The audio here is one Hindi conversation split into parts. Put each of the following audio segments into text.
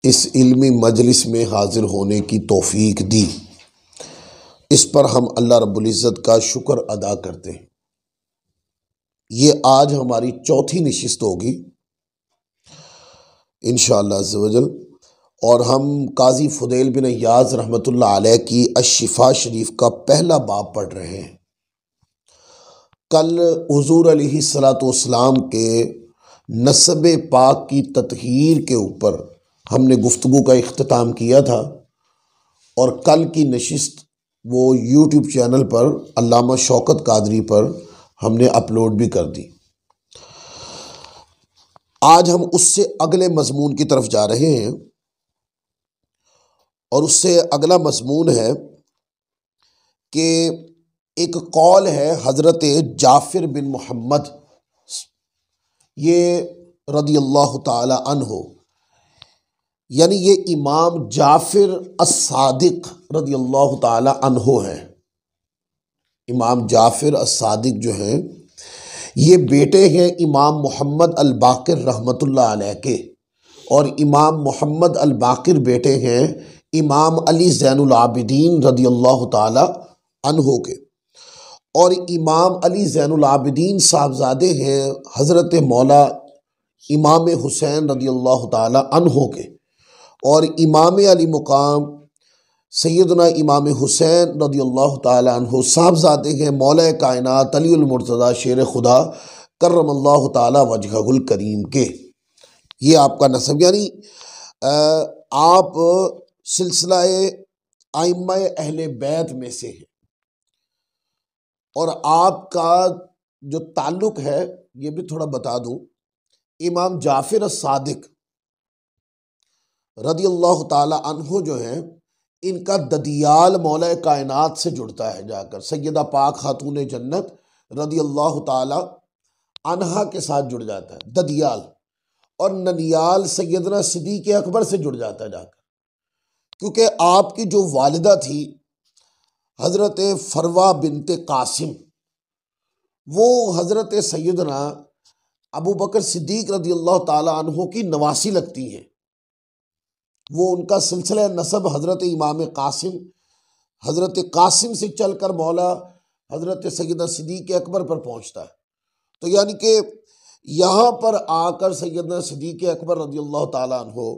इस इल्मी मजलिस में हाजिर होने की तौफीक दी। इस पर हम अल्लाह रब्बुल इज़्ज़त का शुक्र अदा करते हैं। ये आज हमारी चौथी नशिस्त होगी इंशाअल्लाह अज़्ज़ व जल, और हम काजी फुदैल बिन याज़ रहमतुल्लाह अलैह की अश-शिफा शरीफ का पहला बाब पढ़ रहे हैं। कल हुज़ूर अलैहिस्सलातु वस्सलाम के नस्ब पाक की तत्हीर के ऊपर हमने गुफ्तगू का इख्तिताम किया था, और कल की नशिस्त वो यूट्यूब चैनल पर अल्लामा शौकत कादरी पर हमने अपलोड भी कर दी। आज हम उससे अगले मज़मून की तरफ जा रहे हैं, और उससे अगला मज़मून है कि एक कौल है हज़रत जाफ़िर बिन मोहम्मद ये रदियल्लाहु ताला अन्हो, यानी ये इमाम जाफ़िर अस-सादिक रदियल्लाहु ताला अन्हो हैं। इमाम जाफ़िर अस-सादिक जो हैं ये बेटे हैं इमाम मोहम्मद अल-बाक़िर रहमतुल्लाह अलैह के, और इमाम मोहम्मद अल-बाक़िर बेटे हैं इमाम अली ज़ैनुल आबिदीन रदियल्लाहु ताला अन्हो के, और इमाम अली ज़ैनुल आबिदीन साहबजादे हैं हज़रत मौला इमाम हुसैन रदियल्लाहु ताला अन्हो के, और इमाम अली मुकाम सैयदना इमाम हुसैन रदियल्लाहु ताला अन्हु साहबजादे हैं मौला कायनात अलीउल मुर्तज़ा शेर खुदा करमल्लाहु ताला वजहुल करीम के। ये आपका नसब, यानी आप सिलसिला आइम्मा अहले बैत में से हैं, और आपका जो ताल्लुक़ है ये भी थोड़ा बता दूं, इमाम जाफ़िर अस-सादिक रदियल्लाहु ताला अन्हु जो हैं इनका ददियाल मौला कायनात से जुड़ता है, जाकर सैयदा पाक खातून जन्नत रदियल्लाहु ताला अन्हा के साथ जुड़ जाता है ददियाल, और ननियाल सैयदना सिद्दीक़ अकबर से जुड़ जाता है जाकर, क्योंकि आपकी जो वालिदा थी हज़रत फरवा बिनते कासिम, वो हज़रत सैयदना अबू बकर सिद्दीक़ रदियल्लाहु ताला अन्हु की नवासी लगती हैं। वो उनका सिलसिला नसब हज़रत इमाम कासिम, हज़रत कासिम से चलकर मौला हज़रत सैयदना सिद्दीक़ अकबर पर पहुँचता है। तो यानी कि यहाँ पर आकर सैयदना सिद्दीक़ अकबर रदियल्लाहु ताला अन्हु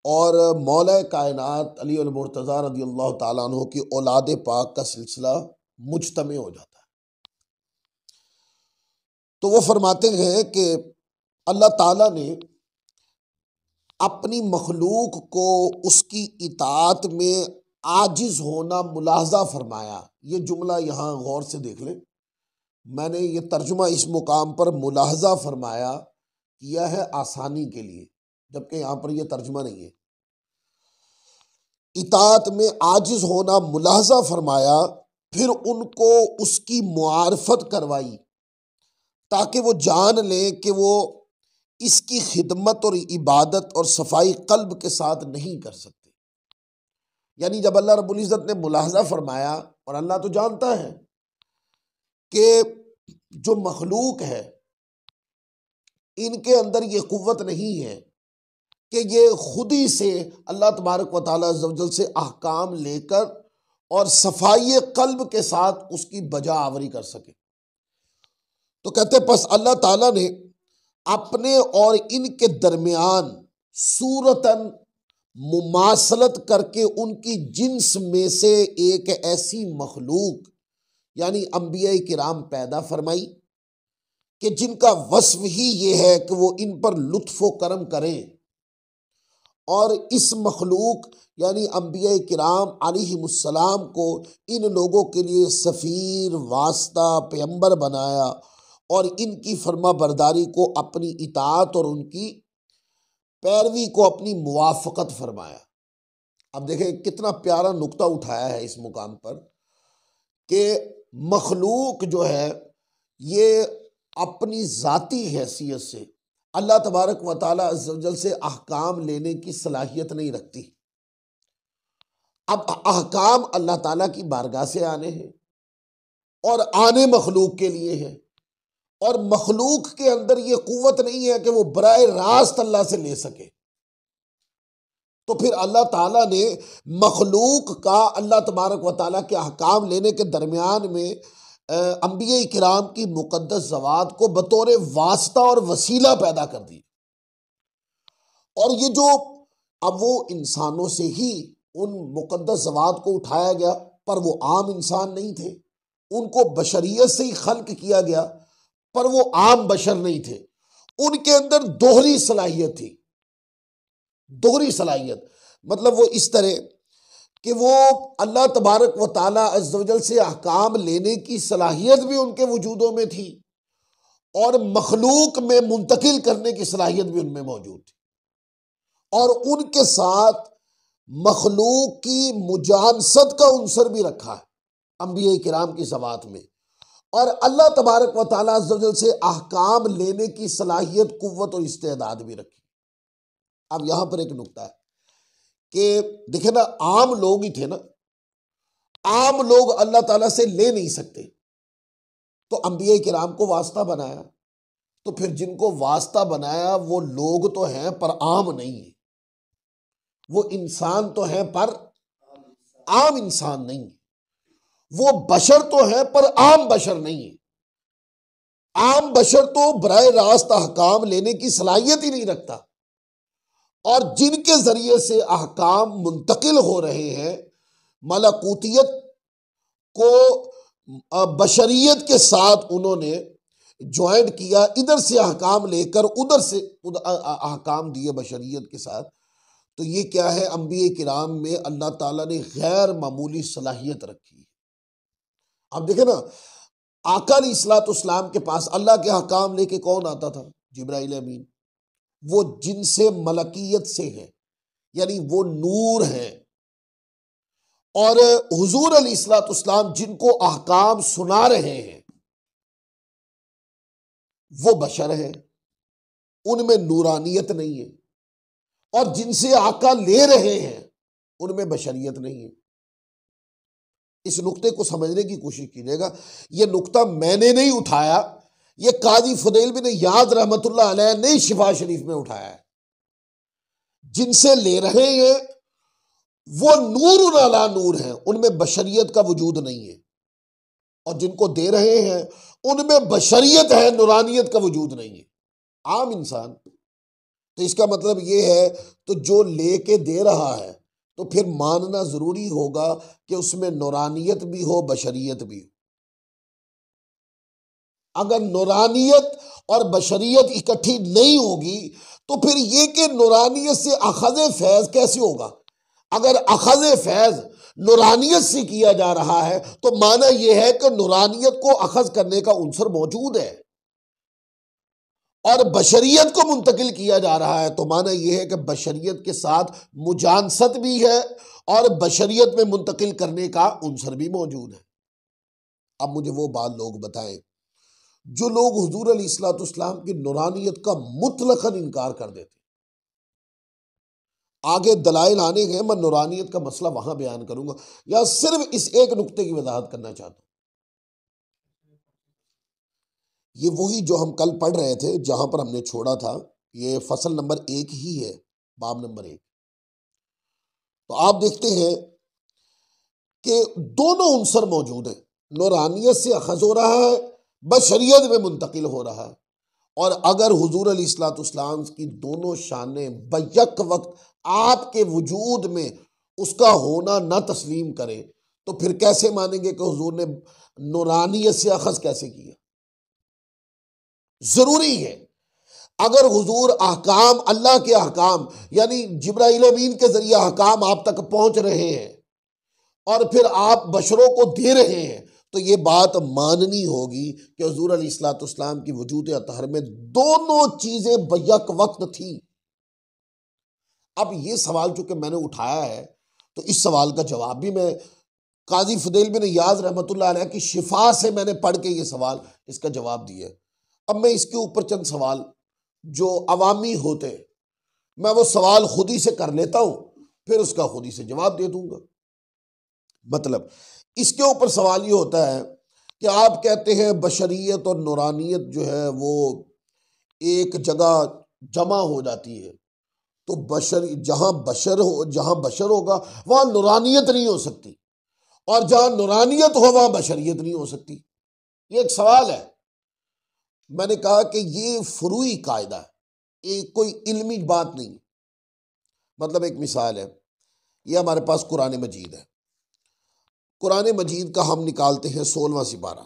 और मौला कायनात अली अल मुर्तज़ा रदियल्लाहु ताला अन्हु की औलाद पाक का सिलसिला मुज्तमे हो जाता है। तो वो फरमाते हैं कि अल्लाह ताला ने अपनी मखलूक को उसकी इताअत में आजिज़ होना मुलाहजा फरमाया। ये जुमला यहाँ गौर से देख लें, मैंने ये तर्जुमा इस मुकाम पर मुलाहजा फरमाया किया है आसानी के लिए, जबकि यहाँ पर यह तर्जुमा नहीं है। इताअत में आजिज़ होना मुलाहजा फरमाया, फिर उनको उसकी मुआरफत करवाई ताकि वो जान लें कि वो इसकी खिदमत और इबादत और सफाई कल्ब के साथ नहीं कर सकते। यानी जब अल्लाह रब्बुल इज़्ज़त ने मुलाहजा फरमाया, और अल्लाह तो जानता है कि जो मखलूक है इनके अंदर ये कुव्वत नहीं है कि ये खुद ही से अल्लाह तबारक व तआला अज़्ज़ व जल से अहकाम लेकर और सफाई कल्ब के साथ उसकी बजा आवरी कर सके। तो कहते बस अल्लाह ताला ने अपने और इनके दरमियान सूरतन मुमासलत करके उनकी जिन्स में से एक ऐसी मखलूक यानी अंबिया किराम पैदा फरमाई कि जिनका वस्फ ही ये है कि वो इन पर लुत्फ़ व करम करें, और इस मखलूक यानी अंबिया किराम अलैहिमुस्सलाम को इन लोगों के लिए सफ़ीर वास्ता पैगंबर बनाया, और इनकी फर्मा बरदारी को अपनी इताअत और उनकी पैरवी को अपनी मुवाफ़क़त फरमाया। अब देखें कितना प्यारा नुक्ता उठाया है इस मुकाम पर कि मखलूक जो है ये अपनी ज़ाती हैसियत से अल्लाह तबारक व तआला अज़्ज़ व जल से अहकाम लेने की सलाहियत नहीं रखती। अब अहकाम अल्लाह ताला की बारगाह से आने हैं और आने मखलूक के लिए है, और मखलूक के अंदर ये कुव्वत नहीं है कि वो बराए रास्त अल्लाह से ले सके। तो फिर अल्लाह ताला ने मखलूक का अल्लाह तबारक व ताला के अहकाम लेने के दरमियान में अंबिया किराम की मुकद्दस ज़वात को बतौर वास्ता और वसीला पैदा कर दी। और ये जो अब वो इंसानों से ही उन मुकद्दस ज़वात को उठाया गया, पर वो आम इंसान नहीं थे, उनको बशरियत से ही खल्क किया गया, पर वो आम बशर नहीं थे। उनके अंदर दोहरी सलाहियत थी। दोहरी सलाहियत मतलब वो इस तरह कि वो अल्लाह तबारक व ताला अज़्ज़ व जल से अहकाम लेने की सलाहियत भी उनके वजूदों में थी और मखलूक में मुंतकिल करने की सलाहियत भी उनमें मौजूद थी। और उनके साथ मखलूक की मुजानसत का उनसर भी रखा है अंबिया किराम की ज़वात में। और अल्लाह तबारक व ताला अज़्ज़ व जल से अहकाम लेने की सलाहियत, कुव्वत और इस्तेदाद भी रखी। अब यहां पर एक नुक्ता है कि देखे ना, आम लोग ही थे ना, आम लोग अल्लाह ताला से ले नहीं सकते, तो अंबिया किराम को वास्ता बनाया। तो फिर जिनको वास्ता बनाया वो लोग तो हैं पर आम नहीं है, वो इंसान तो हैं पर आम इंसान नहीं है, वो बशर तो हैं पर आम बशर नहीं है। आम बशर तो बराह रास्त अहकाम लेने की सलाहियत ही नहीं रखता, और जिनके जरिए से अहकाम मुंतकिल हो रहे हैं, मलकूतियत को बशरियत के साथ उन्होंने ज्वाइंट किया, इधर से अहकाम लेकर उधर से अहकाम दिए बशरियत के साथ। तो ये क्या है, अंबिया किराम में अल्लाह ताला ने गैर मामूली सलाहियत रखी। अब देखे ना, आका अलैहिस्सलाम के पास अल्लाह के अहकाम लेके कौन आता था? जिब्राइल अमीन। वो जिनसे मलकियत से है, यानी वो नूर है। और हुजूर अलैहिस्सलाम जिनको अहकाम सुना रहे हैं वो बशर है, उनमें नूरानियत नहीं है। और जिनसे आका ले रहे हैं उनमें बशरियत नहीं है। इस नुक्ते को समझने की कोशिश कीजिएगा। ये नुक्ता मैंने नहीं उठाया, ये काजी फुदैल बिन याद रहमतुल्लाह अलैह ने शिफा शरीफ में उठाया है। जिनसे ले रहे हैं वो नूर अला नूर हैं, उनमें बशरियत का वजूद नहीं है। और जिनको दे रहे हैं उनमें बशरियत है, नूरानियत का वजूद नहीं है। आम इंसान। तो इसका मतलब ये है, तो जो लेके दे रहा है तो फिर मानना जरूरी होगा कि उसमें नूरानियत भी हो, बशरियत भी हो। अगर नूरानियत और बशरियत इकट्ठी नहीं होगी तो फिर ये कि नूरानियत से अखज़ फैज़ कैसे होगा? अगर अखज़ फैज़ नूरानियत से किया जा रहा है तो माना यह है कि नूरानियत को अखज़ करने का उनसर मौजूद है, और बशरियत को मुंतकिल किया जा रहा है तो माना यह है कि बशरियत के साथ मुजानसत भी है और बशरियत में मुंतकिल करने का उनसर भी मौजूद है। अब मुझे वो बात लोग बताएं जो लोग हुजूर अलैहिस्सलाम की नूरानियत का मुतलकन इनकार कर देते। आगे दलाइल आने गए, मैं नूरानियत का मसला वहां बयान करूंगा, या सिर्फ इस एक नुक्ते की वजाहत करना चाहता हूं। ये वही जो हम कल पढ़ रहे थे, जहां पर हमने छोड़ा था, ये फसल नंबर 1 ही है, बाब नंबर 1। तो आप देखते हैं कि दोनों उनसर मौजूद हैं, नूरानियत से अखज़ हो रहा है, बशरियत में मुंतकिल हो रहा है। और अगर हुजूर अलैहिस्सलाम की दोनों शानें बैक वक्त आपके वजूद में उसका होना न तस्लीम करें तो फिर कैसे मानेंगे कि हुजूर ने नूरानियत से अखज़ कैसे किया? जरूरी है, अगर हुजूर अहकाम, अल्लाह के अहकाम यानी जिब्राइल अमीन के जरिए अहकाम आप तक पहुंच रहे हैं और फिर आप बशरों को दे रहे हैं, तो ये बात माननी होगी कि हुजूर अलैहिस्सलाम की वजूद अतहर में दोनों चीजें बैक वक्त थी। अब ये सवाल चूंकि मैंने उठाया है तो इस सवाल का जवाब भी मैं काजी फुदैल बिन याद रहमतुल्लाह अलैह की शिफा से मैंने पढ़ के ये सवाल, इसका जवाब दिया। अब मैं इसके ऊपर चंद सवाल जो अवामी होते, मैं वो सवाल खुद ही से कर लेता हूं, फिर उसका खुद ही से जवाब दे दूंगा। मतलब इसके ऊपर सवाल ये होता है कि आप कहते हैं बशरियत और नूरानियत जो है वो एक जगह जमा हो जाती है, तो बशर, जहां बशर होगा वहां नूरानियत नहीं हो सकती, और जहां नूरानियत हो वहां बशरियत नहीं हो सकती। ये एक सवाल है। मैंने कहा कि ये फुरूई कायदा है, ये कोई इल्मी बात नहीं। मतलब एक मिसाल है, ये हमारे पास कुरान मजीद है। कुरान मजीद का हम निकालते हैं 16वां सिपारा,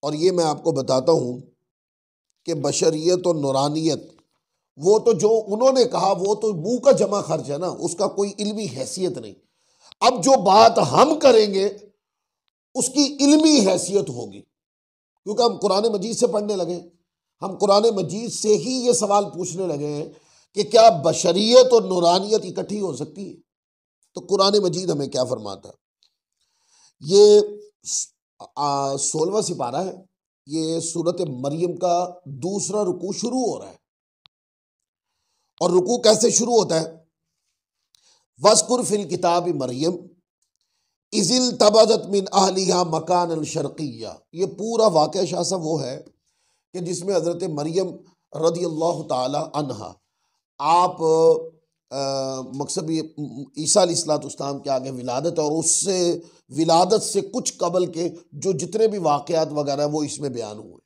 और ये मैं आपको बताता हूं कि बशरियत और नूरानियत, वो तो जो उन्होंने कहा वो तो मुंह का जमा खर्च है ना, उसका कोई इल्मी हैसियत नहीं। अब जो बात हम करेंगे उसकी इल्मी हैसियत होगी, क्योंकि हम कुरान मजीद से पढ़ने लगे। हम कुरान मजीद से ही ये सवाल पूछने लगे हैं कि क्या बशरियत और नूरानियत इकट्ठी हो सकती है। तो कुरान मजीद हमें क्या फरमाता है? ये 16वां सिपारा है, ये सूरत मरियम का दूसरा रुकू शुरू हो रहा है। और रुकू कैसे शुरू होता है? वस्कुर फिल किताब मरियम इज़िल तबदत मिन अहलिहा मकान अल शर्किया। ये पूरा वाक़या शाह साहब वो है कि जिसमें हज़रत मरियम रदी अल्लाह ताला अन्हा, आप मकसद ईसा अलैहिस्सलाम के आगे विलादत, और उससे विलादत से कुछ कबल के जो जितने भी वाक़यात वगैरह वो इसमें बयान हुए।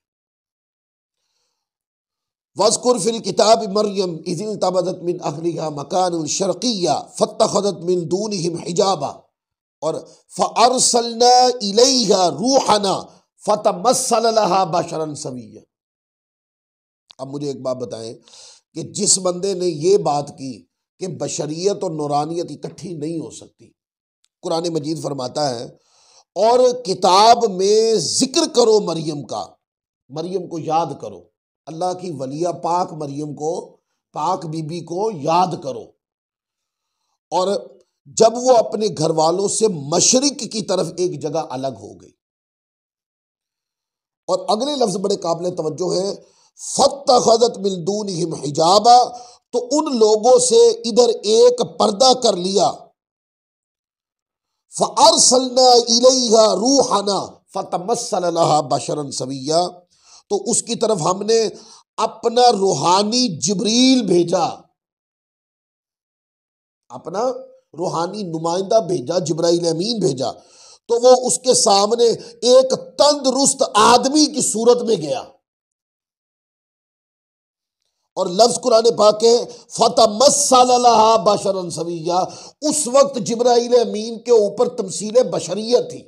वज़कुर फिल किताब मरियम इज़िल तबदत मिन अहलिहा मकान अल शर्किया फत्तखज़त मिन दूनिहिम हिजाबा और फ़अरसलना इलैहा रूहना फ़तमस्सल लहा बशरन सविय्या। अब मुझे एक बात बताएं कि जिस बंदे ने ये बात की कि बशरियत और नूरानियत इकट्ठी नहीं हो सकती, कुरान मजीद फरमाता है और किताब में जिक्र करो मरियम का, मरियम को याद करो, अल्लाह की वलिया पाक मरियम को, पाक बीबी को याद करो। और जब वो अपने घर वालों से मशरिक की तरफ एक जगह अलग हो गई, और अगले लफ्ज बड़े काबिल तवज्जो है, फत्तखज़त मिन दूनिहिम हिजाबा, तो उन लोगों से इधर एक पर्दा कर लिया। फ़अरसलना इलैहा रूहना फ़तमस्सल लहा बशरन सविय्या, तो उसकी तरफ हमने अपना रूहानी जिब्रील भेजा, अपना रूहानी नुमाइंदा भेजा, जिब्राइल अमीन भेजा। तो वो उसके सामने एक तंदुरुस्त आदमी की सूरत में गया, और लफ्ज कुरान पाक है फतमस्सल लहा बशरन सविय्या। उस वक्त जिब्राइल अमीन के ऊपर तमसील बशरियत थी।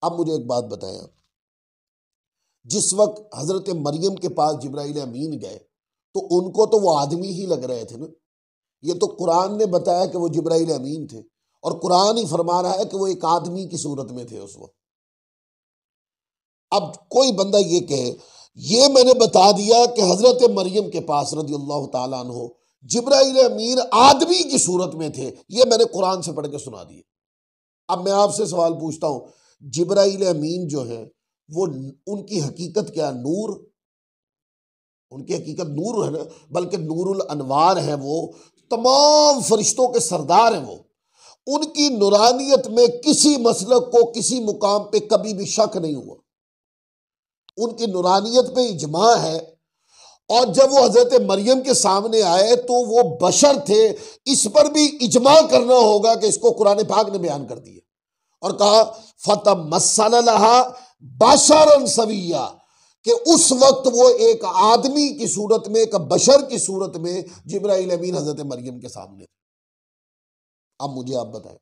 अब मुझे एक बात बताएं, जिस वक्त हजरत मरियम के पास जिब्राइल अमीन गए तो उनको तो वो आदमी ही लग रहे थे ना। ये तो कुरान ने बताया कि वो जिब्राइल अमीन थे, और कुरान ही फरमा रहा है कि वो एक आदमी की सूरत में थे उस वक्त। अब कोई बंदा ये कहे ये मैंने बता दिया कि हजरत मरियम के पास रदी अल्लाह ताला अन्हो जिब्राइल अमीन आदमी की सूरत में थे, ये मैंने कुरान से पढ़ के सुना दिया। अब मैं आपसे सवाल पूछता हूं, जिब्राइल अमीन जो है वो, उनकी हकीकत क्या? नूर, उनकी हकीकत नूर है ना, बल्कि नूरुल अनवार है, वो तमाम फरिश्तों के सरदार हैं। वो उनकी नूरानियत में किसी मसलक को किसी मुकाम पे कभी भी शक नहीं हुआ, उनकी नूरानियत पे इजमा है। और जब वो हजरत मरियम के सामने आए तो वो बशर थे, इस पर भी इजमा करना होगा कि इसको कुरान पाक ने बयान कर दिया, और कहा फतमस्सल लहा बशरन सविय्या, कि उस वक्त वो एक आदमी की सूरत में, एक बशर की सूरत में जिब्राइल अमीन हजरत मरियम के सामने थे। अब मुझे आप बताएं,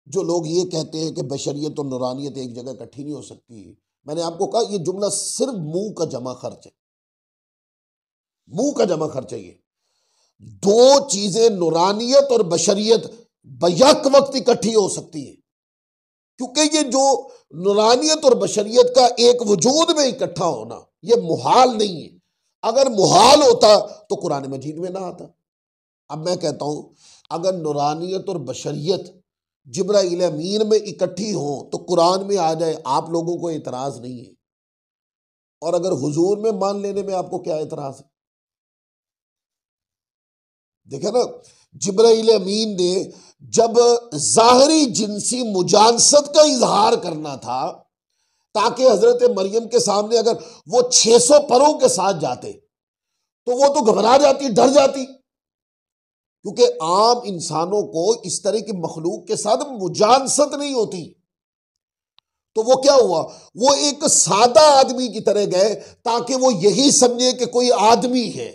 जो लोग ये कहते हैं कि बशरियत और नूरानियत एक जगह इकट्ठी नहीं हो सकती, मैंने आपको कहा ये जुमला सिर्फ मुंह का जमा खर्च है, मुंह का जमा खर्च है। ये दो चीजें नूरानियत और बशरियत बैक वक्त इकट्ठी हो सकती है, क्योंकि ये जो नूरानियत और बशरियत का एक वजूद में इकट्ठा होना ये मुहाल नहीं है। अगर मुहाल होता तो कुरान मजीद में ना आता। अब मैं कहता हूं, अगर नूरानियत और बशरियत जिब्राइल अमीन में इकट्ठी हो तो कुरान में आ जाए, आप लोगों को एतराज नहीं है। और अगर हुजूर में मान लेने में आपको क्या एतराज है? देखे ना, जिब्राइल अमीन ने जब जाहरी जिनसी मुजानसत का इजहार करना था, ताकि हजरत मरियम के सामने अगर वो 600 परों के साथ जाते तो वो तो घबरा जाती, डर जाती, क्योंकि आम इंसानों को इस तरह की मखलूक के साथ मुजानसत नहीं होती। तो वो क्या हुआ, वो एक सादा आदमी की तरह गए ताकि वो यही समझे कि कोई आदमी है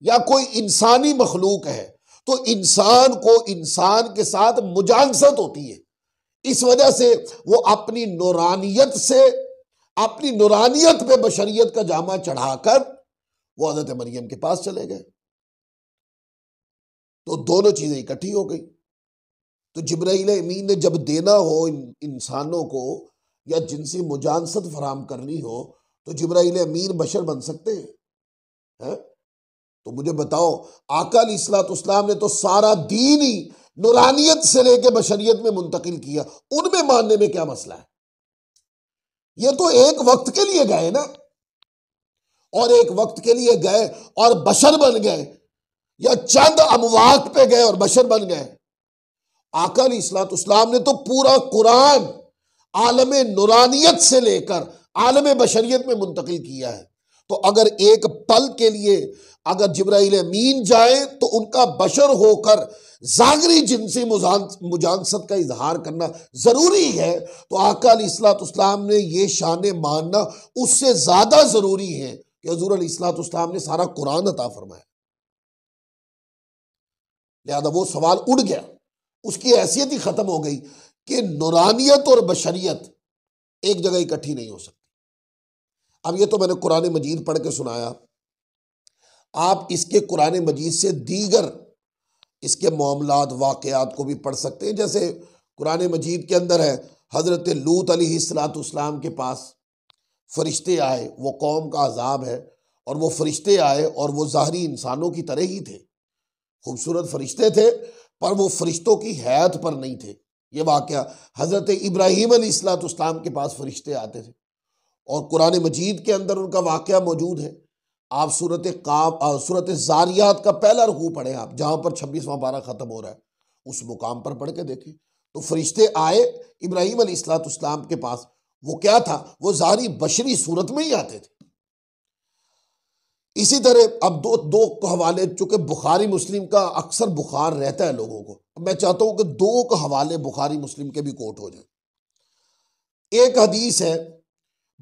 या कोई इंसानी मखलूक है। तो इंसान को इंसान के साथ मुजानसत होती है, इस वजह से वो अपनी नूरानियत से, अपनी नूरानियत पे बशरियत का जामा चढ़ाकर वो हजरत मरियम के पास चले गए। तो दोनों चीजें इकट्ठी हो गई। तो जिब्राईल अमीन ने जब देना हो इंसानों को या जिनसे मुजानसत फराम करनी हो, तो जिब्राईल अमीन बशर बन सकते हैं? तो मुझे बताओ, आका अलैहिस्सलाम ने तो सारा दीन ही नूरानियत से लेकर बशरियत में मुंतकिल किया, उनमें मानने में क्या मसला है? ये तो एक वक्त के लिए गए ना, और एक वक्त के लिए गए और बशर बन गए, या चंद अमवाक पे गए और बशर बन गए। आका अलैहिस्सलाम ने तो पूरा कुरान आलम नूरानियत से लेकर आलम बशरियत में मुंतकिल किया है। तो अगर एक पल के लिए अगर जिब्राईल अमीन जाए तो उनका बशर होकर जागरी जिनसी मुजानसत का इजहार करना जरूरी है, तो आका अलैहिस्सलाम ने यह शान मानना उससे ज्यादा जरूरी है कि हुजूर अलैहिस्सलाम ने सारा कुरान अता फरमाया। लिहाजा वो सवाल उड़ गया, उसकी हैसियत ही खत्म हो गई कि नूरानियत और बशरियत एक जगह इकट्ठी नहीं हो सकती। अब ये तो मैंने कुरान मजीद पढ़ के सुनाया, आप इसके कुरान मजीद से दीगर इसके मामलात वाक़यात को भी पढ़ सकते हैं। जैसे कुरान मजीद के अंदर है, हज़रत लूत अलैहिस्सलाम के पास फरिश्ते आए, वो कौम का अजाब है, और वो फरिश्ते आए और वो ज़ाहरी इंसानों की तरह ही थे, खूबसूरत फरिश्ते थे, पर वो फरिश्तों की हैत पर नहीं थे। ये वाक़या हज़रत इब्राहीम अलैहिस्सलाम के पास फरिश्ते आते थे, और कुरान मजीद के अंदर उनका वाक़या मौजूद है। आप सूरत ज़ारियात का पहला रुकू पढ़ें, आप जहाँ पर 26वां पारा ख़त्म हो रहा है, उस मुकाम पर पढ़ के देखें। तो फरिश्ते आए इब्राहीम अलैहिस्सलाम के पास, वो क्या था, वो ज़ाहरी बशरी सूरत में ही आते थे। इसी तरह अब दो दो हवाले, चूंकि बुखारी मुस्लिम का अक्सर बुखार रहता है लोगों को, मैं चाहता हूं कि दो हवाले बुखारी मुस्लिम के भी कोट हो जाए। एक हदीस है,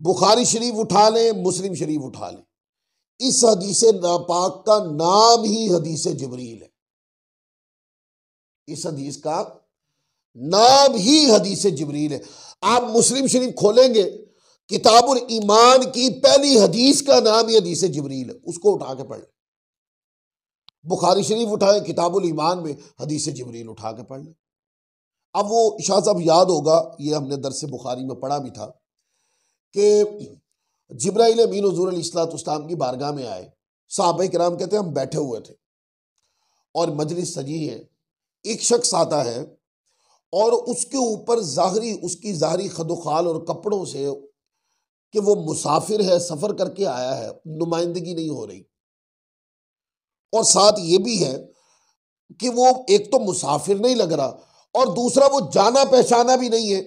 बुखारी शरीफ उठा लें, मुस्लिम शरीफ उठा लें, इस हदीस नापाक का नाम ही हदीस जिब्रील है। इस हदीस का नाम ही हदीस जिब्रील है। आप मुस्लिम शरीफ खोलेंगे, किताबुल ईमान की पहली हदीस का नाम ही हदीस जिब्रील है, उसको उठा के पढ़ लें। बुखारी शरीफ उठाएं, किताबुल ईमान में हदीस जिब्रील उठा के पढ़ लें। अब वो शाह साहब याद होगा, ये हमने दरस बुखारी में पढ़ा भी था कि जिब्राईल अमीन हुज़ूर अलैहिस्सलाम की बारगाह में आए, सहाबा किराम कहते हैं हम बैठे हुए थे और मजलिस सजी है, एक शख्स आता है और उसके ऊपर ज़ाहरी, उसकी ज़ाहरी खदोखाल और कपड़ों से कि वो मुसाफिर है, सफ़र करके आया है, नुमाइंदगी नहीं हो रही। और साथ ये भी है कि वो एक तो मुसाफिर नहीं लग रहा, और दूसरा वो जाना पहचाना भी नहीं है।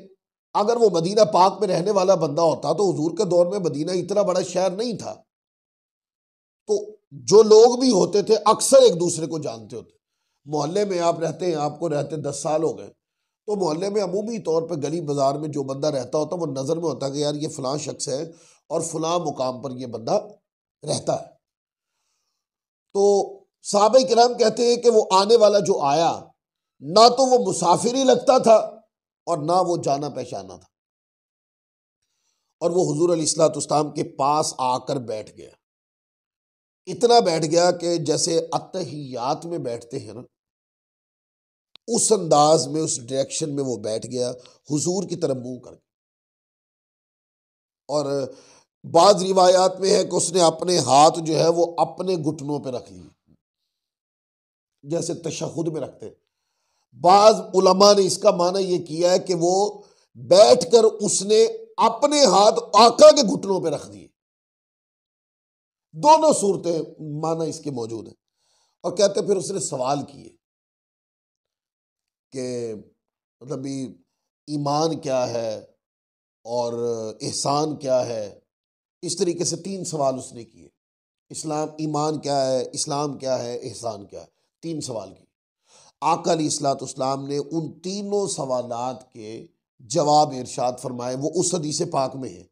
अगर वो मदीना पाक में रहने वाला बंदा होता तो हुजूर के दौर में मदीना इतना बड़ा शहर नहीं था, तो जो लोग भी होते थे अक्सर एक दूसरे को जानते होते। मोहल्ले में आप रहते हैं, आपको रहते 10 साल हो गए, तो मोहल्ले में अमूमी तौर पे गली बाजार में जो बंदा रहता होता वो नज़र में होता कि यार ये फलां शख्स है और फलां मुकाम पर ये बंदा रहता है। तो साहबे किराम कहते हैं कि वो आने वाला जो आया, ना तो वो मुसाफिर ही लगता था और ना वो जाना पहचाना था, और वो हुजूर अलैहिस्सलाम के पास आकर बैठ गया। इतना बैठ गया कि जैसे अत्तहियात में बैठते हैं ना, उस अंदाज में, उस डायरेक्शन में वो बैठ गया, हुजूर की तरफ मुंह करके। और बाद रिवायात में है कि उसने अपने हाथ जो है वो अपने घुटनों पे रख लिए, जैसे तशहुद में रखते हैं। बाज उलमा ने इसका माना ये किया है कि वो बैठकर उसने अपने हाथ आका के घुटनों पे रख दिए। दोनों सूरतें माना इसके मौजूद है। और कहते फिर उसने सवाल किए कि मतलब भी ईमान क्या है और एहसान क्या है, इस तरीके से 3 सवाल उसने किए। इस्लाम, ईमान क्या है, इस्लाम क्या है, एहसान क्या है, 3 सवाल की। आका अलैहिस्सलाम ने उन तीनों सवालात के जवाब इरशाद फरमाए। वो उस हदीस पाक में है।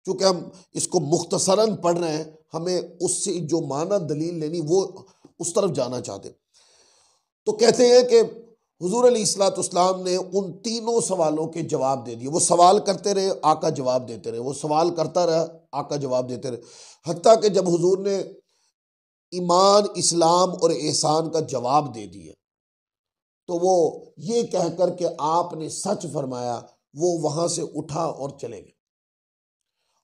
चूँकि हम इसको मुख्तसरन पढ़ रहे हैं, हमें उससे जो माना दलील लेनी वो उस तरफ जाना चाहते। तो कहते हैं कि हुजूर अलैहिस्सलाम ने उन तीनों सवालों के जवाब दे दिए। वो सवाल करते रहे, आका जवाब देते रहे, वो सवाल करता रहा, आका जवाब देते रहे। हत्ता कि जब हुजूर ने ईमान, इस्लाम और एहसान का जवाब दे दिया तो वो ये कहकर के आपने सच फरमाया, वो वहां से उठा और चले गए।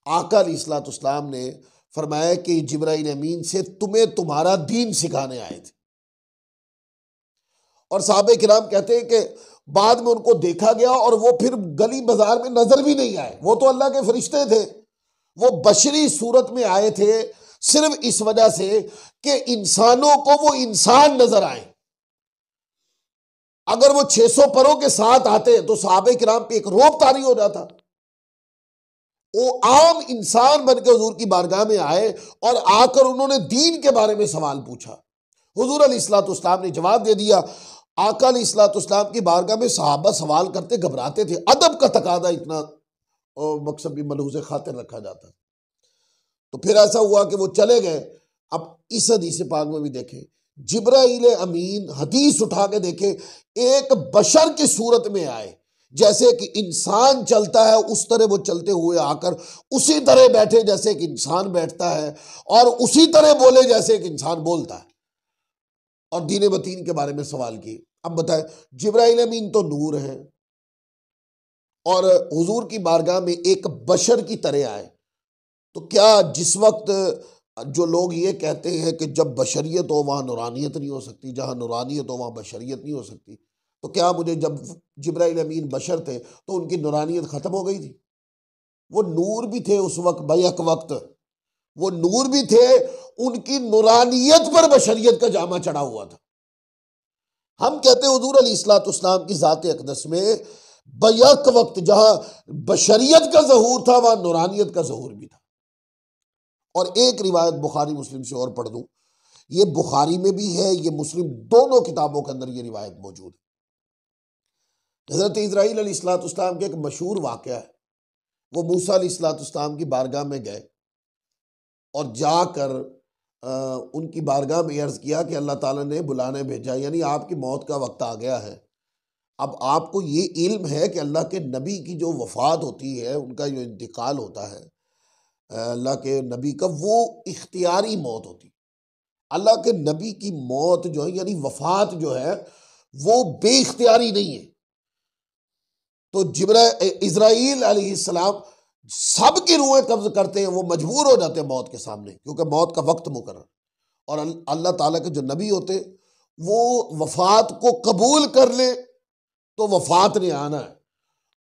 आका अलैहिस्सलाम ने फरमाया कि जिब्राइल अमीन से तुम्हें तुम्हारा दीन सिखाने आए थे। और साहबे किराम कहते हैं कि बाद में उनको देखा गया और वो फिर गली बाजार में नजर भी नहीं आए। वो तो अल्लाह के फरिश्ते थे, वो बशरी सूरत में आए थे सिर्फ इस वजह से कि इंसानों को वो इंसान नजर आए। अगर वो 600 परों के साथ आते तो साहबे किराम पे एक रोब तारी हो जाता। वो आम इंसान बन के हुजूर की बारगाह में आए और आकर उन्होंने दीन के बारे में सवाल पूछा। हुजूर अलैहिस्सलाम ने जवाब दे दिया। आका अलैहिस्सलाम की बारगाह में सहाबा सवाल करते घबराते थे। अदब का तकादा इतना मकसद भी मलहूज़ खातिर रखा जाता। तो फिर ऐसा हुआ कि वो चले गए। अब इस हदीस पाक में भी देखें, जिब्राइल अमीन हदीस उठा के देखे, एक बशर की सूरत में आए, जैसे कि इंसान चलता है उस तरह वो चलते हुए आकर उसी तरह बैठे जैसे एक इंसान बैठता है, और उसी तरह बोले जैसे एक इंसान बोलता है, और दीन मतीन के बारे में सवाल किए। अब बताए, जिब्राइल अमीन तो नूर है और हुजूर की बारगाह में एक बशर की तरह आए, तो क्या जिस वक्त जो लोग ये कहते हैं कि जब बशरियत हो वहाँ नूरानियत नहीं हो सकती, जहाँ नूरानियत हो वहाँ बशरियत नहीं हो सकती, तो क्या मुझे जब जिब्राइल अमीन बशर थे तो उनकी नूरानियत ख़त्म हो गई थी? वो नूर भी थे उस वक्त, बैक वक्त वो नूर भी थे, उनकी नूरानियत पर बशरियत का जामा चढ़ा हुआ था। हम कहते हैं हुजूर अलैहिस्सलाम की ज़ात अक़दस में बैक वक्त जहाँ बशरियत का ज़हूर था वहाँ नूरानियत का ज़हूर भी था। और एक रिवायत बुखारी मुस्लिम से और पढ़ दूं, ये बुखारी में भी है, ये मुस्लिम, दोनों किताबों के अंदर ये रिवायत मौजूद है। हज़रत इज़राइल अलैहिस्सलाम के एक मशहूर वाक़या है। वो मूसा अलैहिस्सलाम की बारगाह में गए और जाकर उनकी बारगाह में अर्ज़ किया कि अल्लाह ताला ने बुलाने भेजा, यानी आपकी मौत का वक्त आ गया है। अब आपको ये इल्म है कि अल्लाह के नबी की जो वफ़ात होती है, उनका जो इंतकाल होता है अल्लाह के नबी का, वो इख्तियारी मौत होती। अल्लाह के नबी की मौत जो है, यानी वफ़ात जो है, वो बेइख्तियारी नहीं है। तो इज़राइल अलैहिस्सलाम सबकी रूहें कब्ज़ करते हैं, वो मजबूर हो जाते हैं मौत के सामने, क्योंकि मौत का वक्त मुकर्रर। और अल्लाह ताला के जो नबी होते वो वफ़ात को कबूल कर ले तो वफ़ात ने आना है,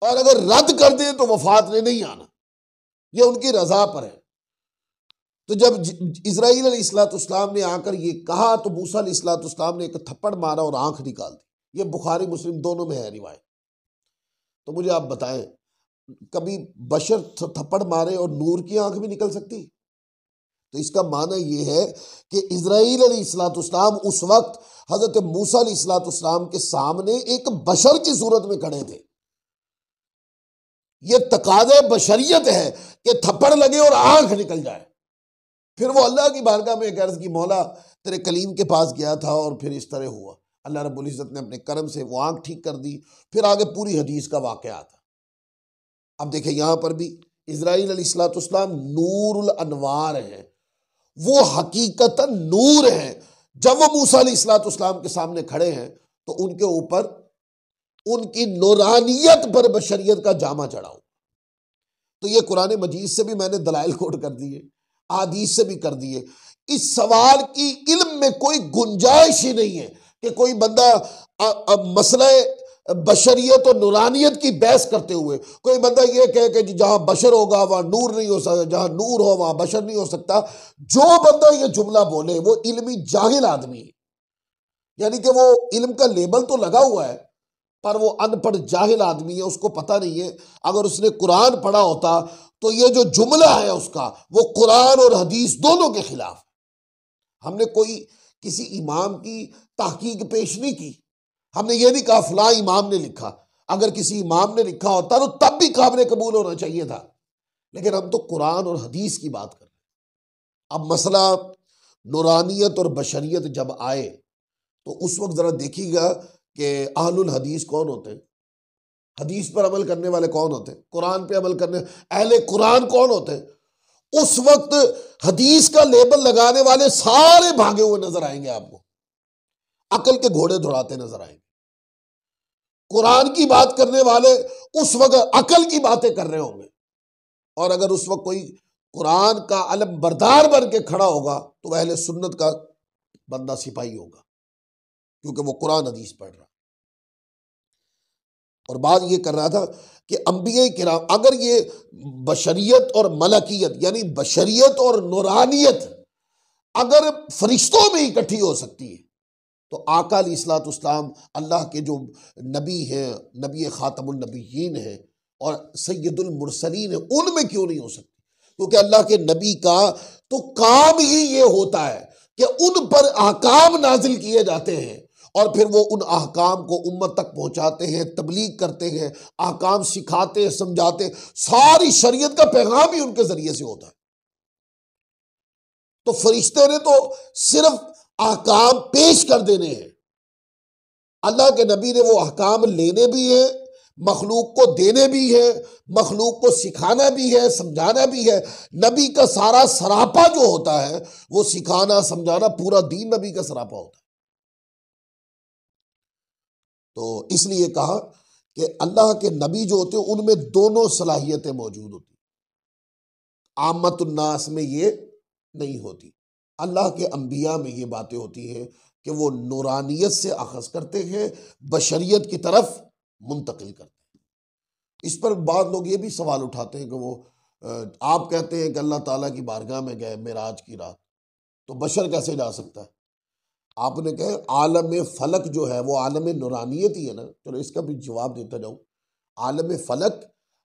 और अगर रद्द कर दे तो वफ़ात ने नहीं आना। ये उनकी रजा पर है। तो जब इज़राइल अलैहिस्सलाम ने आकर ये कहा तो मूसा अलैहिस्सलाम ने एक थप्पड़ मारा और आंख निकाल दी। ये बुखारी मुस्लिम दोनों में है रिवायत। तो मुझे आप बताएं, कभी बशर थप्पड़ मारे और नूर की आंख भी निकल सकती? तो इसका माना ये है कि इज़राइल अलैहिस्सलाम उस वक्त हजरत मूसा अलैहिस्सलाम के सामने एक बशर की सूरत में खड़े थे। ये तकाज़े बशरियत है कि थप्पड़ लगे और आंख निकल जाए। फिर वो अल्लाह की बारगाह में अर्ज़ की, मौला तेरे कलीम के पास गया था और फिर इस तरह हुआ। अल्लाह रब्बुल इज़्ज़त ने अपने करम से वो आंख ठीक कर दी। फिर आगे पूरी हदीस का वाक़या आता। अब देखें, यहाँ पर भी इज़राइल अलैहिस्सलाम नूरुल अनवार है, वो हकीकतन नूर है। जब वो मूसा अलैहिस्सलाम के सामने खड़े हैं तो उनके ऊपर उनकी नूरानियत पर बशरियत का जामा चढ़ा हो। तो ये कुरान मजीद से भी मैंने दलाइल कोट कर दिए, हदीस से भी कर दिए। इस सवाल की इल्म में कोई गुंजाइश ही नहीं है कि कोई बंदा मसला बशरियत और नूरानियत की बहस करते हुए कोई बंदा ये कहे कि जहां बशर होगा वहां नूर नहीं हो सकता, जहां नूर हो वहां बशर नहीं हो सकता। जो बंदा ये जुमला बोले वो इल्मी जाहिल आदमी है, यानी कि वो इल्म का लेबल तो लगा हुआ है पर वो अनपढ़ जाहिल आदमी है, उसको पता नहीं है। अगर उसने कुरान पढ़ा होता तो ये जो जुमला है उसका वो कुरान और हदीस दोनों के खिलाफ। हमने कोई किसी इमाम की तहकीक पेश नहीं की। हमने ये नहीं कहा फलां इमाम ने लिखा। अगर किसी इमाम ने लिखा होता तो तब भी काबिल कबूल होना चाहिए था, लेकिन हम तो कुरान और हदीस की बात कर रहे हैं। अब मसला नूरानियत और बशरियत जब आए तो उस वक्त जरा देखिएगा कि अहलुल हदीस कौन होते हैं, हदीस पर अमल करने वाले कौन होते हैं, कुरान पे अमल करने अहले कुरान कौन होते हैं। उस वक्त हदीस का लेबल लगाने वाले सारे भागे हुए नजर आएंगे, आपको अकल के घोड़े दौड़ाते नजर आएंगे। कुरान की बात करने वाले उस वक्त अकल की बातें कर रहे होंगे, और अगर उस वक्त कोई कुरान का अलम बरदार बन के खड़ा होगा तो वह अहले सुन्नत का बंदा सिपाही होगा, क्योंकि वो कुरान हदीस पढ़ रहा। और बात ये कर रहा था कि अंबिया किराम अगर ये बशरियत और मलकियत यानी बशरियत और नूरानियत अगर फरिश्तों में इकट्ठी हो सकती है तो आका अलैहिस्सलाम अल्लाह के जो नबी हैं, नबी खातमुन नबीयीन हैं और सैयदुल मुरसलीन है, उनमें क्यों नहीं हो सकती? क्योंकि अल्लाह के नबी का तो काम ही ये होता है कि उन पर अहकाम नाजिल किए जाते हैं और फिर वो उन अहकाम को उम्मत तक पहुंचाते हैं, तबलीग करते हैं, अहकाम सिखाते हैं, समझाते हैं। सारी शरीयत का पैगाम ही उनके जरिए से होता है। तो फरिश्ते ने तो सिर्फ अहकाम पेश कर देने हैं, अल्लाह के नबी ने वो अहकाम लेने भी है, मखलूक को देने भी है, मखलूक को सिखाना भी है, समझाना भी है। नबी का सारा सरापा जो होता है वो सिखाना समझाना, पूरा दीन नबी का सरापा होता है। तो इसलिए कहा कि अल्लाह के नबी जो होते हैं उनमें दोनों सलाहियतें मौजूद होती, आमतुन्नास में ये नहीं होती। अल्लाह के अंबिया में ये बातें होती हैं कि वो नूरानियत से अखज़ करते हैं, बशरियत की तरफ मुंतकिल करते हैं। इस पर बाद लोग ये भी सवाल उठाते हैं कि वो आप कहते हैं कि अल्लाह ताला की बारगाह में गए मेराज की रात, तो बशर कैसे जा सकता है? आपने कहा आलम फलक जो है वो आलम नूरानियत ही है ना। चलो इसका भी जवाब देता जाऊं। आलम फलक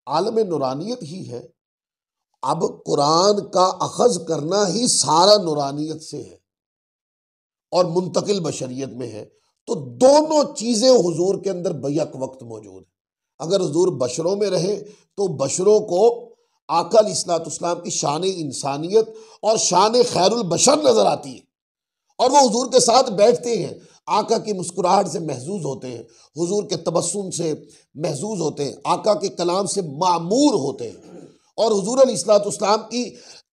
आलम नूरानियत ही है। अब कुरान का अखज़ करना ही सारा नूरानियत से है और मुंतकिल बशरियत में है, तो दोनों चीज़ें हुजूर के अंदर बैक वक्त मौजूद है। अगर हुजूर बशरों में रहे तो बशरों को आका अलैहिस्सलाम की शान इंसानियत और शान खैरुल बशर नजर आती है और वो हुजूर के साथ बैठते हैं, आका की मुस्कुराहट से महजूज होते हैं, हुजूर के तबस्सुम से महजूज होते हैं, आका के कलाम से मामूर होते हैं और हुजूर अलैहिस्सलाम की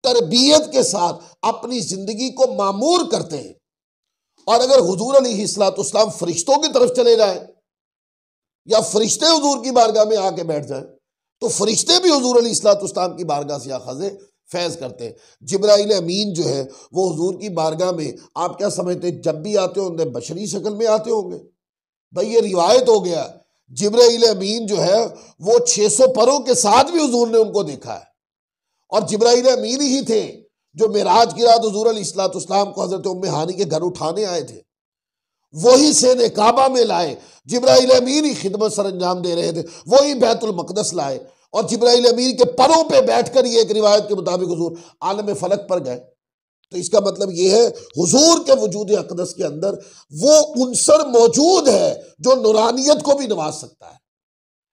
तरबियत के साथ अपनी जिंदगी को मामूर करते हैं। और अगर हुजूर अलैहिस्सलाम फरिश्तों की तरफ चले जाएं या फरिश्ते हुजूर की बारगाह में आके बैठ जाएं तो फरिश्ते भी हुजूर अलैहिस्सलाम की बारगाह से आखज़े फैज़ करते हैं। जिब्राइल अमीन जो है वो हुजूर की बारगाह में आप क्या समझते हैं, जब भी आते होंगे बशरी शक्ल में आते होंगे? भाई ये रिवायत हो गया, जिब्राइल अमीन जो है वो 600 परों के साथ भी हुजूर ने उनको देखा है और जिब्राइल अमीन ही थे जो मेराज की रात हुजूर अलैहिस्सलाम को हजरत उम्मे हानी के घर उठाने आए थे, वही सेने काबा में लाए, जिब्राइल अमीन ही खिदमत सर अंजाम दे रहे थे, वही बैतुल मक़दस लाए और जिब्राइल अमीन के परों पे बैठकर ये एक रिवायत के मुताबिक हुजूर आलम फलक पर गए। तो इसका मतलब ये है हुजूर के वजूद अक़दस के अंदर वो उनसर मौजूद है जो नूरानियत को भी नवाज सकता है।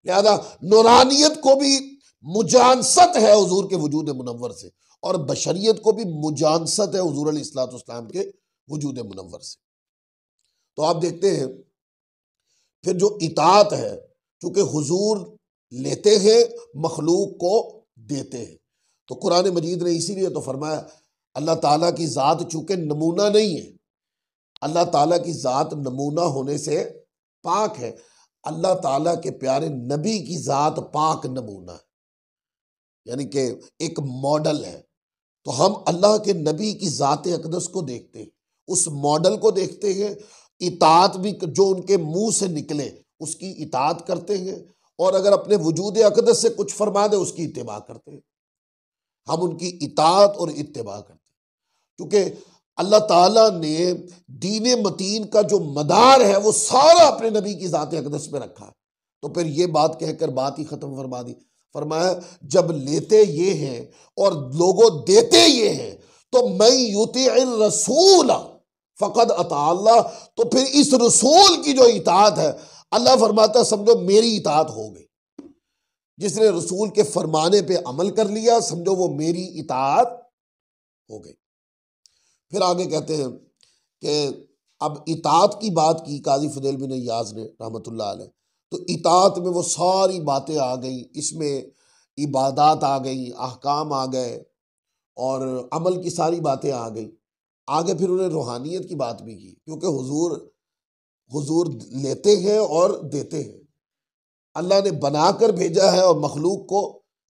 लिहाजा नूरानियत को भी मुजानसत है हुजूर के वजूद मुनव्वर से और बशरियत को भी मुजानसत है हुजूर अलैहिस्सलाम के वजूद मुनव्वर से। तो आप देखते हैं फिर जो इताअत है, चूंकि हुजूर लेते हैं मखलूक को देते हैं, तो कुरान मजीद ने इसीलिए तो फरमाया अल्लाह ताला की ज़ात चूंकि नमूना नहीं है, अल्लाह ताला की ज़ात नमूना होने से पाक है, अल्लाह ताला के प्यारे नबी की ज़ात पाक नमूना है, यानी कि एक मॉडल है। तो हम अल्लाह के नबी की ज़ात अक़दस को देखते हैं, उस मॉडल को देखते हैं, इताअत भी जो उनके मुंह से निकले उसकी इताअत करते हैं और अगर अपने वजूद अक़दस से कुछ फरमा दे उसकी इत्तिबा करते हैं। हम उनकी इताअत और इत्तिबा करते हैं क्योंकि अल्लाह ताला ने दीन मतीन का जो मदार है वो सारा अपने नबी की ज़ात अक़दस पे रखा। तो फिर ये बात कहकर बात ही ख़त्म फरमा दी। फरमाया जब लेते ये हैं और लोगों देते ये हैं तो मैं युति रसूल फ़क़द अता अल्लाह, तो फिर इस रसूल की जो इताअत है, अल्लाह फरमाता है समझो मेरी इताअत हो गई। जिसने रसूल के फरमाने पे अमल कर लिया समझो वो मेरी इताअत हो गई। फिर आगे कहते हैं कि अब इताअत की बात की काजी फुदैल बिन इयाज़ ने रहमतुल्लाह अलैह, तो इताअत में वो सारी बातें आ गई, इसमें इबादात आ गई, अहकाम आ गए और अमल की सारी बातें आ गई। आगे फिर उन्हें रूहानियत की बात भी की, क्योंकि हुजूर लेते हैं और देते हैं, अल्लाह ने बनाकर भेजा है और मखलूक को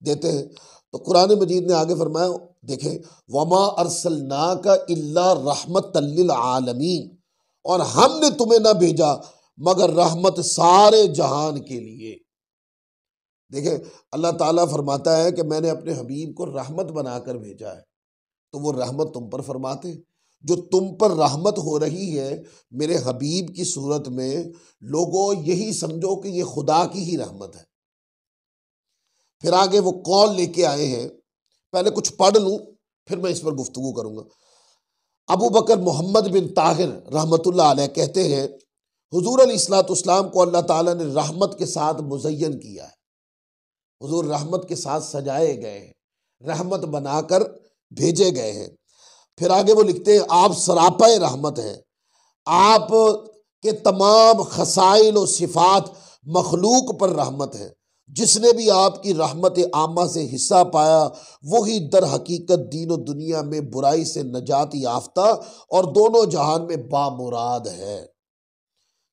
देते हैं। तो कुरान मजीद ने आगे फरमाया, देखें, वमा अरसलनाका इल्ला रहमतल लिल आलमीन, और हमने तुम्हें ना भेजा मगर रहमत सारे जहान के लिए। देखें, अल्लाह ताला फरमाता है कि मैंने अपने हबीब को रहमत बनाकर भेजा है, तो वो रहमत तुम पर फरमाते, जो तुम पर रहमत हो रही है मेरे हबीब की सूरत में, लोगों यही समझो कि ये खुदा की ही रहमत है। फिर आगे वो कौल लेके आए हैं, पहले कुछ पढ़ लूं फिर मैं इस पर गुफ्तगू करूंगा। अबू बकर मोहम्मद बिन ताहिर रहमतुल्लाह अलैह कहते हैं, हुजूर अलैहिस्सलाम को अल्लाह ताला ने रहमत के साथ मुज़य्यन किया है, हुजूर रहमत के साथ सजाए गए हैं, रहमत बनाकर भेजे गए हैं। फिर आगे वो लिखते हैं, आप सरापा रहमत हैं, आप के तमाम खसाइल और सिफात मखलूक पर रहमत है। जिसने भी आपकी रहमत आमा से हिस्सा पाया वही दर हकीकत दीन और दुनिया में बुराई से नजात याफ्ता और दोनों जहान में बामुराद है।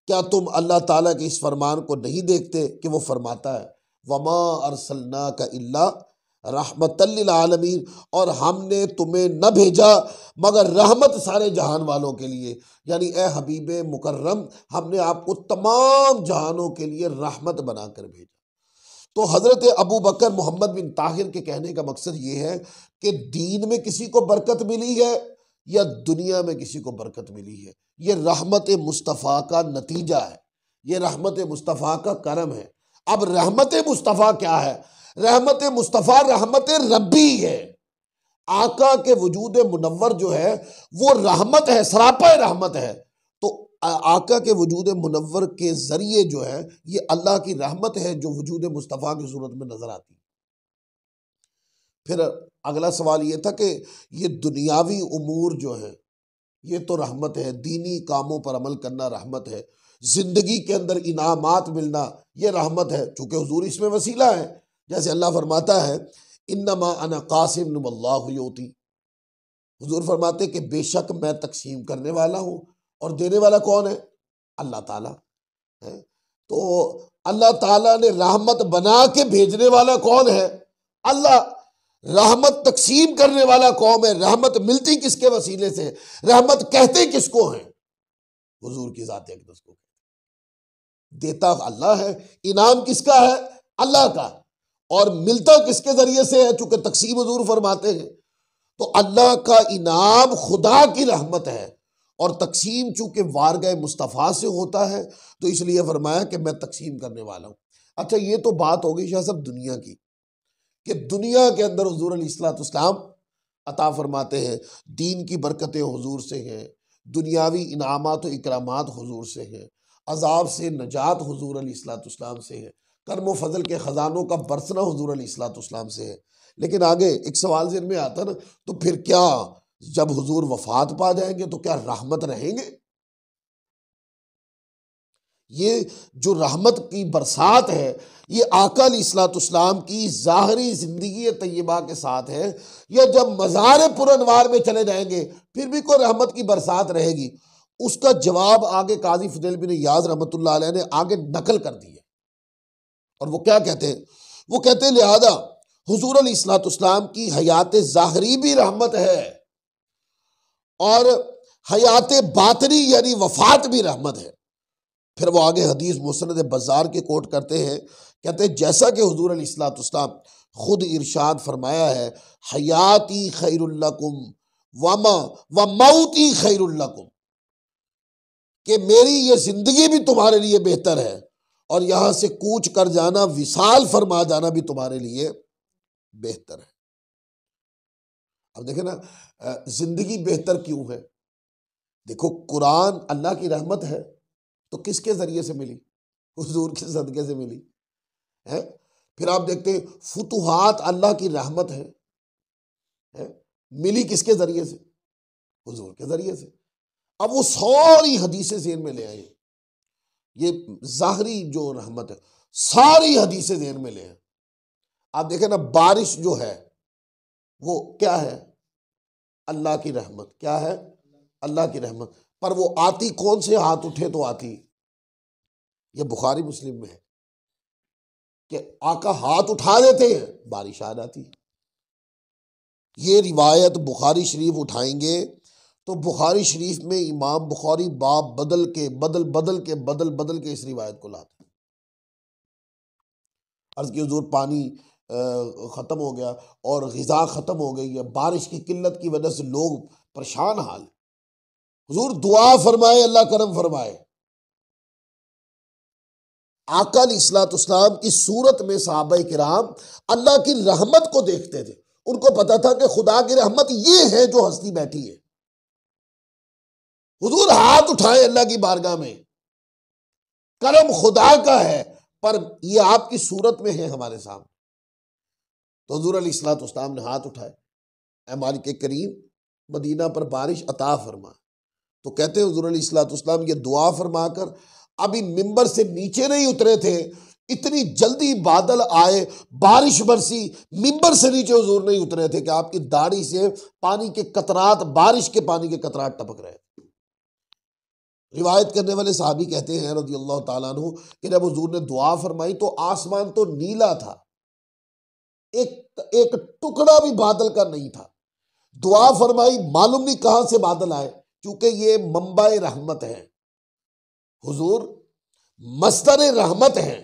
क्या तुम अल्लाह ताला के इस फरमान को नहीं देखते कि वो फरमाता है, वमा अरसलनाका इल्ला रहमतल लिल आलमीन, और हमने तुम्हें न भेजा मगर रहमत सारे जहान वालों के लिए। यानी ए हबीब मुकर्रम, हमने आपको तमाम जहानों के लिए रहमत बनाकर भेजा। तो हज़रत अबू बकर मोहम्मद बिन ताहिर के कहने का मकसद ये है कि दीन में किसी को बरकत मिली है या दुनिया में किसी को बरकत मिली है, ये रहमत मुस्तफ़ा का नतीजा है, ये रहमत मुस्तफ़ा का करम है। अब रहमत मुस्तफ़ा क्या है? रहमत मुस्तफ़ा रहमत रब्बी है। आका के वजूद मुनव्वर जो है वो रहमत है, सरापा रहमत है। तो आका के वजूद मुनव्वर के जरिए जो है ये अल्लाह की रहमत है जो वजूद मुस्तफ़ा की सूरत में नजर आती है। फिर अगला सवाल ये था कि ये दुनियावी उमूर जो है ये तो रहमत है, दीनी कामों पर अमल करना रहमत है, जिंदगी के अंदर इनामात मिलना ये रहमत है, चूंकि हुजूर इसमें वसीला है। जैसे अल्लाह फरमाता है, इन्नमा अना कासिम वल्लाहु युती, हुजूर फरमाते कि बेशक मैं तकसीम करने वाला हूँ और देने वाला कौन है? अल्लाह ताला है। तो अल्लाह ताला ने रहमत बना के भेजने वाला कौन है? अल्लाह। रहमत तकसीम करने वाला कौन है? रहमत मिलती किसके वसीले से? रहमत कहते किसको हैं? हुजूर की ज़ात अक़दस को। देता अल्लाह है, इनाम किसका है? अल्लाह का। और मिलता किसके जरिए से है? चूंकि तकसीम हुजूर फरमाते हैं, तो अल्लाह का इनाम खुदा की रहमत है और तकसीम चूंकि वारगाह मुस्तफ़ा से होता है तो इसलिए फरमाया कि मैं तकसीम करने वाला हूँ। अच्छा, ये तो बात हो गई शाह साहब दुनिया की, कि दुनिया के अंदर हुजूर अलैहिस्सलाम अता फरमाते हैं, दीन की बरकतें हुजूर से हैं, दुनियावी इनामात व इकरामात हुजूर से हैं, अजाब से नजात हुजूर अलैहिस्सलाम से है, कर्म फजल के ख़जानों का बरसना हुजूर अलैहिस्सलाम से है। लेकिन आगे एक सवाल ज़हन में आता ना, तो फिर क्या जब हुजूर वफात पा जाएंगे तो क्या रहमत रहेंगे? ये जो रहमत की बरसात है ये आका अलैहिस्सलाम की ज़ाहरी ज़िंदगी तय्यबा के साथ है, या जब मज़ार पुरअनवार में चले जाएंगे फिर भी कोई रहमत की बरसात रहेगी? उसका जवाब आगे काजी फुदैल बिन इयाज़ रहमतुल्लाह अलैह ने आगे नकल कर दिया। और वो क्या कहते हैं? वो कहते हैं लिहाजा हुजूर अलैहिस्सलाम की हयात ज़ाहरी भी रहमत है और हयात बातनी यानी वफात भी रहमत है। फिर वो आगे हदीस मुस्नद बज़ार के कोट करते हैं, कहते हैं जैसा कि हुजूर अलैहिस्सलाम खुद इरशाद फरमाया है, हयाती खैरुल लकुम व मौती खैरुल लकुम, कि मेरी ये जिंदगी भी तुम्हारे लिए बेहतर है और यहां से कूच कर जाना, विसाल फरमा जाना भी तुम्हारे लिए बेहतर है। अब देखे ना, जिंदगी बेहतर क्यों है? देखो, कुरान अल्लाह की रहमत है, तो किसके जरिए से मिली? हुजूर के सदके से मिली है। फिर आप देखते हैं फुतुहात अल्लाह की रहमत है, मिली किसके जरिए से? हुजूर के जरिए से। अब वो सारी हदीसें ज़हन में ले आए, ये ज़ाहरी जो रहमत है, सारी हदीसें ज़हन में ले आए। आप देखें ना, बारिश जो है वो क्या है? अल्लाह की रहमत। क्या है? अल्लाह की रहमत। पर वो आती कौन से? हाथ उठे तो आती। ये बुखारी मुस्लिम में है कि आका हाथ उठा देते हैं, बारिश आ जाती है। ये रिवायत बुखारी शरीफ उठाएंगे तो बुखारी शरीफ में इमाम बुखारी बाब बदल के बदल के इस रिवायत को लाते हैं। अर्ज की हुजूर, पानी ख़त्म हो गया और ग़िज़ा ख़त्म हो गई है, बारिश की किल्लत की वजह से लोग परेशान हाल। हुजूर दुआ फरमाए, अल्लाह करम फरमाए। आका अलैहिस्सलाम की सूरत में सहाबा किराम अल्लाह की रहमत को देखते थे। उनको पता था कि खुदा की रहमत ये है जो हस्ती बैठी है। हुजूर हाथ उठाए अल्लाह की बारगाह में, करम खुदा का है, पर ये आपकी सूरत में है हमारे सामने। तो हुजूर अलैहिस्सलाम ने हाथ उठाए, ऐ मालिक करीम, मदीना पर बारिश अता फरमा। तो कहते हैं हुजूर अलैहिस्सलाम ये दुआ फरमाकर अभी मिंबर से नीचे नहीं उतरे थे, इतनी जल्दी बादल आए, बारिश बरसी, मिंबर से नीचे हुजूर नहीं उतरे थे कि आपकी दाढ़ी से पानी के कतरात, बारिश के पानी के कतरात टपक रहे। रिवायत करने वाले साहबी कहते हैं रज़ी अल्लाह ताला अन्हु कि जब हुजूर ने दुआ फरमाई तो आसमान तो नीला था, एक टुकड़ा भी बादल का नहीं था। दुआ फरमाई, मालूम नहीं कहां से बादल आए, क्योंकि ये मंबाए रहमत है। हुजूर मस्तर रहमत है,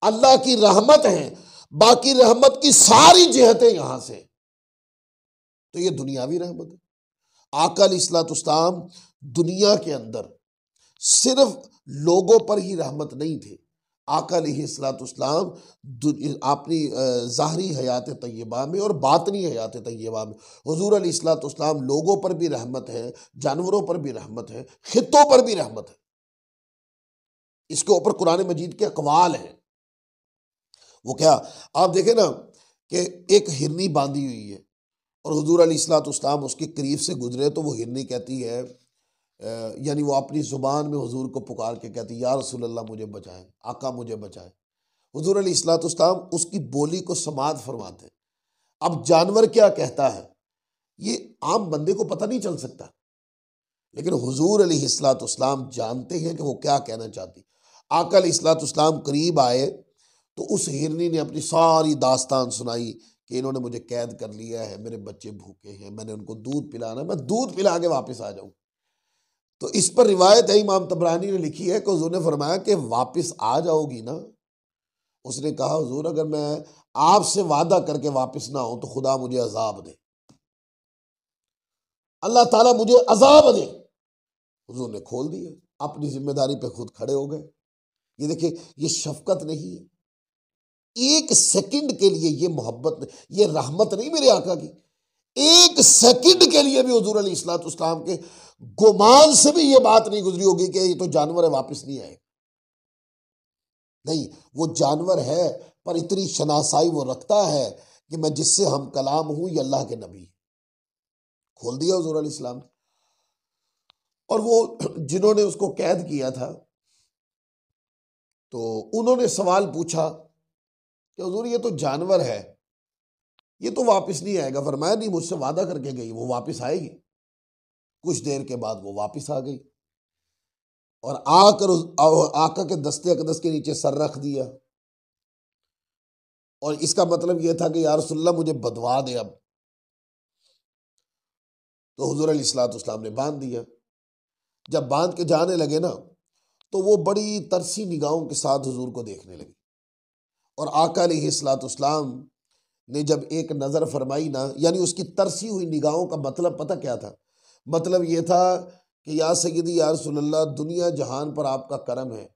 अल्लाह की रहमत है, बाकी रहमत की सारी जिहतें यहां से। तो ये दुनियावी रहमत है। आका अलैहिस्सलाम दुनिया के अंदर सिर्फ लोगों पर ही रहमत नहीं थे। आका अलैहिस्सलाम अपनी ज़ाहरी हयात तय्यबा में और बातनी हयात तय्यबा में हुजूर अलैहिस्सलाम लोगों पर भी रहमत है, जानवरों पर भी रहमत है, खित्तों पर भी रहमत है। इसके ऊपर कुरान मजीद के अक़वाल हैं। वो क्या? आप देखें ना कि एक हिरनी बांधी हुई है और हुजूर अलैहिस्सलाम उसके करीब से गुजरे तो वो हिरनी कहती है, यानी वो अपनी ज़ुबान में हुजूर को पुकार के कहती, या रसूल अल्लाह मुझे बचाएं, आका मुझे बचाएं। हुजूर अलैहिस्सलाम उसकी बोली को समाअत फरमाते हैं। अब जानवर क्या कहता है ये आम बंदे को पता नहीं चल सकता, लेकिन हुजूर अलैहिस्सलाम जानते हैं कि वो क्या कहना चाहती। आका अलैहिस्सलाम करीब आए तो उस हिरनी ने अपनी सारी दास्तान सुनाई कि इन्होंने मुझे कैद कर लिया है, मेरे बच्चे भूखे हैं, मैंने उनको दूध पिलाना, मैं दूध पिला के वापस आ जाऊं। तो इस पर रिवायत है, इमाम तबरानी ने लिखी है कि हुजूर ने फरमाया कि वापस आ जाओगी ना? उसने कहा, हुजूर अगर मैं आपसे वादा करके वापस ना आऊं तो खुदा मुझे अजाब दे, अल्लाह ताला मुझे अजाब दे। हुजूर ने खोल दिया, अपनी जिम्मेदारी पे खुद खड़े हो गए। ये देखिए, ये शफकत नहीं है, एक सेकंड के लिए ये मोहब्बत, ये रहमत नहीं मेरे आका की। एक सेकंड के लिए भी हुजूर अलैहिस्सलाम के गुमान से भी ये बात नहीं गुजरी होगी कि ये तो जानवर है, वापस नहीं आएगा। नहीं, वो जानवर है पर इतनी शनासाई वो रखता है कि मैं जिससे हम कलाम हूं ये अल्लाह के नबी। खोल दिया हुजूर अलैहिस्सलाम। और वो जिन्होंने उसको कैद किया था तो उन्होंने सवाल पूछा कि हुजूर ये तो जानवर है, ये तो वापस नहीं आएगा। फरमाया, नहीं, मुझसे वादा करके गई, वो वापस आएगी। कुछ देर के बाद वो वापस आ गई और आकर आका के दस्ते अकदस के नीचे सर रख दिया। और इसका मतलब यह था कि या रसूलल्लाह मुझे बदवा दे अब। तो हुजूर अलैहिस्सलाम ने बांध दिया। जब बांध के जाने लगे ना तो वो बड़ी तरसी निगाहों के साथ हुजूर को देखने लगे। और आका अलैहिस्सलाम ने जब एक नज़र फरमाई ना, यानी उसकी तरसी हुई निगाहों का मतलब पता क्या था? मतलब ये था कि या सय्यदी या रसूलल्लाह, दुनिया जहान पर आपका करम है,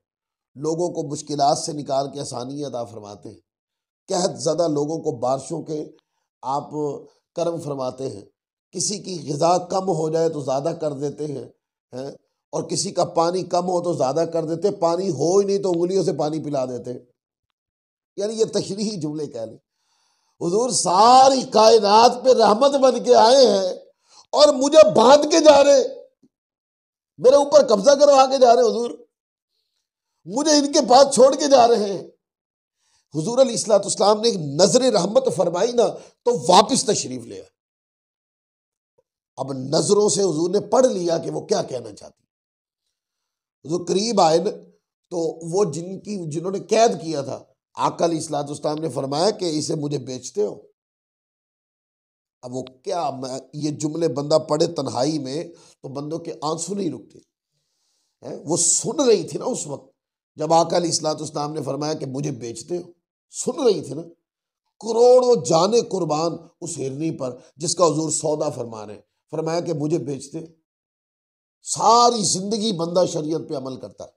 लोगों को मुश्किलात से निकाल के आसानी अता फरमाते हैं, कहत ज़दा लोगों को बारिशों के आप करम फरमाते हैं, किसी की ग़िज़ा कम हो जाए तो ज़्यादा कर देते हैं, और किसी का पानी कम हो तो ज़्यादा कर देते, पानी हो ही नहीं तो उंगलियों से पानी पिला देते। यानी ये तशरीही जुमले कह लें। हुजूर सारी कायनात पे रहमत बन के आए हैं और मुझे बांध के जा रहे, मेरे ऊपर कब्जा करवा के जा रहे हुजूर, मुझे इनके पास छोड़ के जा रहे हैं। हुजूर अलैहिस्सलाम ने एक नजर रहमत फरमाई ना तो वापस तशरीफ ले आए। अब नजरों से हुजूर ने पढ़ लिया कि वो क्या कहना चाहती। हुजूर करीब आए न तो वो जिन्होंने कैद किया था, आका अलैहिस्सलाम ने फरमाया कि इसे मुझे बेचते हो। अब वो क्या, ये जुमले बंदा पढ़े तन्हाई में तो बंदों के आंसू नहीं रुकते हैं। वो सुन रही थी ना उस वक्त जब आका अलैहिस्सलाम ने फरमाया कि मुझे बेचते हो, सुन रही थी ना। करोड़ों जाने कुर्बान उस हिरनी पर जिसका हुजूर सौदा फरमा रहे, फरमाया कि मुझे बेचते हो। सारी जिंदगी बंदा शरीयत पे अमल करता है,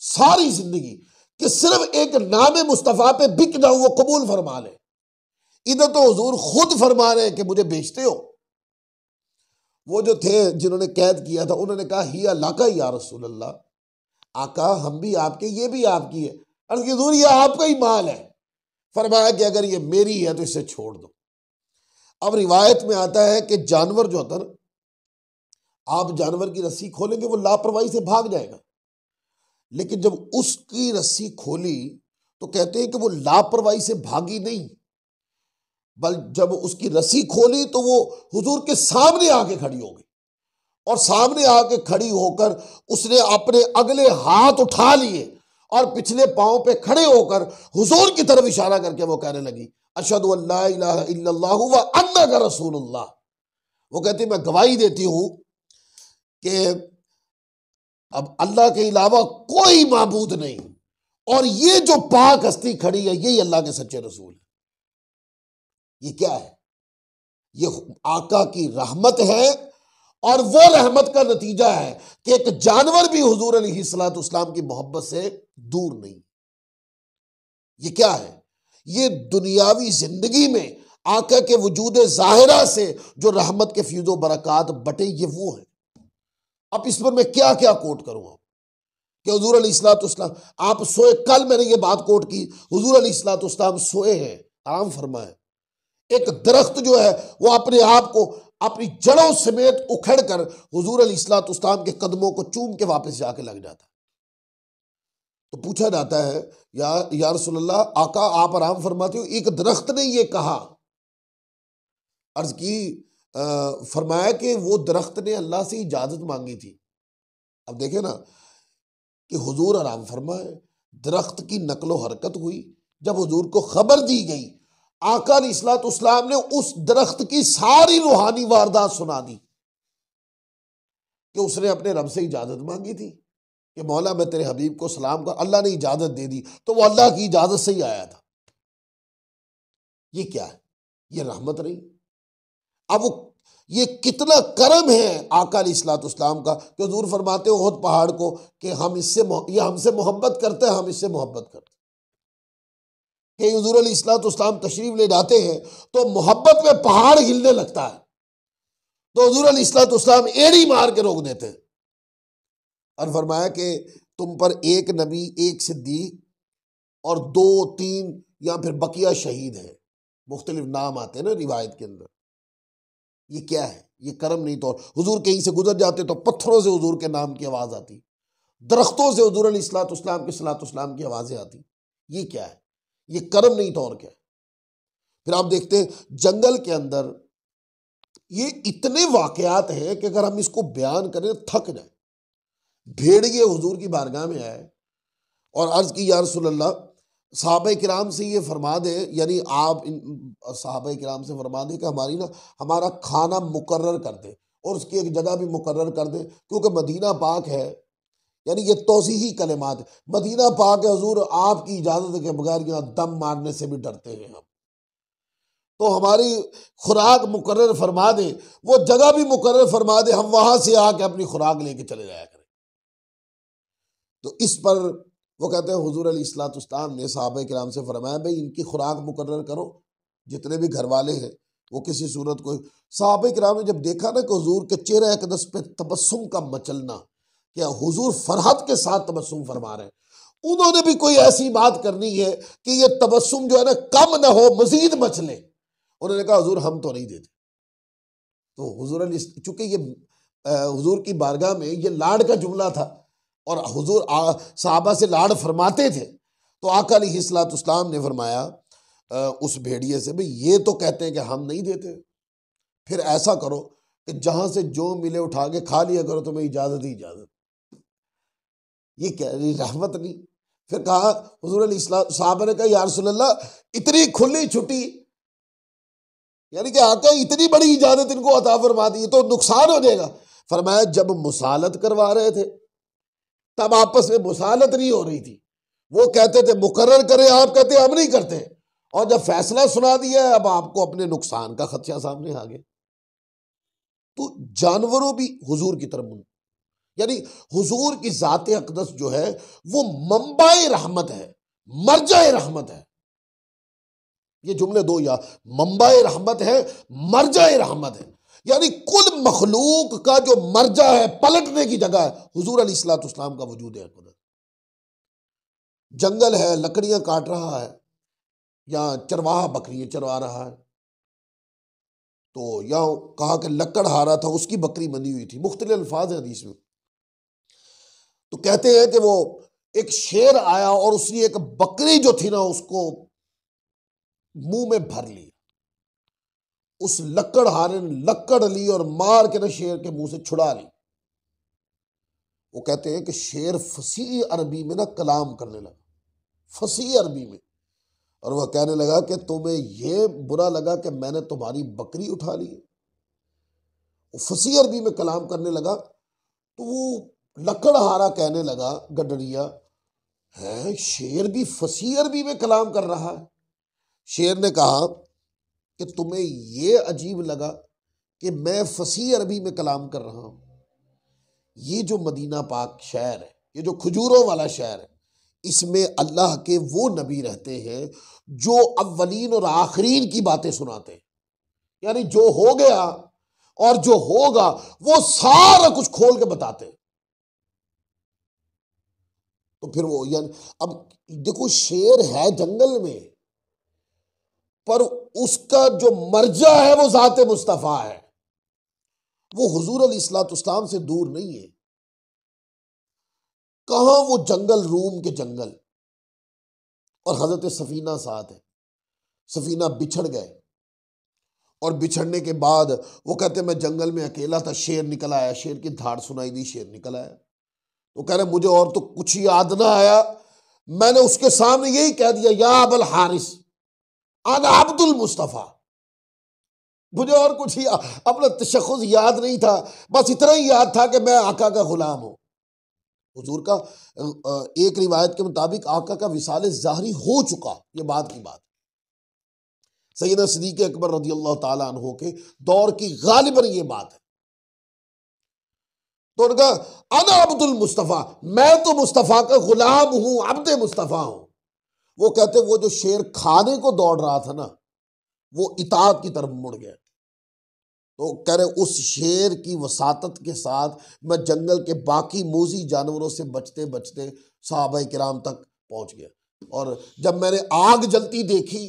सारी जिंदगी, कि सिर्फ एक नाम मुस्तफ़ा पे बिक जाऊं वो कबूल फरमा ले। इधर तो हुजूर खुद फरमा रहे हैं कि मुझे बेचते हो। वो जो थे जिन्होंने कैद किया था उन्होंने कहा हिया लाका या रसूल अल्लाह, आका हम भी आपके, ये भी आपकी है। अर्ज़ की हुजूर ये आपका ही माल है। फरमाया कि अगर ये मेरी है तो इसे छोड़ दो। अब रिवायत में आता है कि जानवर जो होता ना, आप जानवर की रस्सी खोलेंगे वो लापरवाही से भाग जाएगा, लेकिन जब उसकी रस्सी खोली तो कहते हैं कि वो लापरवाही से भागी नहीं, बल जब उसकी रस्सी खोली तो वो हुजूर के सामने आके खड़ी हो गई, और सामने आके खड़ी होकर उसने अपने अगले हाथ उठा लिए और पिछले पांव पे खड़े होकर हुजूर की तरफ इशारा करके वो कहने लगी अशहदु अल्ला इलाहा इल्लल्लाह व अन्नका रसूलुल्लाह। वो कहती मैं गवाही देती हूं कि अब अल्लाह के अलावा कोई माबूद नहीं, और ये जो पाक हस्ती खड़ी है यही अल्लाह के सच्चे रसूल है। ये क्या है? ये आका की रहमत है, और वो रहमत का नतीजा है कि एक जानवर भी हुजूर अलैहिस्सलाम की मोहब्बत से दूर नहीं। ये क्या है? ये दुनियावी जिंदगी में आका के वजूद जाहिरा से जो रहमत के फीज़ो बरकात बटे, ये वो है। अब इस पर मैं क्या क्या कोट करूंगा कि हुजूर अलैहिस्सलाम आप सोए, कल मैंने ये बात कोट की, हुजूर अलैहिस्सलाम सोए हैं, आराम फरमाए। एक दरख्त जो है वो अपने आप को अपनी जड़ों समेत उखड़ कर हुजूर अलैहिस्सलाम के कदमों को चूम के वापस जाके लग जाता है। तो पूछा जाता है या रसूलल्लाह, आका आप आराम फरमाते हो, एक दरख्त ने ये कहा। अर्ज की फरमाया कि वो दरख्त ने अल्लाह से इजाजत मांगी थी। अब देखे ना कि हुजूर आराम फरमाए, दरख्त की नकलो हरकत हुई। जब हुजूर को खबर दी गई, आका अलैहिस्सलाम ने उस दरख्त की सारी रूहानी वारदात सुना दी कि उसने अपने रब से इजाजत मांगी थी कि मौला मैं तेरे हबीब को सलाम कर, अल्लाह ने इजाजत दे दी, तो वो अल्लाह की इजाजत से ही आया था। ये क्या है? ये रहमत नहीं। अब वो ये कितना करम है आका अलैहिस्सलाम का कि हुजूर फरमाते हो ओहद पहाड़ को कि ये हमसे मोहब्बत करते हैं, हम इससे मोहब्बत करते हैं। कि हुजूर अलैहिस्सलाम तशरीफ ले जाते हैं तो मोहब्बत में पहाड़ हिलने लगता है, तो हुजूर अलैहिस्सलाम एड़ी मार के रोक देते हैं और फरमाया कि तुम पर एक नबी, एक सिद्दीक और 2-3 या फिर बकिया शहीद है, मुख्तलिफ नाम आते हैं ना रिवायत के अंदर। ये क्या है? ये करम नहीं। तो हुजूर कहीं से गुजर जाते तो पत्थरों से हुजूर के नाम की आवाज आती, दरख्तों से हुजूर अलैहिस्सलाम के सलाम की आवाजें आती। ये क्या है? ये करम नहीं तो और क्या है? फिर आप देखते हैं जंगल के अंदर ये इतने वाकयात हैं कि अगर हम इसको बयान करें थक जाए। भेड़िए हुजूर की बारगाह में आए और अर्ज की या रसूल अल्लाह, सहाबा किराम से ये फरमा दे, यानी आप सहाबा किराम से फरमा दे कि हमारा खाना मुकर्रर कर दे और उसकी एक जगह भी मुकर्रर कर दे, क्योंकि मदीना पाक है। यानी ये तौसीही कलिमात है, मदीना पाक है हुजूर, आपकी इजाज़त के बगैर यहाँ दम मारने से भी डरते हैं हम, तो हमारी खुराक मुकर्रर फरमा दे, वो जगह भी मुकर्रर फरमा दे, हम वहां से आके अपनी खुराक लेके चले जाया करें। तो इस पर वो कहते हैं हुजूर अलैहिस्सलाम ने सहाबा किराम से फरमाया भाई इनकी खुराक मुकर्रर करो, जितने भी घर वाले हैं वो किसी सूरत को सहाबा किराम ने जब देखा ना कि हुजूर के चेहरे अक़दस पे तबस्सुम का मचलना, क्या हुजूर फरहत के साथ तबस्सुम फरमा रहे हैं, उन्होंने भी कोई ऐसी बात करनी है कि ये तबस्सुम जो है ना कम ना हो, मजीद मचले। उन्होंने कहा हुजूर हम तो नहीं देते। तो हुजूर चूंकि ये हुजूर की बारगाह में ये लाड का जुमला था और हुजूर सहाबा से लाड फरमाते थे, तो आका अलैहिस्सलाम ने फरमाया उस भेड़िए से, भाई ये तो कहते हैं कि हम नहीं देते, फिर ऐसा करो कि जहां से जो मिले उठा के खा लिया करो, तुम्हें इजाजत ही इजाजत। ये क्या रहमत नहीं। फिर कहा हुजूर अलैहिस्सलाम, साहबा ने कहा या रसूलल्लाह इतनी खुली छुट्टी, यानी कि आका इतनी बड़ी इजाजत इनको अता फरमा दी तो नुकसान हो जाएगा। फरमाया जब मुसालत करवा रहे थे तब आपस में मुसालत नहीं हो रही थी, वो कहते थे मुकर्रर करें, आप कहते हम नहीं करते, और जब फैसला सुना दिया अब आपको अपने नुकसान का खदशा सामने आ गया। तो जानवरों भी हुजूर की तरफ, यानी हुजूर की जाते अक़दस जो है वो मंबाए रहमत है, मरजाए रहमत है। ये जुमले दो या मंबाए रहमत है, मरजाए रहमत है, यानी कुल मखलूक का जो मरजा है, पलटने की जगह है, हुजूर अलैहिस्सलाम का वजूद है। जंगल है, लकड़ियां काट रहा है, या चरवाहा बकरियां चरवा रहा है, तो या कहा कि लकड़हारा था उसकी बकरी बंधी हुई थी, मुख्तलिफ अल्फाज है हदीस में। तो कहते हैं कि वो एक शेर आया और उसने एक बकरी जो थी ना उसको मुंह में भर ली। उस लकड़हारे ने लकड़ ली और मार के ना शेर के मुंह से छुड़ा ली। वो कहते हैं कि शेर फसी अरबी में ना कलाम करने लगा, फसी अरबी में, और वह कहने लगा कि तुम्हें यह बुरा लगा कि मैंने तुम्हारी बकरी उठा ली। वो फसी अरबी में कलाम करने लगा। तो वो लकड़हारा कहने लगा, गडरिया है, शेर भी फसी अरबी में कलाम कर रहा है। शेर ने कहा कि तुम्हें यह अजीब लगा कि मैं फसी अरबी में कलाम कर रहा हूं। ये जो मदीना पाक शहर है, ये जो खजूरों वाला शहर है, इसमें अल्लाह के वो नबी रहते हैं जो अव्वलीन और आखरीन की बातें सुनाते हैं, यानी जो हो गया और जो होगा वो सारा कुछ खोल के बताते हैं। तो फिर वो यानी अब देखो शेर है जंगल में, पर उसका जो मर्जा है वो जाते मुस्तफा है, वो हुजूर अलैहिस्सलाम से दूर नहीं है। कहां वो जंगल, रूम के जंगल, और हजरत सफीना साथ है। सफीना बिछड़ गए और बिछड़ने के बाद वो कहते मैं जंगल में अकेला था, शेर निकल आया, शेर की धाड़ सुनाई दी, शेर निकल आया। तो कह रहे मुझे और तो कुछ याद ना आया, मैंने उसके सामने यही कह दिया या अबुल हारिस अना अब्दुल मुस्तफा। मुझे और कुछ ही अपना तशख्खुस याद नहीं था, बस इतना ही याद था कि मैं आका का गुलाम हूं। हुजूर का एक रिवायत के मुताबिक आका का विसाल ज़ाहरी हो चुका, ये बात की बात। सैयदना सिद्दीक़ अकबर रज़ियल्लाहु ताला अन्हु के दौर की गालिबन ये बात है। तो उनका अना अब्दुल मुस्तफ़ा, मैं तो मुस्तफ़ा का गुलाम हूं, अब्दे मुस्तफ़ा हूं। वो कहते वो जो शेर खाने को दौड़ रहा था ना, वो इताअत की तरफ मुड़ गया। तो कह रहे उस शेर की वसातत के साथ मैं जंगल के बाकी मूजी जानवरों से बचते बचते सहाबा किराम तक पहुंच गया, और जब मैंने आग जलती देखी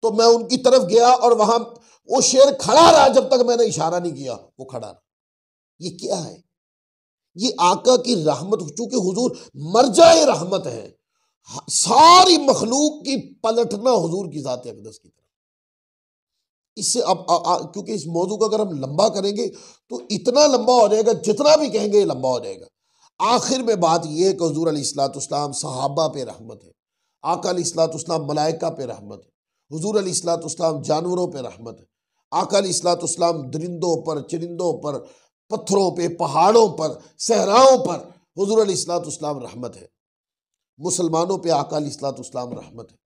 तो मैं उनकी तरफ गया और वहां वो शेर खड़ा रहा, जब तक मैंने इशारा नहीं किया वो खड़ा रहा। ये क्या है? ये आका की रहमत, चूंकि हुजूर मरजाए रहमत है, सारी मखलूक की पलटना हुजूर की जात अक़दस की तरफ। इससे अब क्योंकि इस मौजू को अगर हम लंबा करेंगे तो इतना लंबा हो जाएगा, जितना भी कहेंगे लंबा हो जाएगा। आखिर में बात यह है कि हुजूर अलैहिस्सलाम सहाबा पे रहमत है, आका अलैहिस्सलाम मलाइका पे रहमत है, हुजूर अलैहिस्सलाम जानवरों पे रहमत है, आका अलैहिस्सलाम दरिंदों पर, चरिंदों पर, पत्थरों पे, पहाड़ों पर, सहराओं पर हुजूर अलैहिस्सलाम रहमत है, मुसलमानों पे आका अलैहिस्सलाम रहमत है।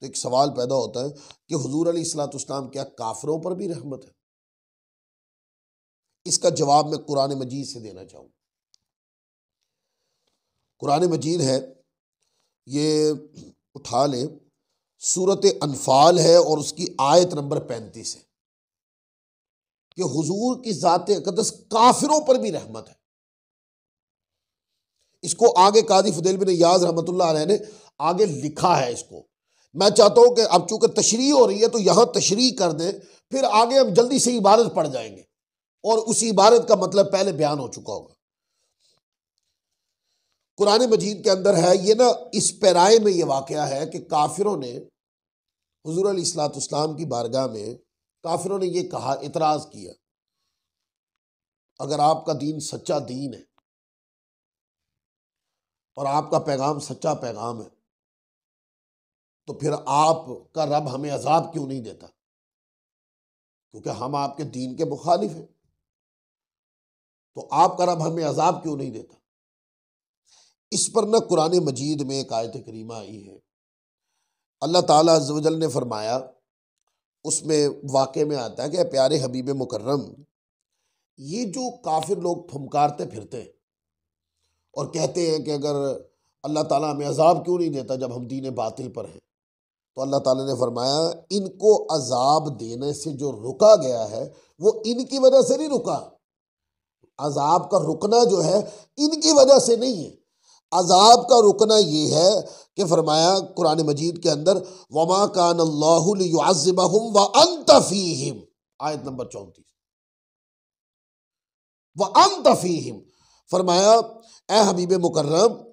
तो एक सवाल पैदा होता है कि हुजूर अलैहिस्सलाम क्या काफिरों पर भी रहमत है? इसका जवाब मैं कुरान मजीद से देना चाहूँगा। कुरान मजीद है, ये उठा लें, सूरत अनफाल है और उसकी आयत नंबर 35 है। कि हुजूर की ज़ात अक़दस काफिरों पर भी रहमत है। इसको आगे काजी फुदैल बिन इयाज़ रहमतुल्लाह अलैह ने आगे लिखा है। इसको मैं चाहता हूं कि अब चूंकि तशरीह हो रही है तो यहां तशरीह कर दें, फिर आगे हम जल्दी से इबारत पढ़ जाएंगे और उस इबारत का मतलब पहले बयान हो चुका होगा। कुरान मजीद के अंदर है ये ना, इस पैराए में ये वाकया है कि काफिरों ने हुजूर अलैहिस्सलाम की बारगाह में काफिरों ने ये कहा, इतराज किया, अगर आपका दीन सच्चा दीन है और आपका पैगाम सच्चा पैगाम है तो फिर आपका रब हमें अजाब क्यों नहीं देता, क्योंकि हम आपके दीन के मुखालिफ हैं, तो आपका रब हमें अजाब क्यों नहीं देता। इस पर न कुरान मजीद में एक आयत करीमा आई है। अल्लाह ताला अज़्ज़ व जल ने फरमाया, उसमें वाक़े में आता है कि प्यारे हबीब मुकर्रम, ये जो काफिर लोग फुमकारते फिरते हैं और कहते हैं कि अगर अल्लाह ताला हमें अजाब क्यों नहीं देता जब हम दीन बातिल पर हैं, तो अल्लाह ताला ने फरमाया इनको अजाब देने से जो रुका गया है वो इनकी वजह से नहीं रुका। अजाब का रुकना जो है इनकी वजह से नहीं है। अजाब का रुकना ये है कि फरमाया कुरान मजीद के अंदर, वमा कान अल्लाहु लियुअज़्ज़िबहुम व अंत फीहिम, आयत नंबर 34, व अंत फीहिम, फरमाया ए हबीब मुकर्रम,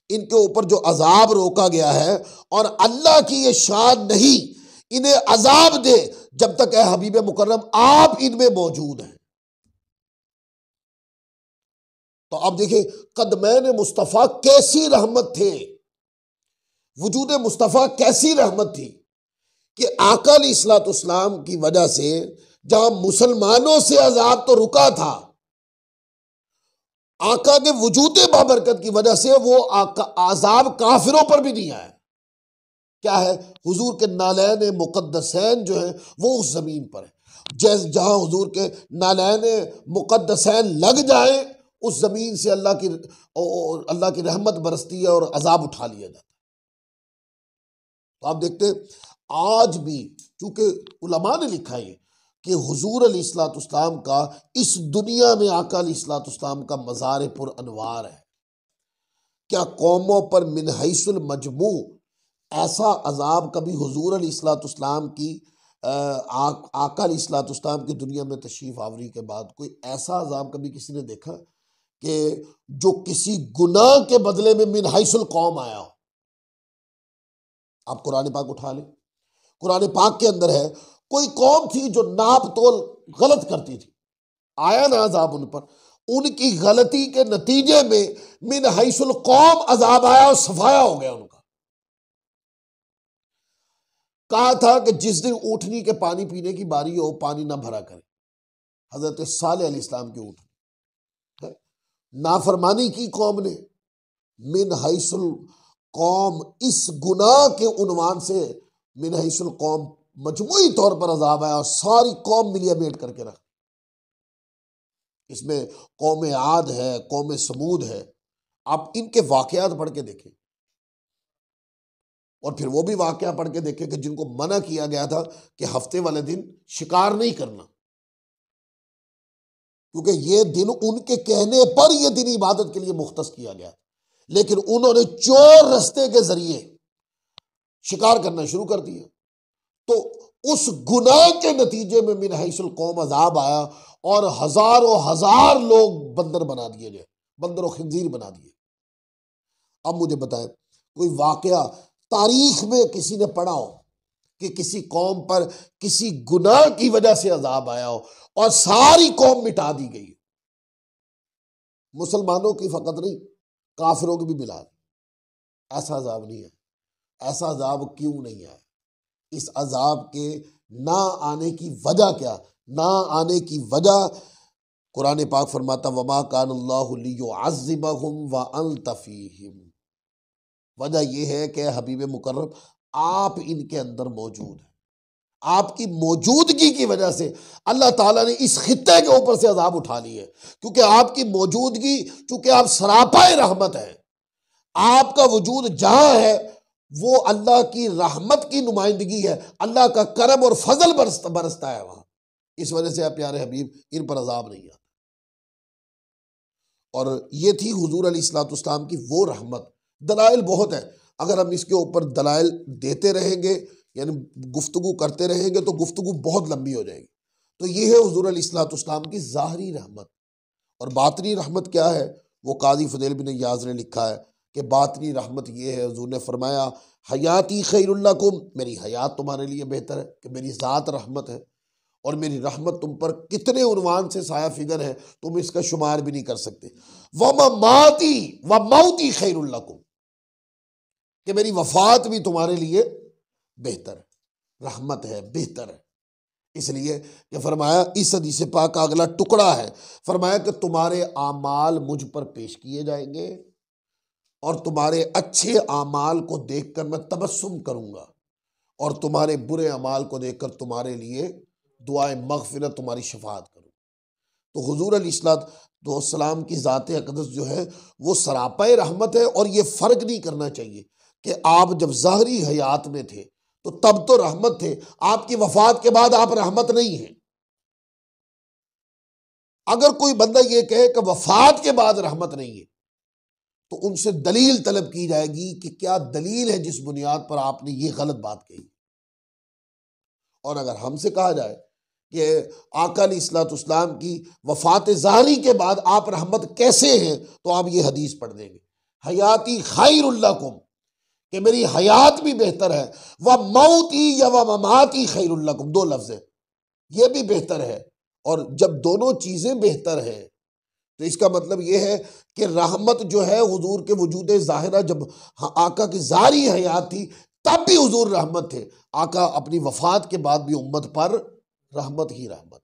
इनके ऊपर जो अजाब रोका गया है और अल्लाह की ये शान नहीं इन्हें अजाब दे जब तक ए हबीब मुकर्रम आप इनमें मौजूद हैं। तो अब देखिए कदमैन मुस्तफ़ा कैसी रहमत थे, वजूद मुस्तफ़ा कैसी रहमत थी कि आका अलैहिस्सलाम की वजह से जहां मुसलमानों से अजाब तो रुका था, आका के वजूद बाबरकत की वजह से वो आजाब काफिरों पर भी नहीं आया। क्या है, हुजूर के नालैन मुक़द्दसैन जो है वो उस जमीन पर है। जैसे जहां हुजूर के नालैन मुक़द्दसैन लग जाए उस जमीन से अल्लाह की रहमत बरसती है और अजाब उठा लिया जाता है। तो आप देखते हैं आज भी, चूंकि उलमा ने लिखा है कि हुजूर अलैहिस्सलाम का इस दुनिया में आका अलैहिस्सलाम का मज़ार पुर अनवार है। क्या कौमों पर मिन हैसुल मजमू ऐसा अजाब कभी हुजूर अलैहिस्सलाम की आका अलैहिस्सलाम की दुनिया में तशरीफ आवरी के बाद कोई ऐसा अजाब कभी किसी ने देखा कि जो किसी गुनाह के बदले में मिन हैसुल कौम आया हो। आप कुरान पाक उठा लें, कुरान पाक के अंदर है कोई कौम थी जो नाप तोल गलत करती थी, आया ना अजाब उन पर, उनकी गलती के नतीजे में मिन हैसुल कौम अजाब आया और सफाया हो गया उनका। कहा था कि जिस दिन ऊँटनी के पानी पीने की बारी हो पानी ना भरा करे, हजरत सालेह अलैहिस्सलाम की ऊँटनी, नाफरमानी की कौम ने, मिन हैसुल कौम इस गुनाह के उन्वान से मिन हैसुल कौम मजमूई तौर पर अजाब आया और सारी कौम मिलियमेट करके रख। इसमें कौम आद है, कौम समूद है, आप इनके वाकयात पढ़ के देखें और फिर वो भी वाकया पढ़ के देखें कि जिनको मना किया गया था कि हफ्ते वाले दिन शिकार नहीं करना, क्योंकि ये दिन उनके कहने पर यह दिन इबादत के लिए मुख्तस किया गया, लेकिन उन्होंने चोर रास्ते के जरिए शिकार करना शुरू कर दिया। तो उस गुनाह के नतीजे में मिन हैसुल कौम अजाब आया और हजारों हजार लोग बंदर बना दिए गए, बंदर और खिंजीर बना दिए। अब मुझे बताएं कोई वाकया तारीख में किसी ने पढ़ा हो कि किसी कौम पर किसी गुनाह की वजह से अजाब आया हो और सारी कौम मिटा दी गई, मुसलमानों की फकत नहीं काफिरों की भी मिला दी, ऐसा अजाब नहीं है। ऐसा अजाब क्यों नहीं आया? इस अजाब के ना आने की वजह क्या? ना आने की वजह कुरान पाक फरमाता वमा कानल्लाहु लियुअज़्ज़िबहुम व अंत फीहिम, वजह यह है कि हबीब मुकर्रम आप इनके अंदर मौजूद हैं, आपकी मौजूदगी की वजह से अल्लाह ताला ने इस खित्ते के ऊपर से अजाब उठा ली है, क्योंकि आपकी मौजूदगी, चूंकि आप सरापाए रहमत है, आपका वजूद जहां है वो अल्लाह की रहमत की नुमाइंदगी है, अल्लाह का करम और फजल बरसता है वहां। इस वजह से आप प्यारे हबीब इन पर अजाब नहीं आता। और ये थी हुजूर अलैहिस्सलाम की वो रहमत। दलाइल बहुत है, अगर हम इसके ऊपर दलाइल देते रहेंगे यानी गुफ्तगू करते रहेंगे तो गुफ्तगू बहुत लंबी हो जाएगी। तो ये है हुजूर अलैहिस्सलाम की ज़ाहरी रहमत। और बातनी रहमत क्या है, वो काजी फुदैल बिन याज़ ने लिखा है कि बातनी रहमत ये है, हुजूर ने फरमाया हयाती खैरुल लकुम, मेरी हयात तुम्हारे लिए बेहतर है, कि मेरी ज़ात रहमत है और मेरी रहमत तुम पर कितने उन्वान से साया फिगर है तुम इसका शुमार भी नहीं कर सकते। व ममाती व मौती खैरुल लकुम, कि मेरी वफात भी तुम्हारे लिए बेहतर है, रहमत है, बेहतर है। इसलिए कि फरमाया इस हदीस पाक का अगला टुकड़ा है, फरमाया कि तुम्हारे आमाल मुझ पर पेश किए जाएंगे और तुम्हारे अच्छे आमाल को देखकर मैं तबस्सुम करूंगा और तुम्हारे बुरे अमाल को देखकर तुम्हारे लिए दुआए मगफिरत, तुम्हारी शफाअत करूँ। तो हुजूर अलैहिस्सलाम की ज़ात अक़दस जो है वो सरापाए रहमत है। और ये फ़र्क नहीं करना चाहिए कि आप जब ज़ाहरी हयात में थे तो तब तो रहमत थे, आपकी वफात के बाद आप रहमत नहीं हैं। अगर कोई बंदा ये कहे कि वफात के बाद रहमत नहीं है तो उनसे दलील तलब की जाएगी कि क्या दलील है जिस बुनियाद पर आपने ये गलत बात कही। और अगर हमसे कहा जाए कि आका अलैहिस्सलाम की वफात ज़ाहरी के बाद आप रहमत कैसे हैं, तो आप ये हदीस पढ़ देंगे हयाती खैरुल लकुम, कि मेरी हयात भी बेहतर है, व मौती या व ममाती खैरुल लकुम, दो लफ्ज़ है, ये भी बेहतर है। और जब दोनों चीज़ें बेहतर हैं तो इसका मतलब ये है कि रहमत जो है हुजूर के वजूद ज़ाहिरा, जब आका की ज़ाहरी हयात थी तब भी हुजूर रहमत थे, आका अपनी वफात के बाद भी उम्मत पर रहमत ही रहमत।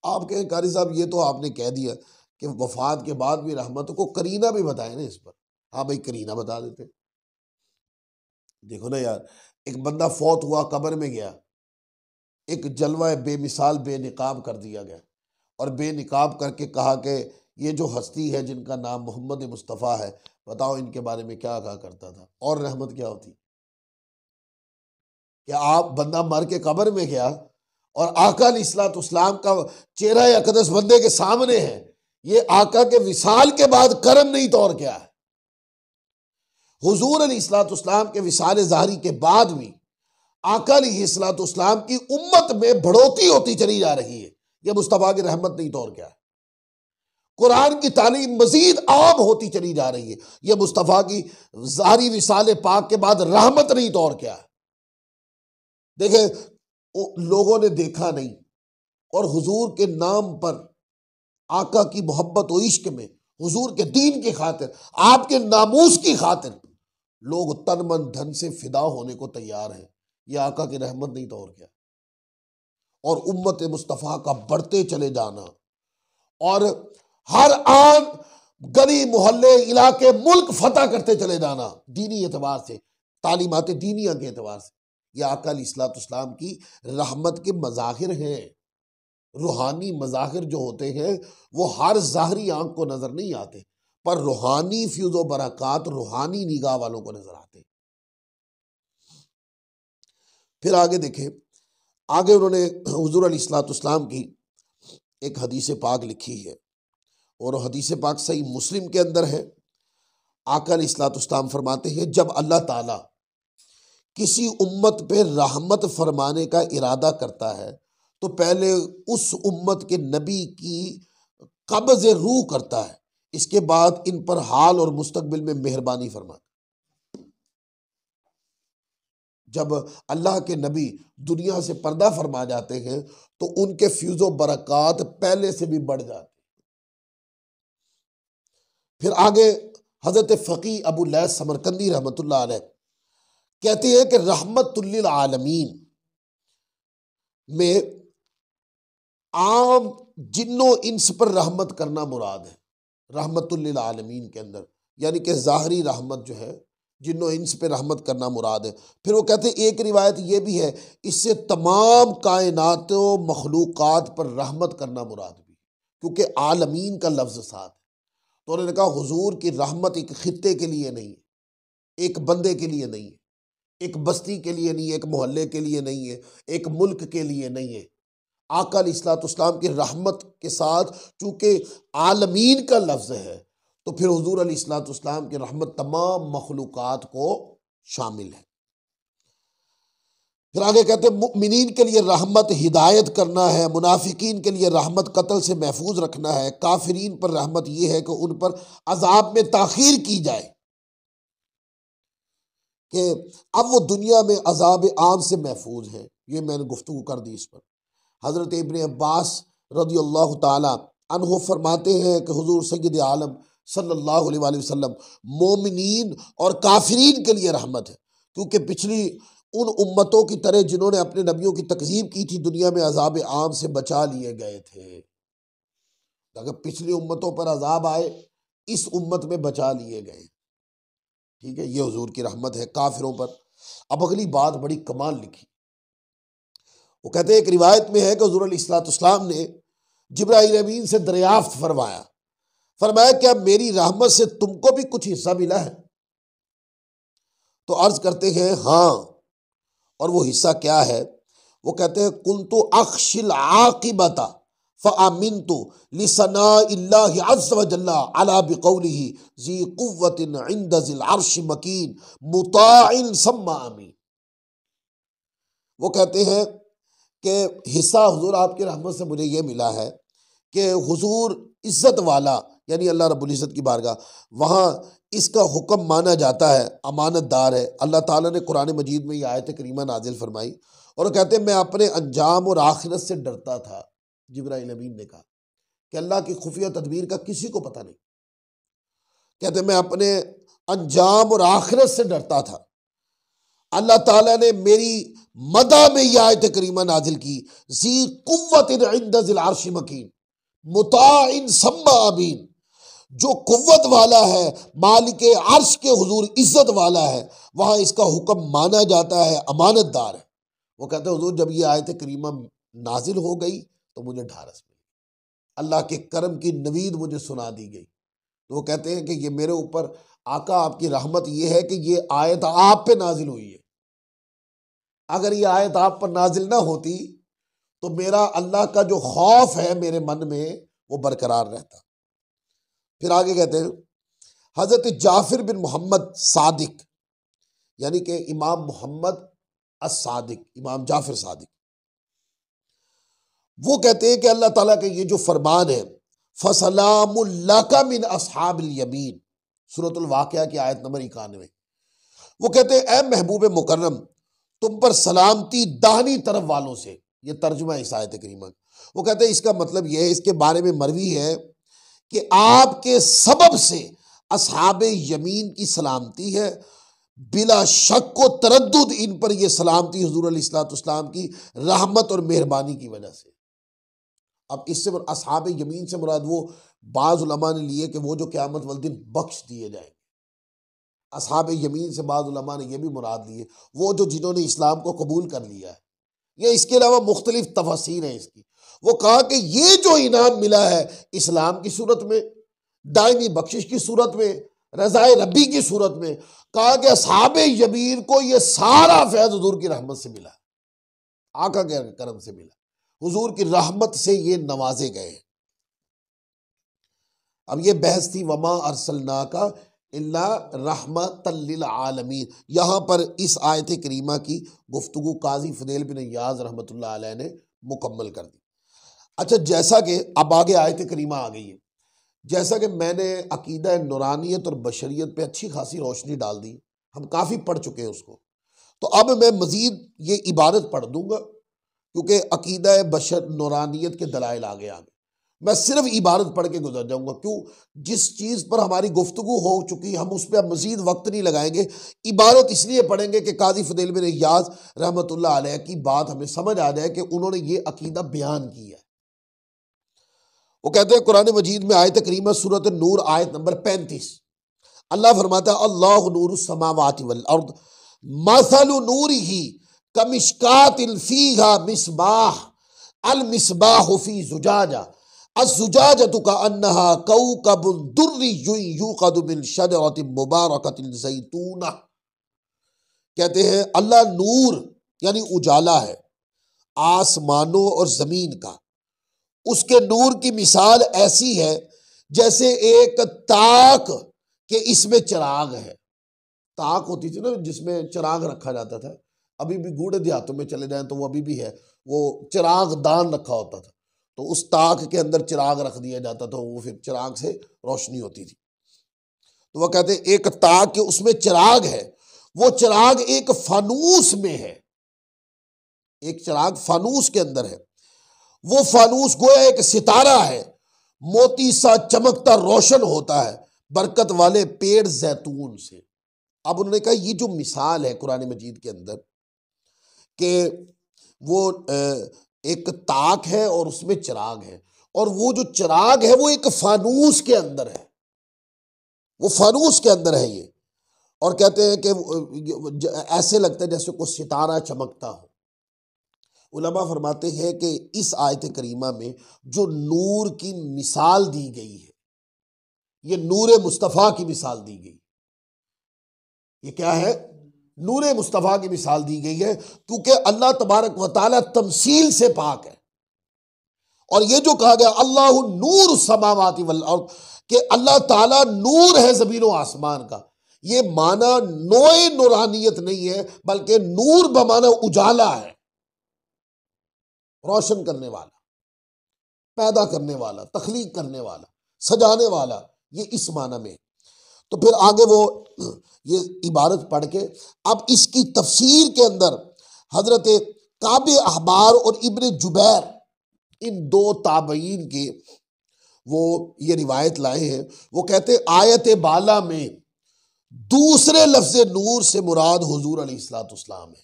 आप कहें कारी साहब ये तो आपने कह दिया कि वफात के बाद भी रहमत, को करीना भी बताए ना इस पर। हाँ भाई, करीना बता देते। देखो ना यार, एक बंदा फौत हुआ, कब्र में गया, एक जलवा बेमिसाल बेनिकाब कर दिया गया और बेनिकाब करके कहा कि ये जो हस्ती है जिनका नाम मोहम्मद मुस्तफ़ा है, बताओ इनके बारे में क्या कहा करता था। और रहमत क्या होती कि आप बंदा मर के कब्र में गया और आका अलैहिस्सलाम का चेहरा अक़दस बंदे के सामने है। ये आका के विसाल के बाद करम नहीं तो और क्या है। हुजूर अलैहिस्सलाम के विसाल ज़ाहरी के बाद भी आका अलैहिस्सलाम की उम्मत में बढ़ोतरी होती चली जा रही है। यह मुस्तफ़ा की रहमत नहीं तो और क्या है। कुरान की तालीम मजीद आम होती चली जा रही है। यह मुस्तफ़ा की ज़ाहरी विसाल पाक के बाद रहमत नहीं तो और क्या है। देखे, लोगों ने देखा नहीं और हुजूर के नाम पर, आका की मोहब्बत और इश्क में, हुजूर के दीन की खातिर, आपके नामूस की खातिर लोग तन मन धन से फिदा होने को तैयार हैं। यह आका की रहमत नहीं तो और क्या। और उम्मत मुस्तफ़ा का बढ़ते चले जाना और हर आन गली मोहल्ले इलाके मुल्क फतह करते चले जाना दीनी एतबार से, तालीमात दीनिया के एतबार से, यह आका अलैहिस्सलाम की रहमत के मज़ाहिर हैं। रूहानी मज़ाहिर जो होते हैं वो हर ज़ाहरी आंख को नज़र नहीं आते, पर रूहानी फ्यूज़ व बरक़ात रूहानी निगाह वालों को नज़र आते। फिर आगे देखें, आगे उन्होंने हुज़ूर अलैहिस्सलाम की एक हदीस पाक लिखी है और हदीस पाक सही मुस्लिम के अंदर है। आका अलैहिस्सलाम फरमाते हैं, जब अल्लाह ताला किसी उम्मत पे रहमत फरमाने का इरादा करता है तो पहले उस उम्मत के नबी की कब्ज़ रूह करता है, इसके बाद इन पर हाल और मुस्तकबिल में मेहरबानी फरमाता। जब अल्लाह के नबी दुनिया से पर्दा फरमा जाते हैं तो उनके फ्यूज़ो बरक़ात पहले से भी बढ़ जाते। फिर आगे हज़रत फ़क़ी अबू लैस समरकंदी रहमतुल्लाह अलैह कहते हैं कि रहमतुल लिल आलमीन में आम जिन्नो इंस पर रहमत करना मुराद है। रहमतुल लिल आलमीन के अंदर यानी कि ज़ाहरी रहमत जो है, जिन्नो इंस पे रहमत करना मुराद है। फिर वो कहते हैं एक रिवायत ये भी है, इससे तमाम कायनात व मखलूक़ात पर रहमत करना मुराद भी, क्योंकि आलमीन का लफ्ज़ साथ है। तो उन्होंने कहा हुजूर की रहमत एक खित्ते के लिए नहीं है, एक बंदे के लिए नहीं है, एक बस्ती के लिए नहीं है, एक मोहल्ले के लिए नहीं है, एक मुल्क के लिए नहीं है। आका अलैहिस्सलाम की रहमत के साथ चूंकि आलमीन का लफ्ज़ है तो फिर हुजूर अलैहिस्सलाम की रहमत तमाम मखलूकात को शामिल है। फिर आगे कहते हैं मुमिनीन के लिए रहमत हिदायत करना है, मुनाफिकीन के लिए रहमत कत्ल से महफूज रखना है, काफिरीन पर रहमत यह है कि उन पर अजाब में ताखीर की जाए कि अब वो दुनिया में अजाब आम से महफूज है। ये मैंने गुफ्तगू कर दी इस पर। हज़रत इब्न अब्बास रज़ियल्लाहु ताला अन्हु फरमाते हैं कि हुजूर सय्यद आलम सल्लल्लाहु अलैहि वसल्लम मोमिनीन और काफिरीन के लिए रहमत है, क्योंकि पिछली उन उम्मतों की तरह जिन्होंने अपने नबियों की तकज़ीब की थी दुनिया में अजाब आम से बचा लिए गए थे। अगर पिछली उम्मतों पर अजाब आए, इस उम्मत में बचा लिए गए। ठीक है, ये हुजूर की रहमत है काफिरों पर। अब अगली बात बड़ी कमाल लिखी। वो कहते हैं एक रिवायत में है कि हुजूर अलैहिस्सलाम ने जिब्राइल अमीन से दरियाफ्त फरमाया क्या मेरी रहमत से तुमको भी कुछ हिस्सा मिला है? तो अर्ज करते हैं हाँ। और वो हिस्सा क्या है? वो कहते हैं कुन्तु अख्शिल आकिबता फ़अमिन्तु लिसनाइल्लाहि अज़्ज़ व जल्ला अला बिक़ौलिही ज़ी क़ुव्वतिन इंद ज़िल अर्श मकीन मुताइन सम्मा अमीन। वो कहते हैं कि हिस्सा हुजूर आपकी रहमत से मुझे ये मिला है कि हुजूर इज्जत वाला यानी अल्लाह रब्बुल इज़्ज़त की बारगाह, वहाँ इसका हुक्म माना जाता है, अमानतदार है। अल्लाह ताला ने कुरान मजीद में ये आयत करीमा नाजिल फरमाई और कहते हैं मैं अपने अंजाम और आखिरत से डरता था। जिब्राइल अमीन ने कहा कि अल्लाह की खुफिया तदबीर का किसी को पता नहीं। कहते मैं अपने अंजाम और आखिरत से डरता था। अल्लाह ताला ने मेरी मदा में यह आयत करीमा नाजिल की, ज़ी कुव्वतिन इंद ज़िल अर्श मकीन मुताइन सम्मा अमीन, जो कुव्वत वाला है, मालिक अर्श के हुजूर इज्जत वाला है, वहां इसका हुक्म माना जाता है, अमानतदार है। वो कहते हैं हुजूर जब ये आयत करीमा नाजिल हो गई तो मुझे ढारस मिली, अल्लाह के करम की नवीद मुझे सुना दी गई। तो वो कहते हैं कि ये मेरे ऊपर आका आपकी रहमत ये है कि ये आयत आप पे नाजिल हुई है। अगर ये आयत आप पर नाजिल ना होती तो मेरा अल्लाह का जो खौफ है मेरे मन में वो बरकरार रहता। फिर आगे कहते हैं हजरत जाफिर बिन मोहम्मद सादिक यानी कि इमाम मोहम्मद अस-सादिक, इमाम जाफिर सादिक, वो कहते हैं कि अल्लाह ताला के ये जो फरमान है फसलामुल लका मिन अस्हाबिल यमीन, सूरतुल वाक़िया की आयत नंबर 91, वो कहते हैं ए महबूब मुकर्रम तुम पर सलामती दाहिनी तरफ वालों से। ये तर्जुमा है इस आयत करीमा। वो कहते हैं इसका मतलब यह है, इसके बारे में मरवी है कि आपके सबब से अस्हाबे यमीन की सलामती है, बिला शक व तरद्दुद इन पर यह सलामती हुजूर अलैहिस्सलाम की रहमत और मेहरबानी की वजह से। अब इससे अस्हाबे यमीन से मुराद वो बाज़ उलमा ने लिए कि वो जो क़यामत वाले दिन बख्श दिए जाएंगे। अस्हाबे यमीन से बाज़ उलमा ने यह भी मुराद लिए वो जो जिन्होंने इस्लाम को कबूल कर लिया है, या इसके अलावा मुख्तलिफ तफसीर है इसकी। वो कहा कि ये जो इनाम मिला है इस्लाम की सूरत में, दायमी बख्शिश की सूरत में, रज़ाए रब्बी की सूरत में, कहा कि अस्हाबे यमीन को ये सारा फैज़ हुजूर की रहमत से मिला, आका के करम से मिला, हुजूर की रहमत से ये नवाजे गए। अब ये बहस थी वमा अरसलनाका इल्ला रहमतल लिल आलमीन। यहाँ पर इस आयत करीमा की गुफ्तगू काजी फुदैल बिन इयाज़ रहमतुल्लाह अलैह ने मुकम्मल कर दी। अच्छा, जैसा कि अब आगे आयत करीमा आ गई है, जैसा कि मैंने अकीदा नूरानियत और बशरियत पे अच्छी खासी रोशनी डाल दी, हम काफ़ी पढ़ चुके हैं उसको, तो अब मैं मज़ीद ये इबारत पढ़ दूंगा क्योंकि अकीदा बशर नूरानियत के दलाइल आगे आ गए। मैं सिर्फ इबारत पढ़ के गुजर जाऊंगा, क्यों, जिस चीज़ पर हमारी गुफ्तगू हो चुकी हम उस पर मज़ीद वक्त नहीं लगाएंगे। इबारत इसलिए पढ़ेंगे कि काजी फुदैल बिन इयाज़ रहमतुल्लाह अलैह की बात हमें समझ आ जाए कि उन्होंने ये अकीदा बयान किया है। वो कहते हैं कुरान मजीद में आयत करीमा सूरत नूर आयत नंबर 35, अल्लाह फरमाता है अल्लाहु नूरुस समावाति वल अर्द मसलु नूरिही कमिशकातिन फीहा मिसबाह अल मिसबाहु फी जुजाजा अज़्जुजाजतु कअन्नहा कौकबुन दुर्रियुन युक़दु मिन शजरतिन मुबारकतिन ज़ैतूना। कहते हैं अल्लाह नूर यानी उजाला है, आसमानों और जमीन का, उसके नूर की मिसाल ऐसी है जैसे एक ताक के इसमें चिराग है। ताक होती थी ना जिसमें चिराग रखा जाता था, अभी भी गूढ़े देहातों में चले जाएं तो वो अभी भी है, वो चिराग दान रखा होता था, तो उस ताक के अंदर चिराग रख दिया जाता था, वो फिर चिराग से रोशनी होती थी। तो वह कहते हैं एक ताक के उसमें चिराग है, वो चिराग एक फानूस में है, एक चिराग फानूस के अंदर है। वो फानूस गोया एक सितारा है, मोती सा चमकता रोशन होता है बरकत वाले पेड़ जैतून से। अब उन्होंने कहा ये जो मिसाल है कुरान मजीद के अंदर कि वो एक ताक है और उसमें चिराग है, और वो जो चिराग है वो एक फानूस के अंदर है, वो फानूस के अंदर है ये। और कहते हैं कि ऐसे लगता है जैसे कोई सितारा चमकता हो। उलमा फरमाते हैं कि इस आयत करीमा में जो नूर की मिसाल दी गई है, ये नूर मुस्तफ़ा की मिसाल दी गई। ये क्या है? नूर मुस्तफ़ा की मिसाल दी गई है, क्योंकि अल्लाह तबारक व तआला तमसील से पाक है। और ये जो कहा गया अल्लाह नूर समावाति वल अर्द, कि अल्लाह ताला नूर है ज़मीन व आसमान का, ये माना नोए नूरानियत नहीं है, बल्कि नूर बमाना उजाला है, रोशन करने वाला, पैदा करने वाला, तख्लीक करने वाला, सजाने वाला, ये इस माना में। तो फिर आगे वो ये इबारत पढ़ के अब इसकी तफसीर के अंदर हजरत काबे अहबार और इब्न जुबैर, इन दो ताबईन के वो ये रिवायत लाए हैं। वो कहते आयत बाला में दूसरे लफ्ज नूर से मुराद हुजूर अलैहिस्सलाम है।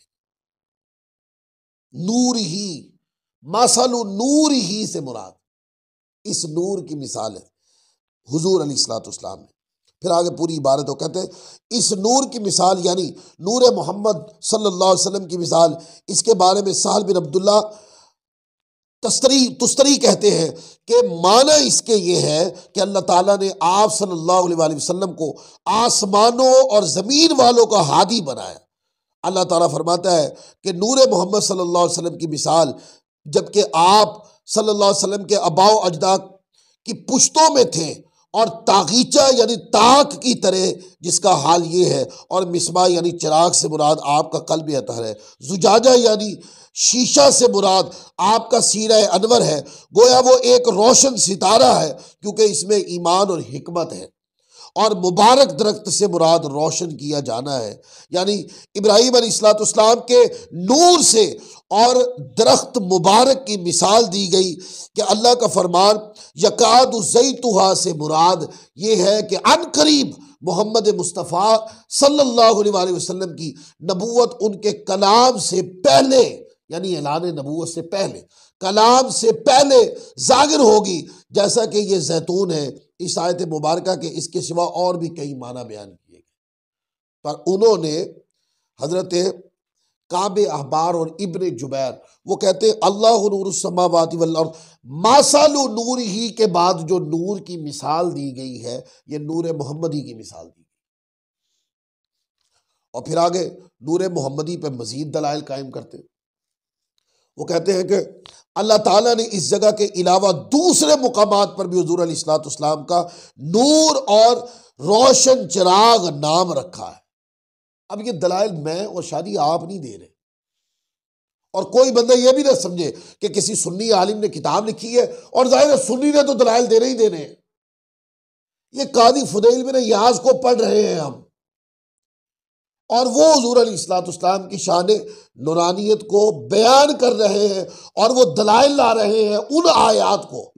नूर ही, मसलु नूर ही से मुराद इस नूर की मिसाल है हुजूर अलैहिस्सलाम है। फिर आगे पूरी इबारत हो, कहते हैं इस नूर की मिसाल यानी नूर मोहम्मद सल्लल्लाहु अलैहि वसल्लम की मिसाल। इसके बारे में साल बिन अब्दुल्ला तुस्तरी कहते हैं कि माना इसके ये है कि अल्लाह ताला ने आप सल्लल्लाहु अलैहि वसल्लम को आसमानों और ज़मीन वालों का हादी बनाया। अल्लाह ताला फरमाता है कि नूर मोहम्मद सल्लल्लाहु अलैहि वसल्लम की मिसाल, जबकि आप सल्लल्लाहु अलैहि वसल्लम के अबाओ अजदाद की पुश्तों में थे, और तागीचा यानी ताक की तरह जिसका हाल ये है, और मिसबा यानी चिराग से मुराद आपका कल्ब अतहर है, जुजाजा यानी शीशा से मुराद आपका सीरा अनवर है। गोया वो एक रोशन सितारा है क्योंकि इसमें ईमान और हिकमत है, और मुबारक दरख्त से मुराद रोशन किया जाना है, यानी इब्राहीम अलैहिस्सलाम के नूर से और दरख्त मुबारक की मिसाल दी गई कि अल्लाह का फरमान यकाद ज़ैतुहा से मुराद ये है कि अनकरीब मोहम्मद मुस्तफ़ा सल्लल्लाहु अलैहि वसल्लम की नबूवत उनके कलाम से पहले, यानी ऐलान नबूवत से पहले, कलाम से पहले जाहिर होगी, जैसा कि ये जैतून है इस आयत मुबारका के। इसके सिवा और भी कई माना बयान किए गए, पर उन्होंने हजरत काबे अहबार और इब्न जुबैर वो कहते हैं अल्लाह नूर समावाति वल अर्द, मासालु नूर ही के बाद जो नूर की मिसाल दी गई है ये नूर मोहम्मदी की मिसाल दी गई। और फिर आगे नूर मोहम्मदी पे मजीद दलाइल कायम करते हैं। वो कहते हैं कि अल्लाह ताला ने इस जगह के अलावा दूसरे मुकामात पर भी हुजूर अलैहिस्सलाम का नूर और रोशन चिराग नाम रखा है। अब ये दलाइल मैं और शादी आप नहीं दे रहे, और कोई बंदा ये भी ना समझे कि किसी सुन्नी आलिम ने किताब लिखी है और जाहिर है सुन्नी ने तो दलाइल देने ही देने हैं। ये कादी फुदैल बिन याज को पढ़ रहे हैं हम, और वो हुजूर अलैहिस्सलाम की शान नूरानियत को बयान कर रहे हैं, और वो दलाइल ला रहे हैं उन आयात को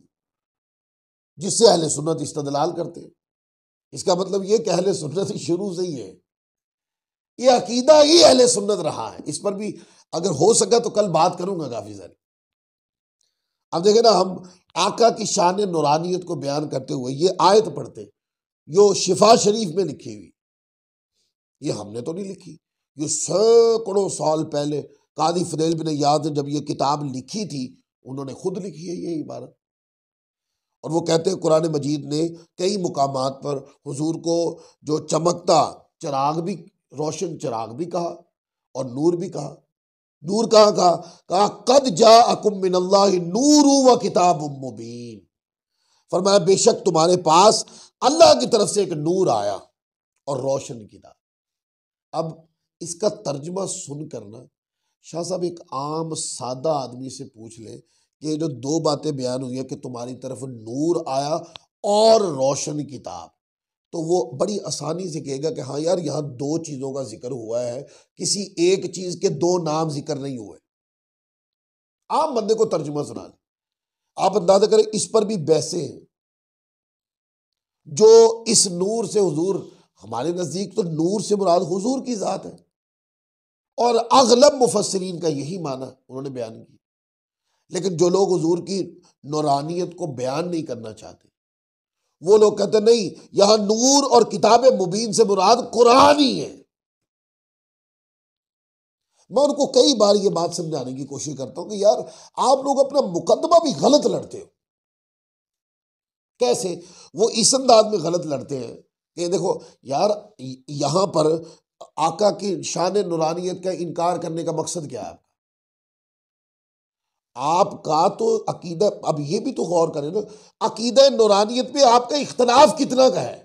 जिससे अहले सुन्नत इस्तदलाल करते हैं। इसका मतलब ये कि अहले सुन्नत शुरू से ही है, ये अकीदा ही अहले सुन्नत रहा है। इस पर भी अगर हो सका तो कल बात करूंगा काफी सारी। अब देखें ना, हम आका की शान नूरानियत को बयान करते हुए ये आयत पढ़ते जो शिफा शरीफ में लिखी हुई, ये हमने तो नहीं लिखी, ये सैकड़ों साल पहले कादी फुदैल बिन याद ने जब ये किताब लिखी थी उन्होंने खुद लिखी है ये इबारत। और वो कहते हैं कुरान मजीद ने कई मुकामात पर हुजूर को जो चमकता चिराग भी, रोशन चिराग भी कहा और नूर भी कहा, नूर कहा कद जाअकुम मिनल्लाहि नूरु व किताबुम मुबीन। फरमाया बेशक तुम्हारे पास अल्लाह की तरफ से एक नूर आया और रोशन किताब। अब इसका तर्जुमा सुन करना, शाह साहब एक आम सादा आदमी से पूछ ले कि ये जो दो बातें बयान हुई है कि तुम्हारी तरफ नूर आया और रोशन किताब, तो वो बड़ी आसानी से कहेगा कि हाँ यार यहाँ दो चीजों का जिक्र हुआ है, किसी एक चीज के दो नाम जिक्र नहीं हुए। आम बंदे को तर्जुमा सुना ले, आप अंदाजा करें इस पर भी बहसे हैं। जो इस नूर से हुजूर, हमारे नजदीक तो नूर से मुराद हुजूर की जात है और अगलब मुफस्सिरीन का यही माना उन्होंने बयान किया। लेकिन जो लोग हुजूर की नूरानियत को बयान नहीं करना चाहते, वो लोग कहते नहीं, यहां नूर और किताब मुबीन से मुराद कुरान ही है। मैं उनको कई बार ये बात समझाने की कोशिश करता हूं कि यार आप लोग अपना मुकदमा भी गलत लड़ते हो। कैसे? वो इस अंदाज में गलत लड़ते हैं कि देखो यार, यहां पर आका की शान नूरानियत का इनकार करने का मकसद क्या है आपका? तो अकीदा, अब ये भी तो गौर करें ना, अकीदा नूरानियत पे आपका इख्तलाफ कितना का है?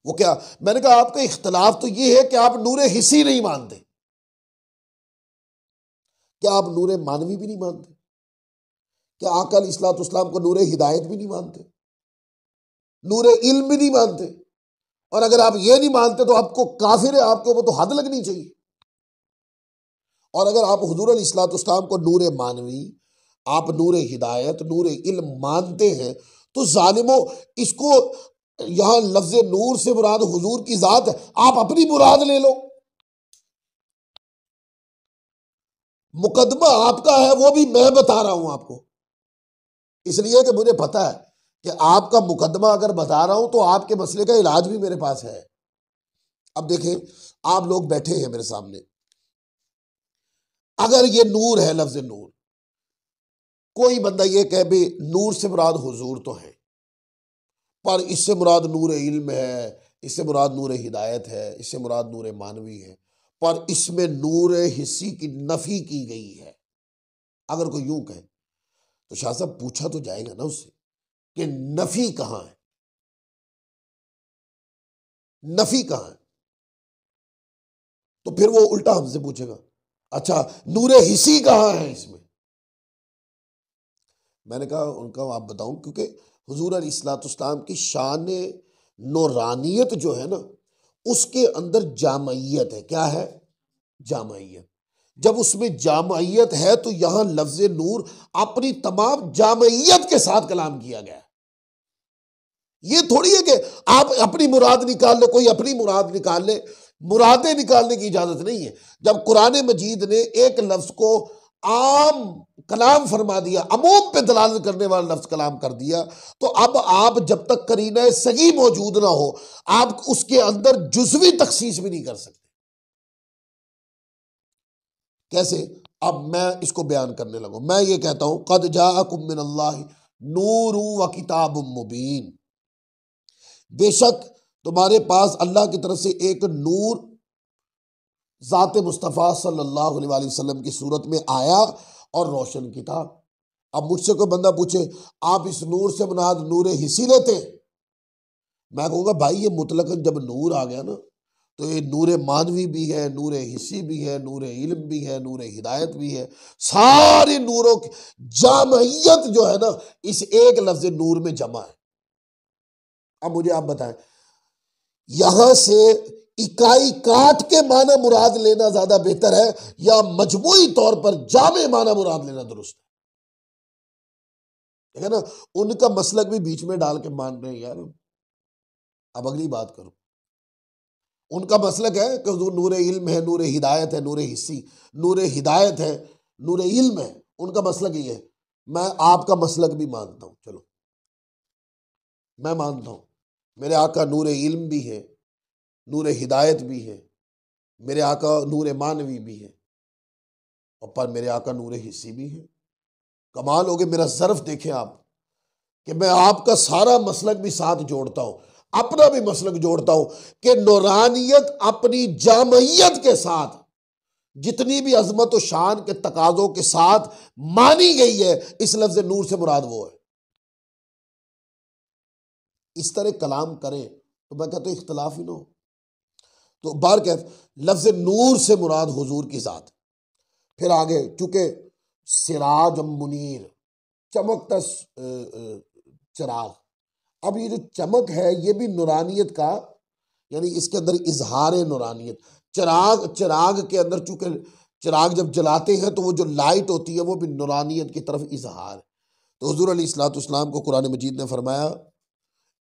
वो क्या, मैंने कहा आपका इख्तलाफ तो ये है कि आप नूरे हिस्सी नहीं मानते। क्या आप नूरे मानवी भी नहीं मानते? क्या आका अलैहिस्सलाम को नूरे हिदायत भी नहीं मानते? नूरे इल्म भी नहीं मानते? और अगर आप ये नहीं मानते तो आपको काफिर है, आपके ऊपर तो हद लगनी चाहिए। और अगर आप हुजूर अलैहिस्सलाम को नूरे मानवी, आप नूरे हिदायत, नूरे इल्म मानते हैं, तो जालिमो इसको यहां लफ्ज नूर से मुराद हुजूर की जात है, आप अपनी मुराद ले लो। मुकदमा आपका है, वो भी मैं बता रहा हूं आपको, इसलिए कि मुझे पता है कि आपका मुकदमा अगर बता रहा हूं तो आपके मसले का इलाज भी मेरे पास है। अब देखें, आप लोग बैठे हैं मेरे सामने, अगर ये नूर है, लफ्ज नूर, कोई बंदा ये कहे भी नूर से मुराद हुजूर तो है, पर इससे मुराद नूर इल्म है, इससे मुराद नूर हिदायत है, इससे मुराद नूर मानवी है, पर इसमें नूर हिस्सी की नफी की गई है, अगर कोई यूं कहे तो शाह साहब पूछा तो जाएगा ना उससे कि नफी कहां है, नफी कहां है? तो फिर वो उल्टा हमसे पूछेगा, अच्छा नूर हिस्सी कहां है इसमें? मैंने कहा उनका आप बताऊं, क्योंकि हुजूर अलैहिस्सलाम की शान नूरानियत जो है ना, उसके अंदर जामयत है। क्या है? जामयत। जब उसमें जामयत है तो यहां लफ्ज नूर अपनी तमाम जामयत के साथ कलाम किया गया है। ये थोड़ी है कि आप अपनी मुराद निकाल ले, कोई अपनी मुराद निकाल ले, मुरादें निकालने की इजाजत नहीं है। जब कुरान मजीद ने एक लफ्ज को आम कलाम फरमा दिया, अमूम पे दलालत करने वाला लफ्ज कलाम कर दिया, तो अब आप जब तक करीना सगी मौजूद ना हो, आप उसके अंदर जुज़वी तखसीस भी नहीं कर सकते। कैसे? अब मैं इसको बयान करने लगूं। मैं ये कहता हूं कद जाअकुम मिनल्लाहि नूरु व किताबुम मुबीन, बेशक तुम्हारे पास अल्लाह की तरफ से एक नूर ज़ात मुस्तफ़ा सल्लल्लाहु अलैहि वसल्लम की सूरत में आया और रोशन किताब। अब मुझसे कोई बंदा पूछे आप इस नूर से मुराद नूर हिस्सी लेते? मैं कहूँगा भाई ये मुतलकन जब नूर आ गया ना, तो ये नूर मानवी भी है, नूर हिस्सी भी है, नूर इल्म भी है, नूर हिदायत भी है। सारे नूरों की जामयत जो है ना, इस एक लफ्ज नूर में जमा है। अब मुझे आप बताएं, यहां से इकाई काट के माना मुराद लेना ज्यादा बेहतर है या मजमूई तौर पर जामे माना मुराद लेना दुरुस्त है ना? उनका मसलक भी बीच में डाल के मान रहे हैं यार। अब अगली बात करो, उनका मसलक है कि हुजूर नूर इल्म है, नूर हिदायत है, नूर हिस्सी, नूर हिदायत है, नूर इल्म है, उनका मसलक ये है। मैं आपका मसलक भी मानता हूं, चलो मैं मानता हूं मेरे आका नूर इल्म भी है, नूर हिदायत भी है, मेरे आका नूर मानवी भी है, और पर मेरे आका नूर हिस्सी भी है। कमाल हो गए, मेरा ज़र्फ देखें आप कि मैं आपका सारा मसलक भी साथ जोड़ता हूं, अपना भी मसलक जोड़ता हूं कि नूरानियत अपनी जामयत के साथ जितनी भी अजमत और शान के तकाजों के साथ मानी गई है, इस लफ्ज नूर से मुराद वो है। इस तरह कलाम करें तो मैं कहता हूं इख्तलाफ ही ना हो। तो बार कह लफ्ज नूर से मुराद हुजूर की जात। फिर आगे चूंकि सिराज मुनीर, चमकता चिराग। अब ये जो चमक है ये भी नूरानियत का, यानी इसके अंदर इजहार नूरानियत। चिराग, चिराग के अंदर चूंकि चिराग जब जलाते हैं तो वो जो लाइट होती है वो भी नूरानियत की तरफ इजहार। तो हुजूर अलैहिस्सलाम को कुरान मजीद ने फरमाया,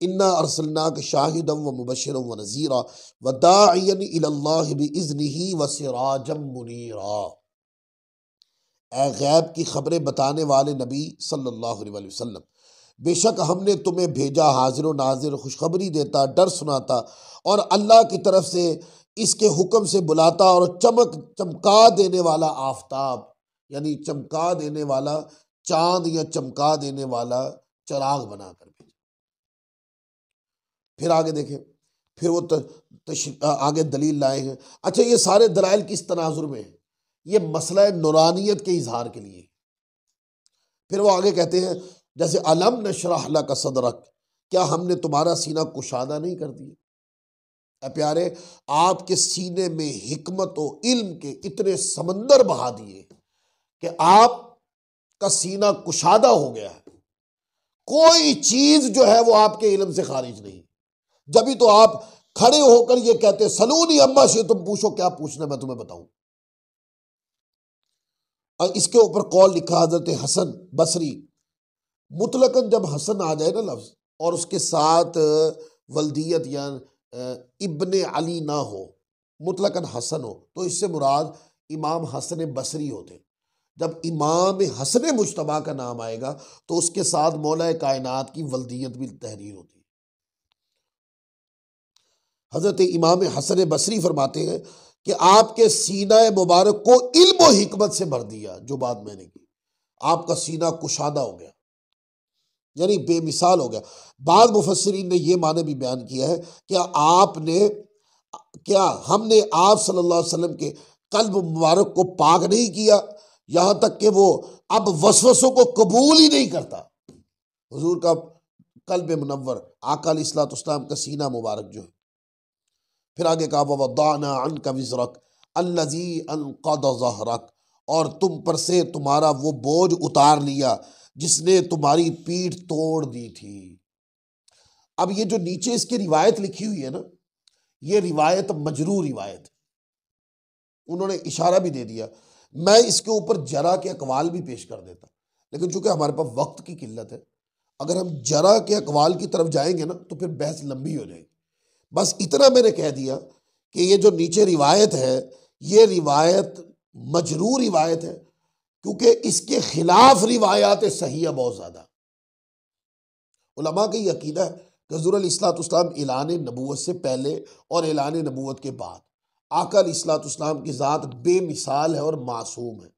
इन्ना अरसलनाक शाहिदम व मुबश्शिरम व नज़ीरा व दाइयन इलल्लाहि बिइज़्निही व सिराजम मुनीरा। ए गैब की खबरें बताने वाले नबी सल्लल्लाहु अलैहि वसल्लम, बेशक हमने तुम्हें भेजा हाजिर व नाजिर, खुशखबरी देता, डर सुनाता और अल्लाह की तरफ से इसके हुक्म से बुलाता और चमका देने वाला आफताब, यानी चमका देने वाला चांद या चमका देने वाला चिराग बनाकर भेजा। फिर आगे देखें, फिर वो आगे दलील लाए हैं। अच्छा, ये सारे दलाइल किस तनाजुर में है? ये मसला नूरानियत के इजहार के लिए। फिर वो आगे कहते हैं, जैसे अलम नशरह लका सदरक, क्या हमने तुम्हारा सीना कुशादा नहीं कर दिया? प्यारे, आपके सीने में हिकमत और इल्म के इतने समंदर बहा दिए कि आपका सीना कुशादा हो गया है। कोई चीज जो है वो आपके इल्म से खारिज नहीं। जब भी तो आप खड़े होकर ये कहते सलूनी अम्मा से, तुम पूछो क्या पूछना मैं तुम्हें बताऊं। और इसके ऊपर कौल लिखा हजरत हसन बसरी, मुतलकन जब हसन आ जाए ना लफ्ज और उसके साथ वल्दियत या इब्ने अली ना हो, मुतलकन हसन हो, तो इससे मुराद इमाम हसन बसरी होते। जब इमाम हसन मुश्तबा का नाम आएगा तो उसके साथ मौला कायनात की वल्दियत भी तहरीर होती है। हजरत इमाम हसन बसरी फरमाते हैं कि आपके सीना मुबारक को इल्म और हिकमत से भर दिया। जो बात मैंने की, आपका सीना कुशादा हो गया, यानी बेमिसाल हो गया। बाद मुफस्सिरीन ने यह माने भी बयान किया है क्या हमने आप सल्लल्लाहु अलैहि वसल्लम के कल्ब मुबारक को पाक नहीं किया, यहां तक कि वो अब वसवसों को कबूल ही नहीं करता। हुजूर का कल्ब मुनव्वर, आका अलैहिस्सलाम का सीना मुबारक जो है। फिर आगे कहा, ववदाना अन्का विज़रक अल्लज़ी अनक़द ज़हरक, और तुम पर से तुम्हारा वो बोझ उतार लिया जिसने तुम्हारी पीठ तोड़ दी थी। अब ये जो नीचे इसकी रिवायत लिखी हुई है ना, ये रिवायत मजरूर रिवायत, उन्होंने इशारा भी दे दिया। मैं इसके ऊपर जरा के अकवाल भी पेश कर देता, लेकिन चूंकि हमारे पास वक्त की किल्लत है, अगर हम जरा के अकवाल की तरफ जाएंगे ना तो फिर बहस लंबी हो जाएगी। बस इतना मैंने कह दिया कि ये जो नीचे रिवायत है ये रिवायत मजरूर रिवायत है, क्योंकि इसके खिलाफ रिवायात सही है बहुत ज्यादा। उलमा का ये अकीदा है कि हुज़ूर अलैहिस्सलाम ऐलान नबूवत से पहले और ऐलान नबूवत के बाद आका अलैहिस्सलाम की ज़ात बेमिसाल है और मासूम है।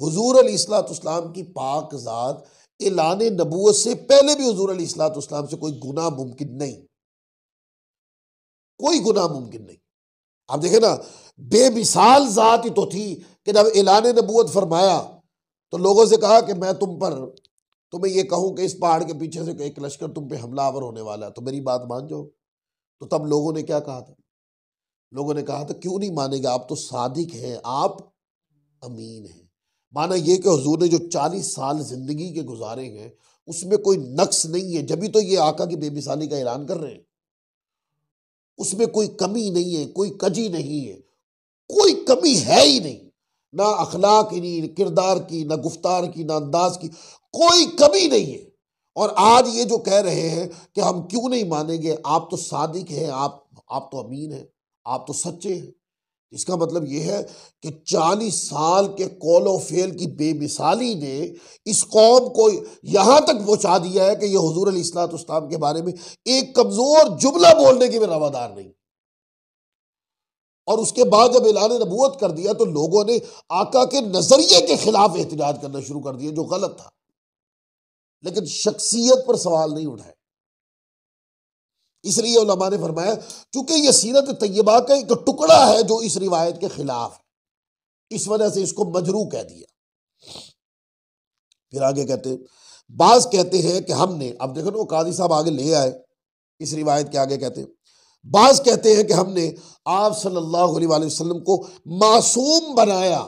हुज़ूर अलैहिस्सलाम की पाक ज़ात ऐलान नबूवत से पहले भी हुज़ूर अलैहिस्सलाम से कोई गुनाह मुमकिन नहीं, कोई गुनाह मुमकिन नहीं। आप देखें ना, बेमिसाल ज़ात ही तो थी कि जब ऐलान नबूवत फरमाया तो लोगों से कहा कि मैं तुम्हें ये कहूं कि इस पहाड़ के पीछे से एक लश्कर तुम पे हमलावर होने वाला है, तो मेरी बात मान जाओ। तो तब लोगों ने क्या कहा था? लोगों ने कहा था क्यों नहीं मानेंगे, आप तो सादिक हैं, आप अमीन हैं। माना ये कि हुजूर ने जो 40 साल जिंदगी के गुजारे हैं उसमें कोई नक्स नहीं है, जब भी तो ये आका की बेमिसाली का ऐलान कर रहे हैं। उसमें कोई कमी नहीं है, कोई कजी नहीं है, कोई कमी है ही नहीं, ना अखलाक की, किरदार की, ना गुफ्तार की, ना अंदाज की, कोई कमी नहीं है। और आज ये जो कह रहे हैं कि हम क्यों नहीं मानेंगे, आप तो सादिक हैं, आप तो अमीन हैं, आप तो सच्चे हैं। इसका मतलब यह है कि 40 साल के कौलो फेल की बेमिसाली ने इस कौम को यहां तक पहुंचा दिया है कि यह हुजूर अलैहिस्सलाम के बारे में एक कमजोर जुमला बोलने के भी रवादार नहीं। और उसके बाद जब ऐलान नबूवत कर दिया तो लोगों ने आका के नजरिए के खिलाफ एहतजाज करना शुरू कर दिया, जो गलत था, लेकिन शख्सियत पर सवाल नहीं उठाए। इसलिए उलमा ने फरमाया चूंकि यह सीरत तैयबा का एक टुकड़ा है जो इस रिवायत के खिलाफ है, इस वजह से इसको मजरू कह दिया। फिर आगे कहते, बाज कहते हैं कि हमने, अब देखो ना वो काजी साहब आगे ले आए इस रिवायत के आगे, कहते बाज कहते हैं कि हमने आप सल्लल्लाहु अलैहि वसल्लम को मासूम बनाया,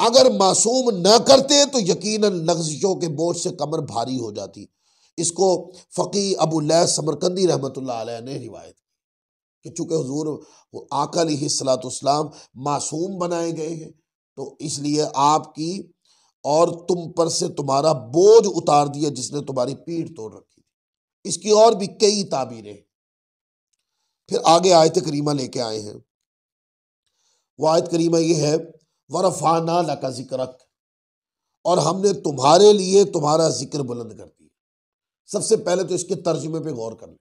अगर मासूम ना करते तो यकीनन लग़ज़िशों के बोझ से कमर भारी हो जाती। इसको फ़क़ी अबू लैस समरकंदी रहमतुल्लाह अलैह ने रिवायत कि चूँकि हुज़ूर आका अलैहिस्सलाम मासूम बनाए गए हैं तो इसलिए आपकी और तुम पर से तुम्हारा बोझ उतार दिया जिसने तुम्हारी पीठ तोड़ रखी थी। इसकी और भी कई ताबीरें। फिर आगे आयत करीमा लेके आए हैं। वो आयत करीमा ये है, वरफ़ाना लका ज़िक्रक, और हमने तुम्हारे लिए तुम्हारा जिक्र बुलंद कर दिया। सबसे पहले तो इसके तर्जुमे पे गौर कर लें।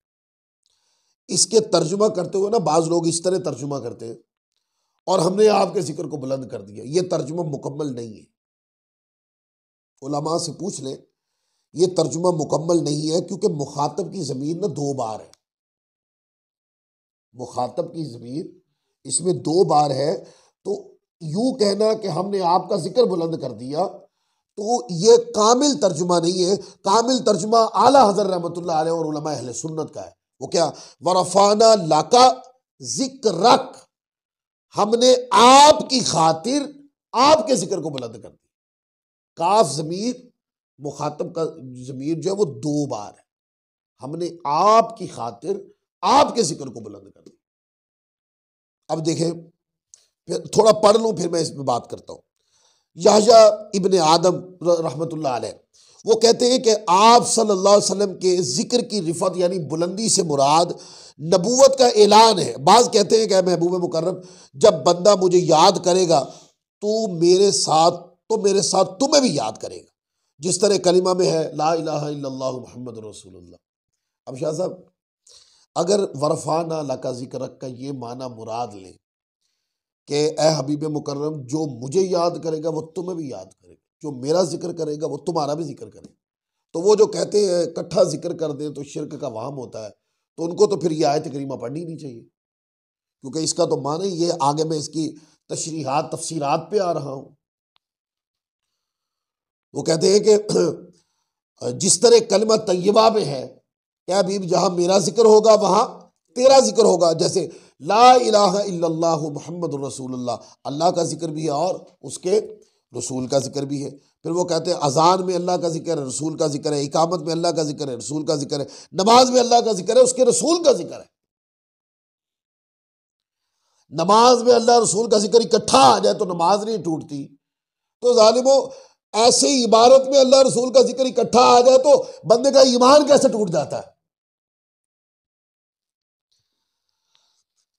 इसके तर्जुमा करते हुए ना बाज़ लोग इस तरह तर्जुमा करते हैं, और हमने आपके जिक्र को बुलंद कर दिया। ये तर्जुमा मुकम्मल नहीं है। उलमा से पूछ लें, ये तर्जुमा मुकम्मल नहीं है, क्योंकि मुखातब की ज़मीर ना दो बार है। मुखातब की ज़मीर इसमें दो बार है, तो यूं कहना कि हमने आपका जिक्र बुलंद कर दिया तो ये कामिल तर्जुमा नहीं है। कामिल तर्जुमा आला हज़रत रहमतुल्लाह अलैह और उलमा अहले सुन्नत का है। वो क्या, वरफ़ाना लका ज़िक्रक, हमने आपकी खातिर आपके जिक्र को बुलंद कर दिया। काफ ज़मीर मुखातब का ज़मीर जो है वो दो बार है। हमने आपकी खातिर आपके जिक्र को बुलंद कर दिया। अब देखें, फिर थोड़ा पढ़ लूं फिर मैं इस पर बात करता हूं। याहया इब्ने आदम रहमतुल्लाह अलैह वो कहते हैं कि आप सल्लल्लाहु अलैहि वसल्लम के जिक्र की रिफत यानी बुलंदी से मुराद नबूवत का ऐलान है। बाज़ कहते हैं कि महबूब मुकर्रम, जब बंदा मुझे याद करेगा तो मेरे साथ तुम्हें भी याद करेगा, जिस तरह कलिमा में है ला इलाहा इल्लल्लाह मुहम्मद रसूलुल्लाह। अब शाह साहब, अगर वरफ़ाना लका ज़िक्रक का ये माना मुराद लें कि ए हबीब मुकर्रम, जो मुझे याद करेगा वो तुम्हें भी याद करेगा, जो मेरा जिक्र करेगा वो तुम्हारा भी जिक्र करेगा, तो वो जो कहते हैं इकट्ठा जिक्र कर दें तो शिरक का वाहम होता है, तो उनको तो फिर ये आयत करीमा पढ़नी नहीं चाहिए, क्योंकि इसका तो माना ही ये। आगे मैं इसकी तशरीहात तफसीरात पे आ रहा हूँ। वो कहते हैं कि जिस तरह कलमा तय्यबा में है क्या हबीब, जहां मेरा जिक्र होगा वहां तेरा जिक्र होगा, जैसे ला इलाहा इल्लल्लाह मुहम्मदुर रसूलुल्लाह, अल्लाह का जिक्र भी है और उसके रसूल का जिक्र भी है। फिर वो कहते हैं अजान में अल्लाह का जिक्र है, रसूल का जिक्र है, इकामत में अल्लाह का जिक्र है, रसूल का जिक्र है, नमाज में अल्लाह का जिक्र है, उसके रसूल का जिक्र है। नमाज में अल्लाह रसूल का जिक्र इकट्ठा आ जाए तो नमाज नहीं टूटती। तो जालिमो, ऐसे इबारत में अल्लाह रसूल का जिक्र इकट्ठा आ जाए तो बंदे का ईमान कैसे टूट जाता है।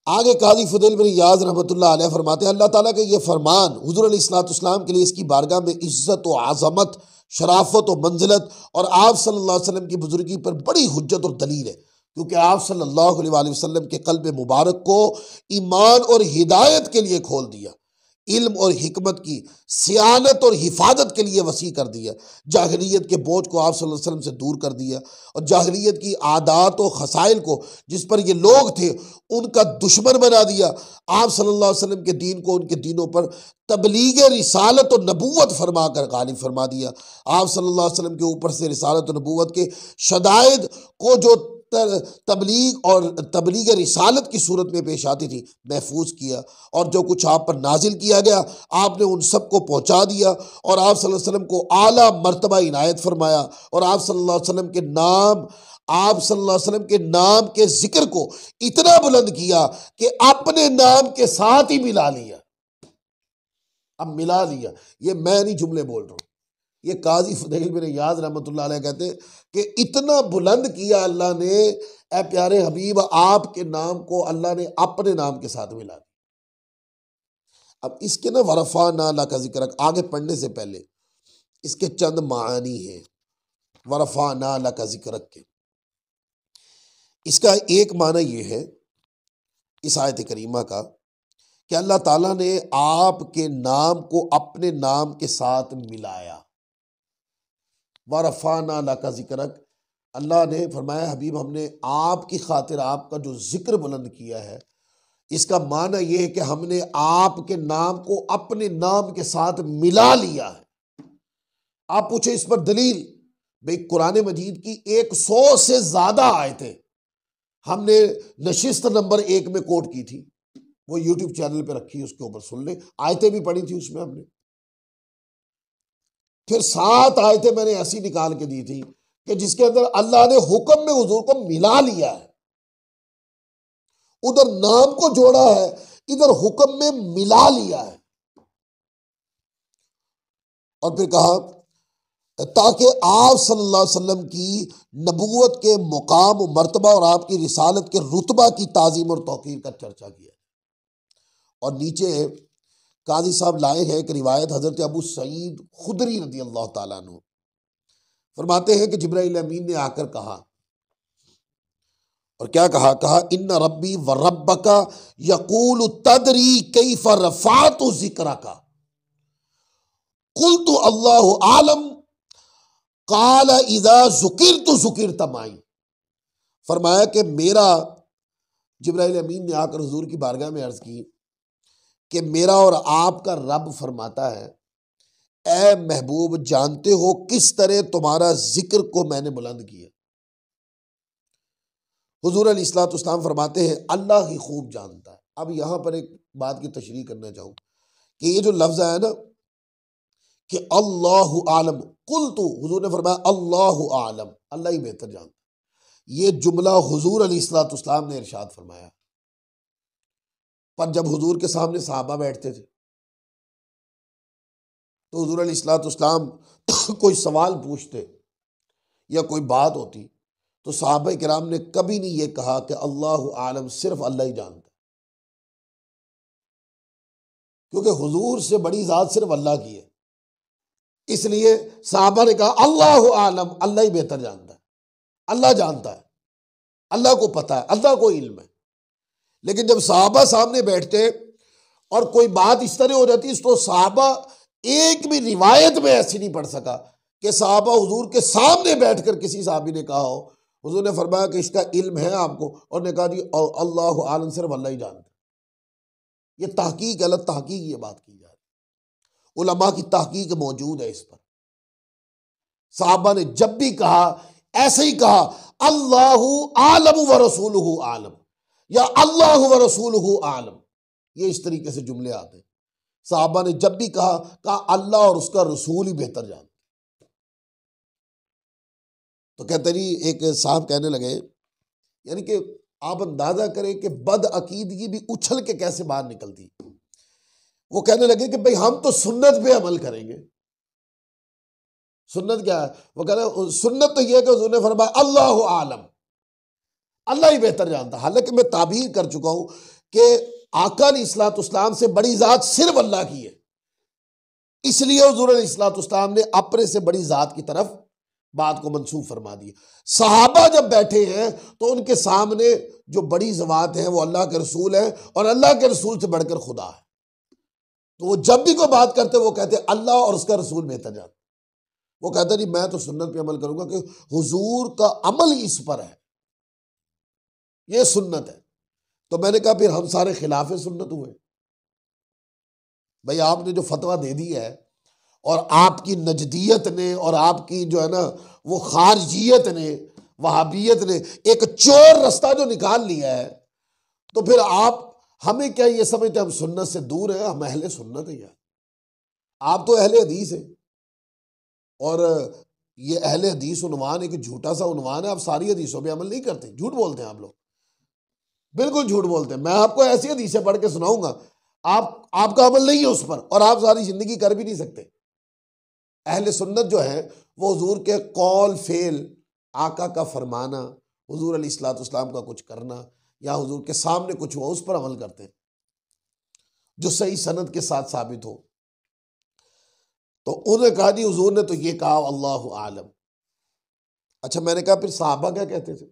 आगे काजी फुदैल बिन याज़ रहमतुल्लाह अलैह फरमाते हैं, अल्लाह ताला के ये फरमान हुज़ूर अलैहिस्सलाम के लिए इसकी बारगाह में इज़्ज़त व आज़मत, शराफत व मंजिलत और आप सल्लल्लाहु अलैहि वसल्लम की बुजुर्गी पर बड़ी हुज्जत और दलील है, क्योंकि आप सल्लल्लाहु अलैहि वसल्लम के क़ल्ब मुबारक को ईमान और हिदायत के लिए खोल दिया, इल्म और हिकमत की सियानत और हिफाजत के लिए वसी कर दिया, जाहिलियत के बोझ को आप सल्लल्लाहु अलैहि वसल्लम से दूर कर दिया और जाहिलियत की आदात और खसाइल को जिस पर ये लोग थे उनका दुश्मन बना दिया। आप सल्लल्लाहु अलैहि वसल्लम के दीन को उनके दीनों पर तबलीग रिसालत और नबूवत फरमा कर गालिब फरमा दिया। आप सल्लल्लाहु अलैहि वसल्लम के ऊपर से रिसालत और नबूवत के शदाइद को जो तबलीग और तबलीग रिसालत की सूरत में पेश आती थी महफूज किया, और जो कुछ आप पर नाजिल किया गया आपने उन सब को पहुँचा दिया, और आप सल्लल्लाहु अलैहि वसल्लम को आला मर्तबा इनायत फरमाया, और आप सल्लल्लाहु अलैहि वसल्लम के नाम के जिक्र को इतना बुलंद किया कि अपने नाम के साथ ही मिला लिया। अब मिला लिया, ये मैं नहीं जुमले बोल रहा हूँ, ये काजी फुदैल बिन याज़ रहमतुल्लाह अलैह कहते हैं कि इतना बुलंद किया अल्लाह ने, ए प्यारे हबीब, आपके नाम को अल्लाह ने अपने नाम के साथ मिला दिया। अब इसके ना वरफ़ाना लका ज़िक्रक आगे पढ़ने से पहले इसके चंद मानी हैं। वरफ़ाना लका ज़िक्रक के इसका एक माना ये है इस आयत करीमा का कि अल्लाह ताला ने आपके नाम को अपने नाम के साथ मिलाया। वरफ़ाना लका ज़िक्रक, अल्लाह ने फरमाया हबीब, हमने आपकी खातिर आपका जो जिक्र बुलंद किया है, इसका माना यह है कि हमने आपके नाम को अपने नाम के साथ मिला लिया है। आप पूछे इस पर दलील, भाई कुरान मजीद की 100 से ज्यादा आयतें हमने नशिस्त नंबर 1 में कोट की थी, वो यूट्यूब चैनल पे रखी, उसके ऊपर सुन ले, आयतें भी पढ़ी थी उसमें हमने। फिर 7 आयतें मैंने ऐसी निकाल के दी थी कि जिसके अंदर अल्लाह ने हुक्म में हुजूर को मिला लिया है, उधर नाम को जोड़ा है, इधर हुक्म में मिला लिया है। और फिर कहा ताकि आप सल्लल्लाहु अलैहि वसल्लम की नबूवत के मुकाम और मर्तबा और आपकी रिसालत के रुतबा की ताजीम और तौकीर का चर्चा किया। और नीचे काजी साहब लाए हैं एक रिवायत, हजरत अबू सईद खुदरी रदी अल्लाह ताला अन्हु फरमाते हैं कि जिब्राइल अमीन ने आकर कहा, और क्या कहा, कहा इन्ना रब्बी व रब्बका यकूल तदरी कैफ रफातु जिक्रका कुल्तु अल्लाहु आलम काल इदा ज़ुकिरतु ज़ुकिरत माई। फरमाया कि मेरा, जिब्राइल अमीन ने आकर हुजूर की बारगाह में अर्ज की कि मेरा और आपका रब फरमाता है, ए महबूब जानते हो किस तरह तुम्हारा जिक्र को मैंने बुलंद किया। हुजूर अलैहिस्सलातु वस्सलाम फरमाते हैं अल्लाह ही खूब जानता है। अब यहां पर एक बात की तशरीह करना चाहूँ कि ये जो लफ्ज़ आया ना कि अल्लाहु आलम, कुल तो हुजूर ने फरमाया अल्लाहु आलम, अल्लाह ही बेहतर जानता, ये जुमला हुजूर अलैहिस्सलातु वस्सलाम ने इरशाद फरमाया। पर जब हुजूर के सामने सहाबा बैठते थे तो हुजूर अलैहिस्सलातु वस्सलाम कोई सवाल पूछते या कोई बात होती तो सहाबा किराम ने कभी नहीं ये कहा कि अल्लाहु आलम, सिर्फ अल्लाह ही जानता, क्योंकि हुजूर से बड़ी जात सिर्फ अल्लाह की है। इसलिए सहाबा ने कहा अल्लाहु आलम, अल्लाह ही बेहतर जानता है, अल्लाह जानता है, अल्लाह को पता है, अल्लाह को इल्म है। लेकिन जब सहाबा सामने बैठते और कोई बात इस तरह हो जाती तो सहाबा एक भी रिवायत में ऐसी नहीं पढ़ सका कि सहाबा हुजूर के सामने बैठकर किसी साहबी ने कहा हो, हुजूर ने फरमाया कि इसका इल्म है आपको, और ने कहा जी अल्लाहु आलम, सिर्फ अल्लाह ही जानता है। ये तहकीक, गलत तहकीक ये बात की जा रही, उलमा की तहकीक मौजूद है इस पर। सहाबा ने जब भी कहा ऐसे ही कहा अल्लाहु आलम व रसूलुहु आलम या अल्लाह व रसूलुहु आलम, ये इस तरीके से जुमले आते हैं। सहाबा ने जब भी कहा अल्लाह और उसका रसूल ही बेहतर जानते। तो कहते जी, एक साहब कहने लगे, यानी कि आप अंदाजा करें कि बद अकीदगी भी उछल के कैसे बाहर निकलती। वो कहने लगे कि भाई हम तो सुन्नत पे अमल करेंगे। सुन्नत क्या है? वो कह रहे सुन्नत तो यह है कि हुजूर ने फरमाया अल्लाहु आलम, अल्लाह ही बेहतर जानता। हालांकि मैं ताबीर कर चुका हूं कि आका अलैहिस्सलाम से बड़ी जात सिर्फ अल्लाह की है, इसलिए हुजूर अलैहिस्सलाम ने अपने से बड़ी जात की तरफ बात को मंसूब फरमा दिया। सहाबा जब बैठे हैं तो उनके सामने जो बड़ी ज़वात है वो अल्लाह के रसूल है, और अल्लाह के रसूल से बढ़कर खुदा है। तो वो जब भी कोई बात करते वो कहते अल्लाह और उसका रसूल बेहतर जानते। वो कहता नहीं मैं तो सुन्नत पे अमल करूंगा कि हुजूर का अमल ही इस पर है, ये सुन्नत है। तो मैंने कहा फिर हम सारे खिलाफ सुन्नत हुए। भाई आपने जो फतवा दे दी है और आपकी नजदियत ने और आपकी जो है ना वो खारजियत ने, वहाबियत ने एक चोर रास्ता जो निकाल लिया है, तो फिर आप हमें क्या ये समझते हम सुन्नत से दूर हैं? हम अहले सुन्नत है यार, आप तो अहले हदीस है। और ये अहले हदीस उन्वान एक झूठा सा उन्वान है। आप सारी हदीसों पे अमल नहीं करते, झूठ बोलते हैं आप लोग, बिल्कुल झूठ बोलते हैं। मैं आपको ऐसी हदीसें पढ़ के सुनाऊंगा, आपका अमल नहीं है उस पर, और आप सारी जिंदगी कर भी नहीं सकते। अहले सुन्नत जो है वो हुजूर के कौल फेल, आका का फरमाना, हुजूर अलैहिस्सलाम का कुछ करना या हुजूर के सामने कुछ हुआ उस पर अमल करते हैं जो सही सनद के साथ साबित हो। तो उन्होंने कहा जी हुजूर ने तो ये कहा अल्लाहु आलम। अच्छा, मैंने कहा फिर सहाबा क्या कहते थे?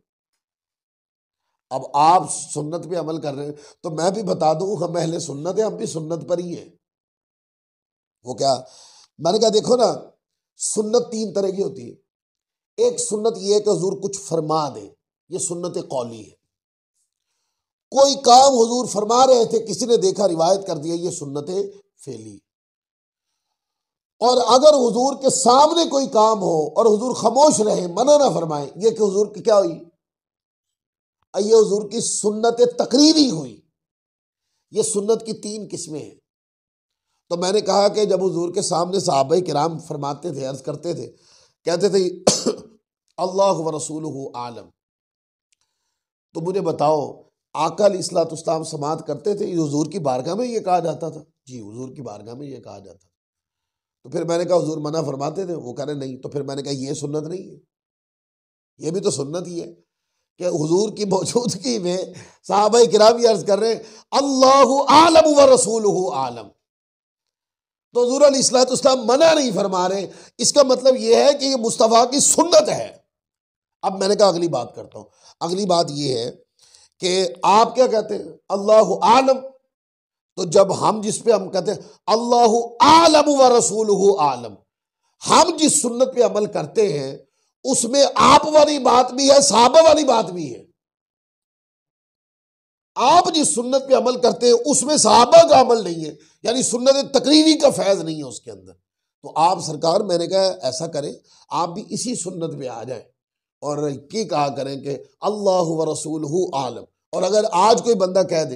अब आप सुन्नत पे अमल कर रहे हैं तो मैं भी बता दूं हम अहले सुन्नत है, हम भी सुन्नत पर ही है। वो क्या? मैंने कहा देखो ना, सुन्नत 3 तरह की होती है। एक सुन्नत ये है कि हुजूर कुछ फरमा दे, ये सुन्नत कौली है। कोई काम हुजूर फरमा रहे थे, किसी ने देखा, रिवायत कर दिया, ये सुन्नत फेली। और अगर हुजूर के सामने कोई काम हो और हुजूर खामोश रहे, मना ना फरमाए, ये कि हुजूर की क्या हुई, ये हुजूर की सुन्नत तकरीरी हुई। ये सुन्नत की तीन किस्में हैं। तो मैंने कहा कि जब हुजूर के सामने सहाबा किराम फरमाते थे, अर्ज करते थे, कहते थे अल्लाह व रसूलुहु आलम, तो मुझे बताओ आका अलैहिस्सलाम समात करते थे, हुजूर की बारगाह में ये कहा जाता था? जी, हुजूर की बारगाह में ये कहा जाता था। तो फिर मैंने कहा हुजूर मना फरमाते थे? वो कह रहे नहीं। तो फिर मैंने कहा ये सुन्नत नहीं है, ये भी तो सुन्नत ही है कि हुजूर की मौजूदगी में सहाबा किराम अर्ज कर रहे हैं अल्लाहु आलम व रसूलुहु आलम। तो हुजूर अलैहिस्सलाम मना नहीं फरमा रहे, इसका मतलब यह है कि ये मुस्तफ़ा की सुन्नत है। अब मैंने कहा अगली बात करता हूं। अगली बात यह है कि आप क्या कहते हैं, अल्लाहु आलम। तो जब हम जिस पे हम कहते हैं अल्लाहु आलम व रसूलुहु आलम, हम जिस सुन्नत पे अमल करते हैं उसमें आप वाली बात भी है, सहाबा वाली बात भी है। आप जिस सुन्नत पे अमल करते हैं उसमें सहाबा का अमल नहीं है, यानी सुन्नत तकरीरी का फैज नहीं है उसके अंदर। तो आप सरकार, मैंने कहा ऐसा करें, आप भी इसी सुन्नत पे आ जाए और ये कहा करें कि अल्लाह व रसूलुहु आलम। और अगर आज कोई बंदा कह दे,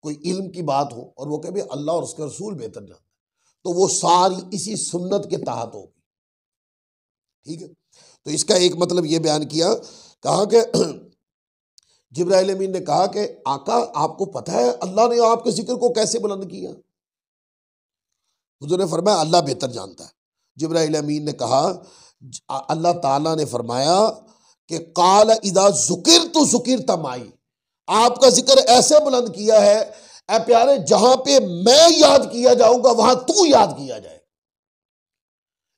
कोई इल्म की बात हो और वो कहे भी अल्लाह और उसका रसूल बेहतर जानता है, तो वो सारी इसी सुन्नत के तहत होगी। ठीक है। तो इसका एक मतलब ये बयान किया, कहा कि जिब्राइल अमीन ने कहा कि आका आपको पता है अल्लाह ने आपके जिक्र को कैसे बुलंद किया? हुजूर ने फरमाया अल्लाह बेहतर जानता है। जिब्राइल अमीन ने कहा अल्लाह ताला ने फरमाया कि काल इदा जुकिर तो जुकिर तमाई, आपका जिक्र ऐसे बुलंद किया है ऐ प्यारे, जहां पे मैं याद किया जाऊंगा वहां तू याद किया जाए।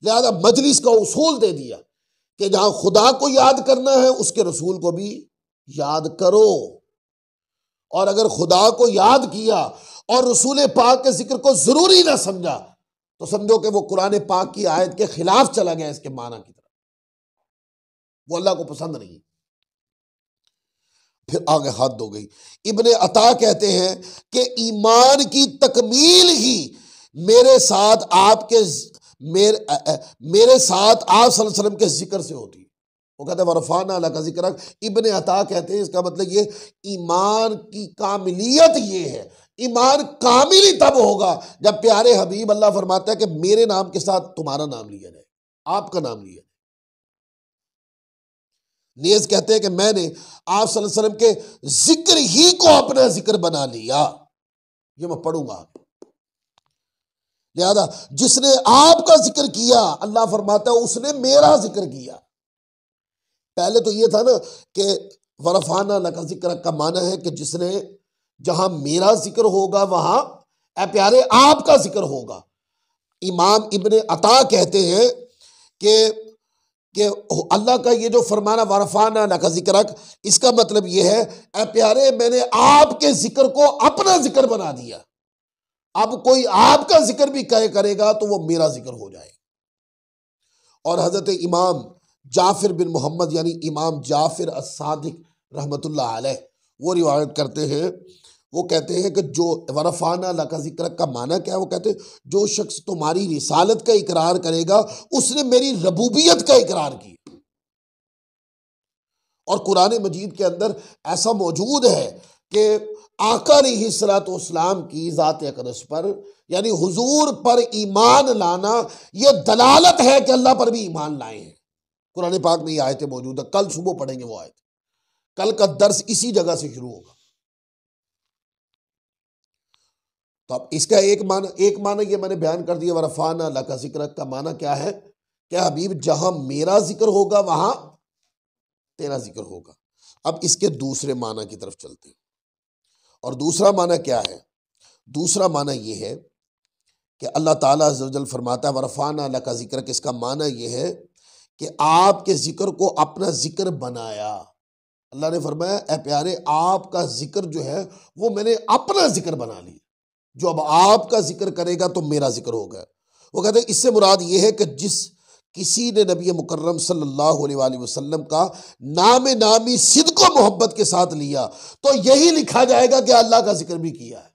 लिहाजा मजलिस का उसूल दे दिया कि जहां खुदा को याद करना है उसके रसूल को भी याद करो। और अगर खुदा को याद किया और रसूल पाक के जिक्र को जरूरी ना समझा तो समझो कि वो कुरान पाक की आयत के खिलाफ चला गया इसके माना की तरफ, वो अल्लाह को पसंद नहीं। फिर आगे हद हो गई। इब्ने अता कहते हैं कि ईमान की तकमील ही मेरे साथ आपके मेरे साथ आप सल्लल्लाहु अलैहि वसल्लम के जिक्र से होती है। वो कहते हैं वरफाना अला का जिक्र। इब्ने अता कहते हैं इसका मतलब ये ईमान की कामिलियत ये है, ईमान कामिल ही तब होगा जब प्यारे हबीब अल्लाह फरमाता है कि मेरे नाम के साथ तुम्हारा नाम लिया जाए, आपका नाम लिया जाए। नेज कहते हैं कि मैंने आप सल्लल्लाहु अलैहि वसल्लम के जिक्र ही को अपना जिक्र बना लिया। ये मैं पढ़ूंगा। लिहाजा जिसने आपका जिक्र किया, अल्लाह फरमाता है उसने मेरा जिक्र किया। पहले तो ये था ना कि वरफाना लका जिक्र का माना है कि जिसने, जहां मेरा जिक्र होगा वहां ए प्यारे आपका जिक्र होगा। इमाम इब्ने अता कहते हैं कि अल्लाह का ये जो फरमाना वरफाना लका जिक्र, इसका मतलब ये है ए प्यारे मैंने आपके जिक्र को अपना जिक्र बना दिया। अब कोई आपका जिक्र भी करेगा तो वो मेरा जिक्र हो जाएगा। और हजरत इमाम जाफिर बिन मोहम्मद यानी इमाम जाफिर अस-सादिक रहमतुल्लाह अलैह वो रिवायत करते हैं, वो कहते हैं कि जो वरफाना लका जिक्र का माना क्या है, वो कहते हैं जो शख्स तुम्हारी रिसालत का इकरार करेगा उसने मेरी रबूबियत का इकरार किया। और कुरान मजीद के अंदर ऐसा मौजूद है कि आका अलैहिस्सलाम की ज़ात अक़दस पर यानी हुजूर पर ईमान लाना यह दलालत है कि अल्लाह पर भी ईमान लाए हैं। कुरान पाक में ये आयतें मौजूद है, कल सुबह पढ़ेंगे वो आयत। कल का दर्स इसी जगह से शुरू होगा। तो अब इसका एक माना ये मैंने बयान कर दिया, वरफाना लका जिक्र का माना क्या है? क्या हबीब जहां मेरा जिक्र होगा वहां तेरा जिक्र होगा। अब इसके दूसरे माना की तरफ चलते हैं। और दूसरा माना क्या है? दूसरा माना यह है कि अल्लाह ताला अज़्ज़ व जल फरमाता है वरफाना लका जिक्र, इसका माना यह है कि आपके जिक्र को अपना जिक्र बनाया। अल्लाह ने फरमाया ए प्यारे आपका जिक्र जो है वो मैंने अपना जिक्र बना लिया, जो अब आपका जिक्र करेगा तो मेरा जिक्र होगा। वो कहते हैं इससे मुराद ये है कि जिस किसी ने नबी मुकर्रम सल्लल्लाहु अलैहि वसल्लम का नामी सिद्क उसको मोहब्बत के साथ लिया तो यही लिखा जाएगा कि अल्लाह का जिक्र भी किया है।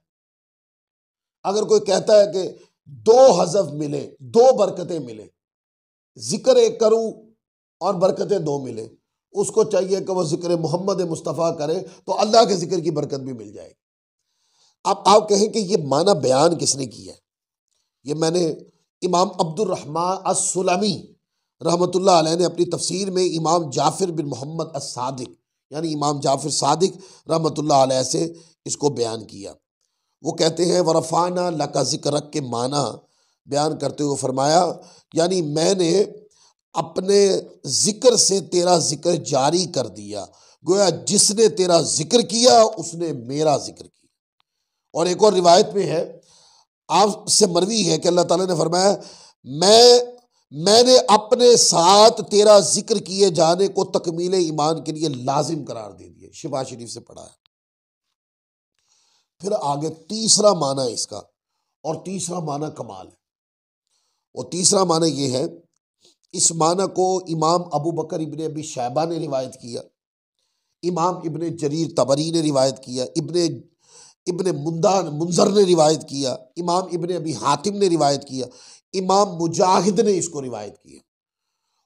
अगर कोई कहता है कि दो हज़फ मिले, दो बरकतें मिले, जिक्र एक करूं और बरकतें दो मिले, उसको चाहिए कि वह जिक्र मोहम्मद मुस्तफ़ा करे तो अल्लाह के जिक्र की बरकत भी मिल जाएगी। अब आप कहें कि ये माना बयान किसने किया है? ये मैंने इमाम अब्दुर रहमान अस-सुलमी रहमतुल्लाह अलैह ने अपनी तफसीर में इमाम जाफिर बिन मोहम्मद अस-सादिक यानी इमाम जाफिर सादिक रहमतुल्लाह अलैह से इसको बयान किया। वो कहते हैं वरफ़ाना लका ज़िक्रक के माना बयान करते हुए फरमाया, यानी मैंने अपने ज़िक्र से तेरा ज़िक्र जारी कर दिया, गोया जिसने तेरा ज़िक्र किया उसने मेरा ज़िक्र किया। और एक और रिवायत में है, आपसे मरवी है कि अल्लाह ताला ने फरमाया मैंने अपने साथ तेरा जिक्र किए जाने को तकमील ईमान के लिए लाजिम करार दे दिया। शिफा शरीफ से पढ़ा है। फिर आगे तीसरा माना है इसका, और तीसरा माना कमाल है। और तीसरा माना ये है, इस माना को इमाम अबू बकर इब्ने अबी शैबा ने रिवायत किया, इमाम इब्ने जरीर तबरी ने रिवायत किया, इब्ने मुंजर ने रिवायत किया, इमाम इब्ने अबी हातिम ने रिवायत किया, इमाम मुजाहिद ने इसको रिवायत किया।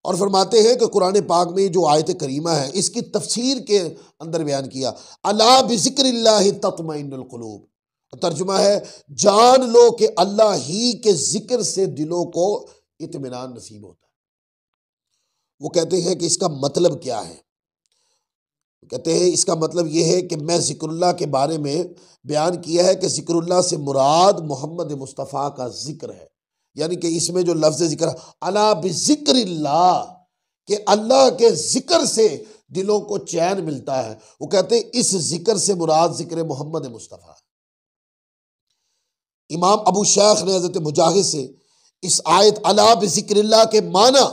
और फरमाते हैं कि कुरान पाक में जो आयत करीमा है इसकी तफसीर के अंदर बयान किया, अला बिज़िक्रिल्लाहि तत्मइन्नुल क़ुलूब। तर्जुमा है, जान लो कि अल्लाह ही के जिक्र से दिलों को इत्मीनान नसीब होता है। वो कहते हैं कि इसका मतलब क्या है? कहते हैं इसका मतलब यह है कि मैं ज़िक्रुल्लाह के बारे में बयान किया है कि ज़िक्रुल्लाह से मुराद मोहम्मद मुस्तफ़ा का जिक्र है। यानी कि इसमें जो लफ्ज़ जिक्र अला बिज़िक्रिल्लाह, कि अल्लाह के जिक्र से दिलों को चैन मिलता है, वो कहते हैं इस जिक्र से मुराद जिक्र मोहम्मद मुस्तफ़ा है। इमाम अबू शेख ने हज़रत मुजाहिद से इस आयत अला बिज़िक्रिल्लाह के माना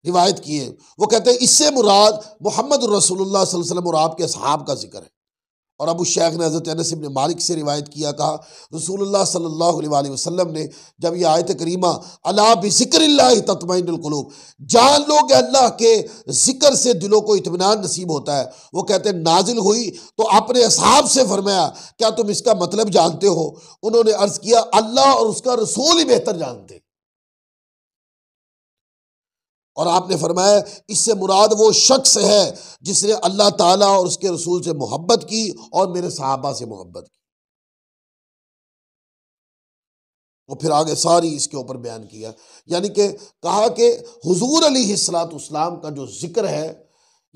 रिवायत किए। वो कहते हैं इससे मुराद मोहम्मद रसूलुल्लाह सल्लल्लाहु अलैहि वसल्लम और आपके असहाब का जिक्र है। और अबू शेख ने हज़रत अनस इब्न मालिक से रिवायत किया, कहा रसूलुल्लाह सल्लल्लाहु अलैहि वसल्लम ने जब यह आयत करीमा अला बिज़िक्रिल्लाहि तत्मइन्नुल क़ुलूब, जान लो कि अल्लाह के जिक्र से दिलों को इत्मीनान नसीब होता है, वो कहते हैं नाजिल हुई तो अपने असहाब से फरमाया क्या तुम इसका मतलब जानते हो? उन्होंने अर्ज़ किया अल्लाह और उसका रसूल ही बेहतर जानते। और आपने फरमाया इससे मुराद वो शख्स है जिसने अल्लाह ताला और उसके रसूल से मोहब्बत की और मेरे सहाबा से मोहब्बत की। वो फिर आगे सारी इसके ऊपर बयान किया, यानी कि कहा कि हुजूर अलैहिस्सलाम का जो जिक्र है,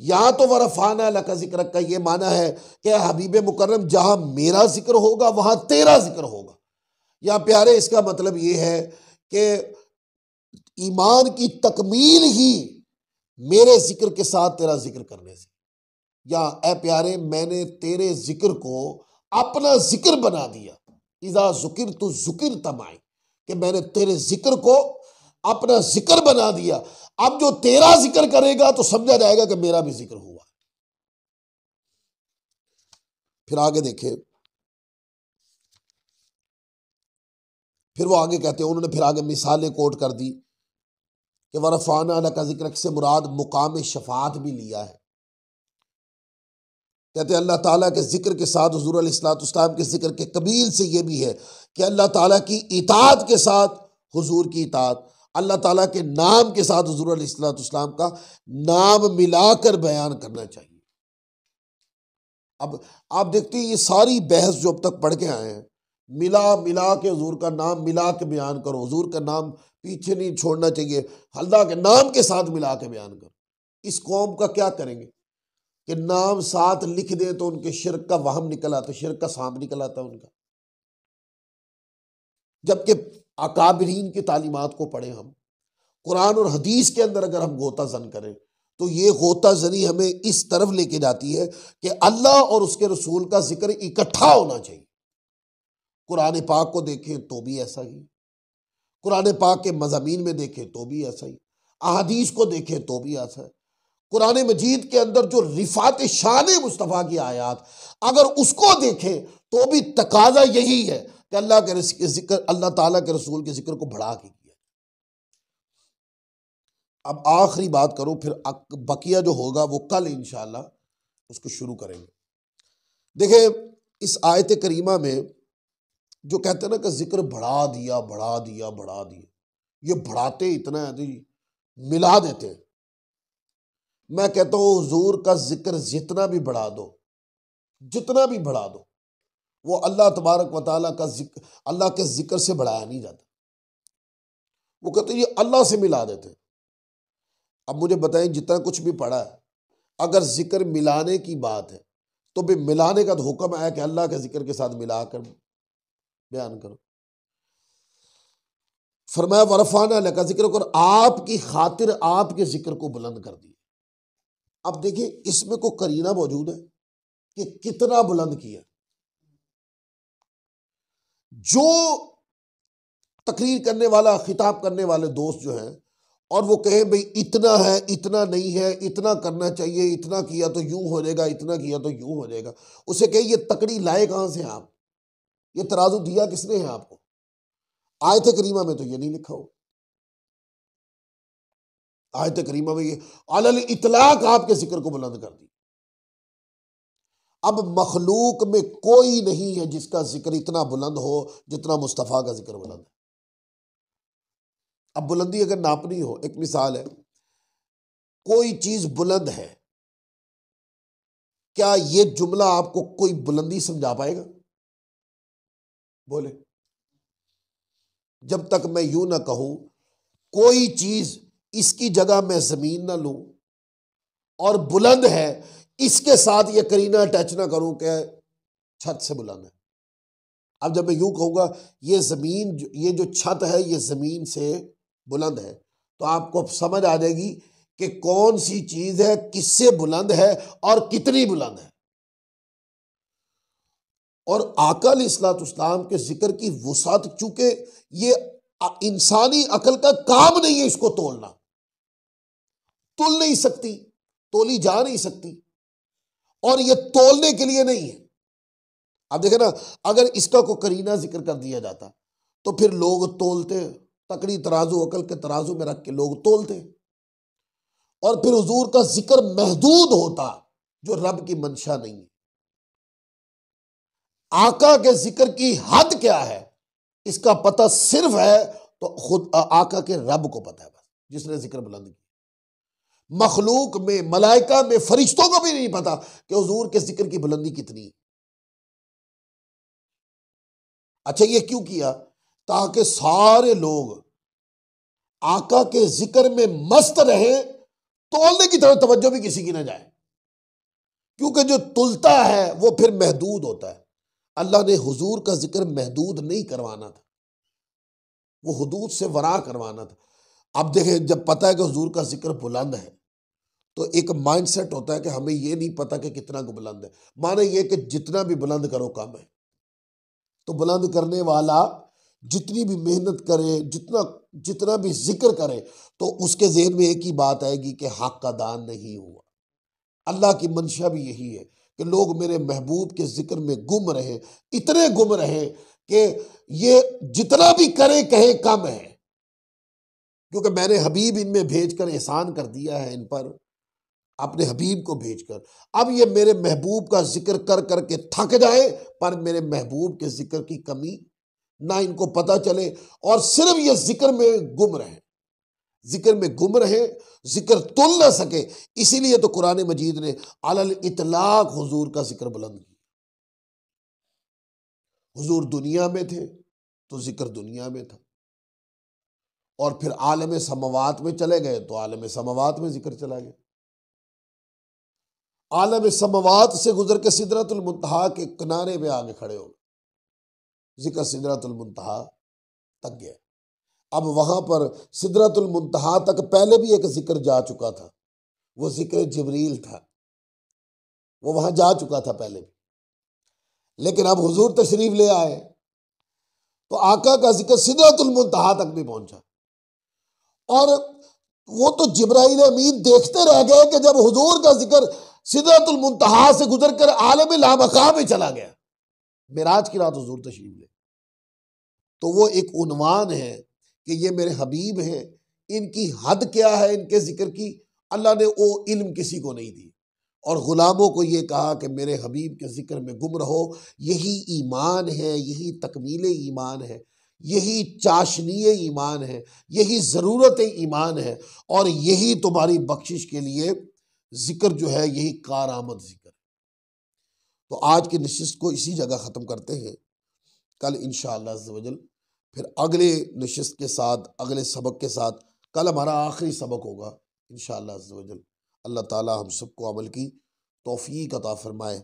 या तो वरफ़ाना लका ज़िक्रक का ये माना है कि हबीब मुकर्रम जहां मेरा जिक्र होगा वहां तेरा जिक्र होगा। या प्यारे इसका मतलब ये है कि ईमान की तकमील ही मेरे जिक्र के साथ तेरा जिक्र करने से, या ए प्यारे मैंने तेरे जिक्र को अपना जिक्र बना दिया, इज़ा ज़ुकिर तु ज़ुकिर तमाई, कि मैंने तेरे जिक्र को अपना जिक्र बना दिया। अब जो तेरा जिक्र करेगा तो समझा जाएगा कि मेरा भी जिक्र हुआ। फिर आगे देखें, फिर वो आगे कहते हैं, उन्होंने फिर आगे मिसालें कोट कर दी कि वरफ़ाना लका ज़िक्रक से मुराद मुकाम शफात भी लिया है। कहते हैं अल्लाह ताला के जिक्र के साथ हुज़ूर अलैहिस्सलाम के जिक्र के कबील से ये भी है कि अल्लाह ताला की इताअत के साथ हुज़ूर की इताअत, अल्लाह ताला के नाम के साथ हुज़ूर अलैहिस्सलाम का नाम मिलाकर बयान करना चाहिए। अब आप देखते हैं ये सारी बहस जो अब तक पढ़ के आए हैं, मिला के हुजूर का नाम मिला के बयान करो, हुजूर का नाम पीछे नहीं छोड़ना चाहिए, अल्लाह के नाम के साथ मिला के बयान करो। इस कौम का क्या करेंगे कि नाम साथ लिख दे तो उनके शिर्क का वहम निकल आता, शिर्क का सांप निकल आता उनका। जबकि अकाबिरीन की तालीमात को पढ़े हम, कुरान और हदीस के अंदर अगर हम गोता जन करें तो ये गोता जनी हमें इस तरफ लेके जाती है कि अल्लाह और उसके रसूल का जिक्र इकट्ठा होना चाहिए। कुरान पाक को देखें तो भी ऐसा ही, कुरान पाक के मज़ामीन में देखें तो भी ऐसा ही, अहादीस को देखें तो भी ऐसा है। कुरान मजीद के अंदर जो रिफात शान मुस्तफ़ा की आयात अगर उसको देखें तो भी तकाजा यही है कि अल्लाह के जिक्र, अल्लाह ताला के रसूल के जिक्र को बढ़ा के किया। अब आखिरी बात करूं, फिर बकिया जो होगा वो कल इंशाअल्लाह उसको शुरू करेंगे। देखें, इस आयत करीमा में जो कहते हैं ना कि जिक्र बढ़ा दिया बढ़ा दिया बढ़ा दिया, ये बढ़ाते इतना है जी, मिला देते हैं। मैं कहता हूं हुजूर का जिक्र जितना भी बढ़ा दो, जितना भी बढ़ा दो, वो अल्लाह तबारक व तआला का जिक्र, अल्लाह के जिक्र से बढ़ाया नहीं जाता। वो कहते हैं ये अल्लाह से मिला देते हैं। अब मुझे बताएं, जितना कुछ भी पढ़ा है, अगर जिक्र मिलाने की बात है तो भी मिलाने का तो हुक्म आया कि अल्लाह के जिक्र के साथ मिलाकर बयान करो। फरमाया वरफाना लका जिक्र कर, आपकी खातिर आपके जिक्र को बुलंद कर दिया। अब देखिए, इसमें कोई करीना मौजूद है कि कितना बुलंद किया। जो तकरीर करने वाला, खिताब करने वाले दोस्त जो हैं, और वो कहें भाई इतना है, इतना नहीं है, इतना करना चाहिए, इतना किया तो यूं हो जाएगा, इतना किया तो यूं हो जाएगा, उसे कहे ये तकड़ी लाए कहां से आप, ये तराजू दिया किसने है आपको? आयत करीमा में तो ये नहीं लिखा हो। आयत करीमा में ये अलल इतलाक आपके जिक्र को बुलंद कर दी। अब मखलूक में कोई नहीं है जिसका जिक्र इतना बुलंद हो जितना मुस्तफ़ा का जिक्र बुलंद है। अब बुलंदी अगर नापनी हो, एक मिसाल है, कोई चीज बुलंद है, क्या ये जुमला आपको कोई बुलंदी समझा पाएगा? बोले। जब तक मैं यूं ना कहूं कोई चीज इसकी जगह मैं जमीन ना लूं और बुलंद है, इसके साथ ये करीना अटैच ना करूं कि छत से बुलंद है। अब जब मैं यूं कहूंगा ये जमीन, ये जो छत है ये जमीन से बुलंद है, तो आपको समझ आ जाएगी कि कौन सी चीज है, किससे बुलंद है और कितनी बुलंद है। और आका अलैहिस्सलाम के जिक्र की वुसात, चूंकि ये इंसानी अकल का काम नहीं है इसको तोलना, तुल नहीं सकती, तोली जा नहीं सकती, और ये तोलने के लिए नहीं है। अब देखें ना, अगर इसका कोई करीना जिक्र कर दिया जाता तो फिर लोग तोलते, तकड़ी तराजू, अकल के तराजू में रख के लोग तोलते, और फिर हुजूर का जिक्र महदूद होता जो रब की मंशा नहीं है। आका के जिक्र की हद क्या है इसका पता सिर्फ है तो खुद आका के रब को पता है, बस जिसने जिक्र बुलंद किया। मखलूक में, मलाइका में, फरिश्तों को भी नहीं पता कि हुजूर के जिक्र की बुलंदी कितनी है। अच्छा, ये क्यों किया? ताकि सारे लोग आका के जिक्र में मस्त रहे, तोलने की तरफ तवज्जो भी किसी की ना जाए, क्योंकि जो तुलता है वो फिर महदूद होता है। अल्लाह ने हुजूर का जिक्र महदूद नहीं करवाना था, वो हुदूद से वरा करवाना था। अब देखें, जब पता है कि हुजूर का जिक्र बुलंद है तो एक माइंडसेट होता है कि हमें ये नहीं पता कि कितना को बुलंद है। माने ये कि जितना भी बुलंद करो कम है, तो बुलंद करने वाला जितनी भी मेहनत करे, जितना भी जिक्र करे, तो उसके ज़हन में एक ही बात आएगी कि हक का दान नहीं हुआ। अल्लाह की मंशा भी यही है कि लोग मेरे महबूब के जिक्र में गुम रहे, इतने गुम रहे कि ये जितना भी करे कहे कम है, क्योंकि मैंने हबीब इनमें भेजकर एहसान कर दिया है इन पर, अपने हबीब को भेजकर। अब ये मेरे महबूब का जिक्र कर करके थक जाए, पर मेरे महबूब के जिक्र की कमी ना इनको पता चले, और सिर्फ ये जिक्र में गुम रहे, जिक्र में गुम रहे, जिक्र तुल ना सके। इसीलिए तो कुरान मजीद ने अलल इतलाक हुजूर का जिक्र बुलंद किया। हुजूर दुनिया में थे तो जिक्र दुनिया में था, और फिर आलम समावात में चले गए तो आलम समावात में जिक्र चला गया। आलम समावात से गुजर के सिदरतुल मुंतहा के किनारे पे आगे खड़े हो गए, जिक्र सिदरतुल मुंतहा तक गया। अब वहां पर सिदरतुल मुंतहा तक पहले भी एक जिक्र जा चुका था, वो जिक्र जिब्रील था, वो वहां जा चुका था पहले भी। लेकिन अब हुजूर तशरीफ ले आए तो आका का जिक्र सिदरतुल मुंतहा तक भी पहुंचा, और वो तो जिब्राइल अमीन देखते रह गए कि जब हुजूर का जिक्र सिदरतुल मुंतहा से गुजर कर आलम लामका में चला गया। मिराज की रात हुजूर तशरीफ ले, तो वो एक उन्वान है कि ये मेरे हबीब हैं, इनकी हद क्या है इनके जिक्र की, अल्लाह ने वो इल्म किसी को नहीं दी। और ग़ुलामों को ये कहा कि मेरे हबीब के ज़िक्र में गुम रहो। यही ईमान है, यही तकमीले ईमान है, यही चाशनीय ईमान है, यही ज़रूरत ईमान है, और यही तुम्हारी बख्शिश के लिए ज़िक्र जो है, यही कारआमद ज़िक्र है। तो आज की नशिस्त को इसी जगह ख़त्म करते हैं। कल इंशाअल्लाह अज़्ज़ व जल फिर अगले नशिस्त के साथ, अगले सबक के साथ, कल हमारा आखिरी सबक होगा इंशाअल्लाह अज़्ज़ व जल। अल्लाह ताला हम सबको अमल की तौफ़ीक अता फ़रमाए।